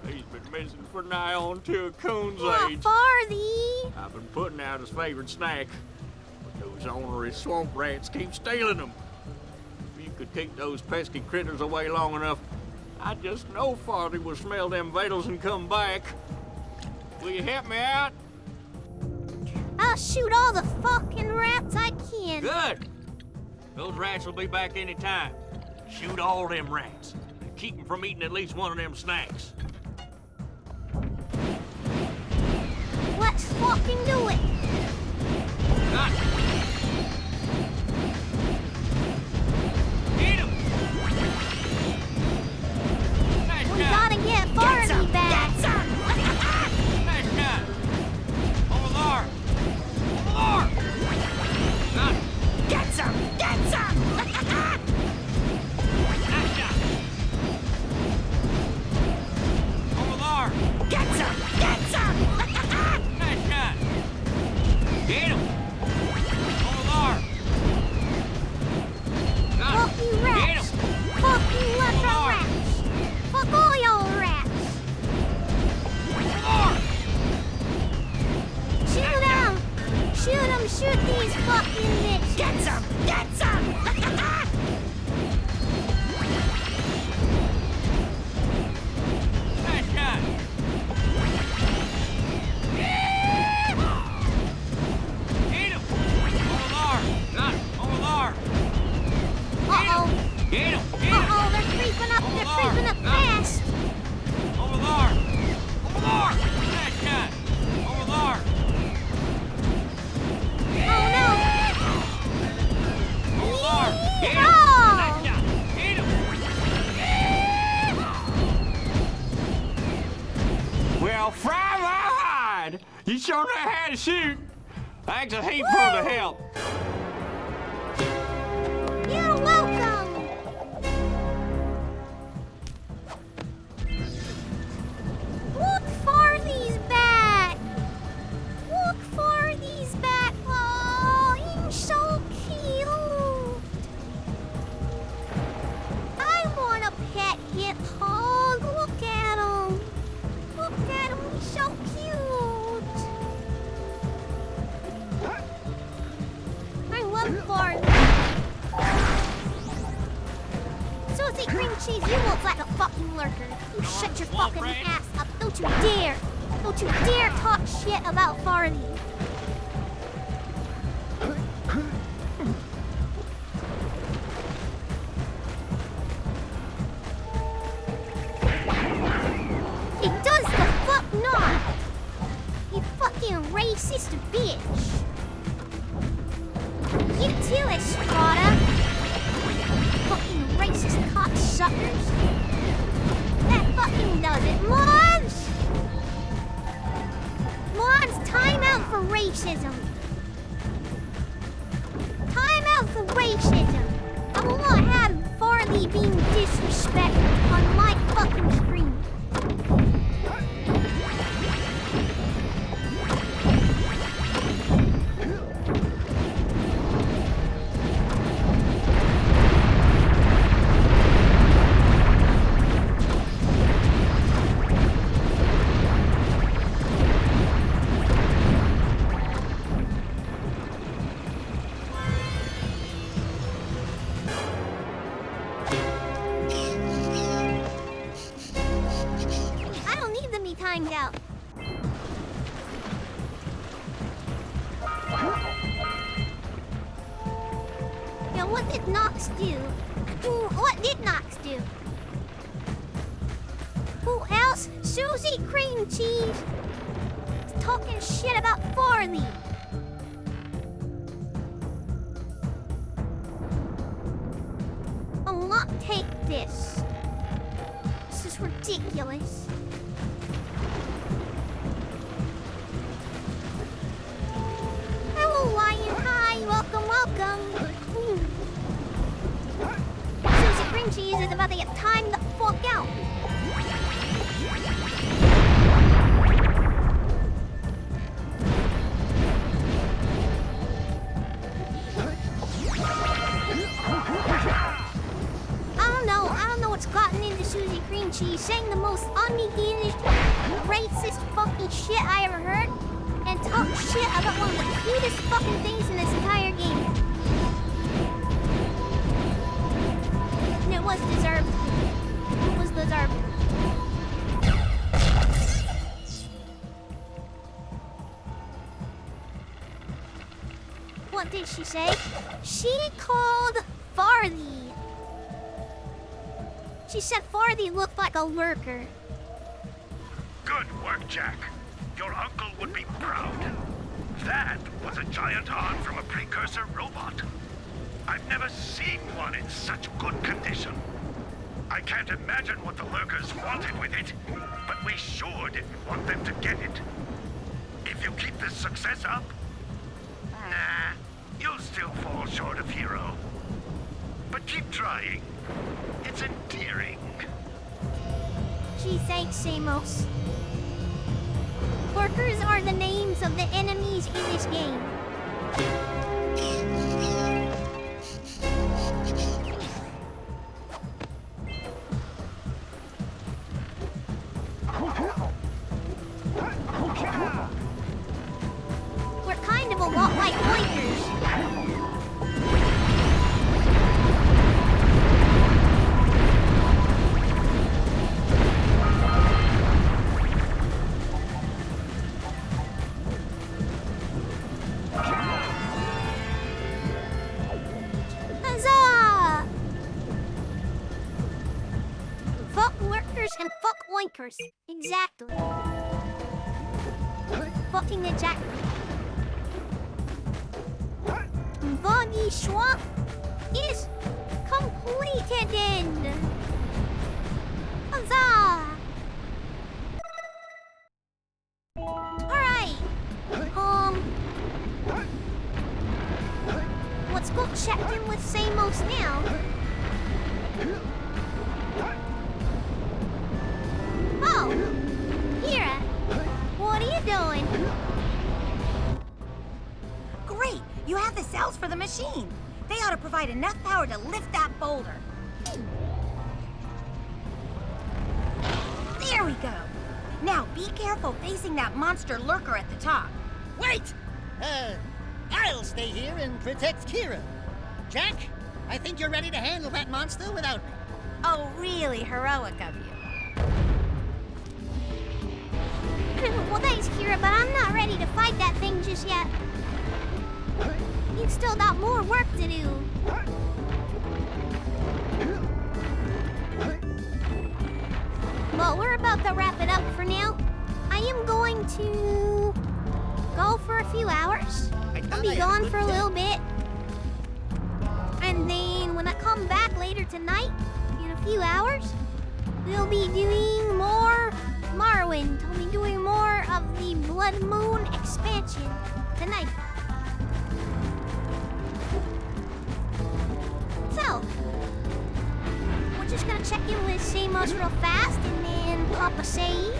He's been missing for nigh on to a coon's age. Farley! I've been putting out his favorite snack, but those ornery swamp rats keep stealing them. If you could keep those pesky critters away long enough, I just know Farley will smell them vitals and come back. Will you help me out? I'll shoot all the fucking rats I can. Good. Those rats will be back any time. Shoot all them rats. And keep them from eating at least one of them snacks. Let's fucking do it. Got it. Eat him. Nice We job. gotta get Farley back. Nice job. Over there. Over there. Got it. Get some! Get some! Nice job. Over there. Get some! Get some! Nice shot. Shoot these fucking bitches! Get some! Get some! Nice shot. Get him! Over there! Got him! Over there! Uh-oh. Get him! Uh-oh, they're creeping up fast! Over there! Over there! Nice shot! Over there! Oh no! Over there! Get him! Oh! Nice shot! Get him! Well, fry my hide! You sure know how to shoot! Thanks a heap for the help. You're welcome! Look, Farley's back! Look, Farley's back! Oh, he's so cute! I want a pet hip hog! Look at him! Look at him, he's so cute! I love Farley! Susie Cream Cheese, you look like a fucking lurker. You shut your fucking ass up. Don't you dare! Don't you dare talk shit about Farley. It does the fuck not! You fucking racist bitch! You too, Estrada! Fucking racist cocksuckers! That fucking does it, Mons! Mons, time out for racism! Time out for racism! I will not have Farley being disrespected on my fucking screen. I don't need them to be timed out. Yeah, what did Nox do? What did Nox do? Who else? Susie Cream Cheese is talking shit about Farley. I will not take this. This is ridiculous. Hello, Lion. Hi, welcome, welcome. Susie Cream Cheese is about to get timed the fuck out. I don't know what's gotten into Susie Cream Cheese saying the most unhinged, racist fucking shit I ever heard, and talk shit about one of the cutest fucking things in this entire game. And it was deserved. It was deserved. What did she say? She called Farley. She said Farley looked like a lurker. Good work, Jak. Your uncle would be proud. That was a giant arm from a precursor robot. I've never seen one in such good condition. I can't imagine what the lurkers wanted with it, but we sure didn't want them to get it. If you keep this success up, nah, you'll still fall short of hero. But keep trying. It's endearing. Gee, thanks, Samos. Lurkers are the names of the enemies in this game. We're kind of a lot Yoinkers. Exactly. Fucking the jack. Boggy Swamp is completed in. Huzzah! Alright. Let's go check in with Samos now. Oh, Kira, what are you doing? Great! You have the cells for the machine. They ought to provide enough power to lift that boulder. There we go. Now be careful facing that monster lurker at the top. Wait! I'll stay here and protect Kira. Jack, I think you're ready to handle that monster without me. Oh, really heroic of you. Well, thanks, Kira, but I'm not ready to fight that thing just yet. You've still got more work to do. Well, we're about to wrap it up for now. I am going to go for a few hours. I'll be gone for a little bit. And then when I come back later tonight, in a few hours, we'll be doing more Morrowind. I'll be doing more of the Blood Moon expansion tonight. So, we're just gonna check in with Samos real fast and then pop a save.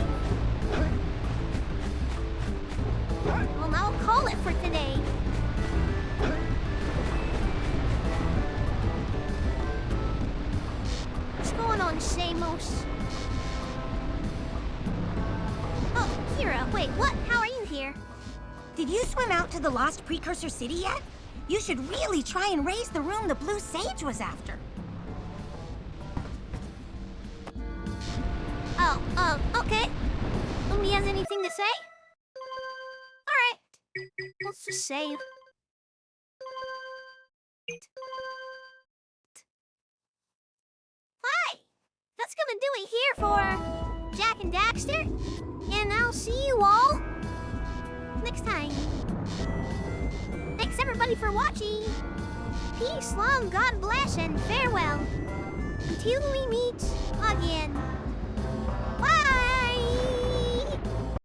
Well, I'll call it for today. What's going on, Samos? Oh, Kira, wait, what? How are you here? Did you swim out to the lost Precursor City yet? You should really try and raise the room the blue sage was after. Oh, okay. Nobody has anything to say? Alright. Let's just save. Hi! That's gonna do it here for Jak and Daxter. And I'll see you all next time. Thanks everybody for watching. Peace, love, God bless, and farewell. Until we meet again.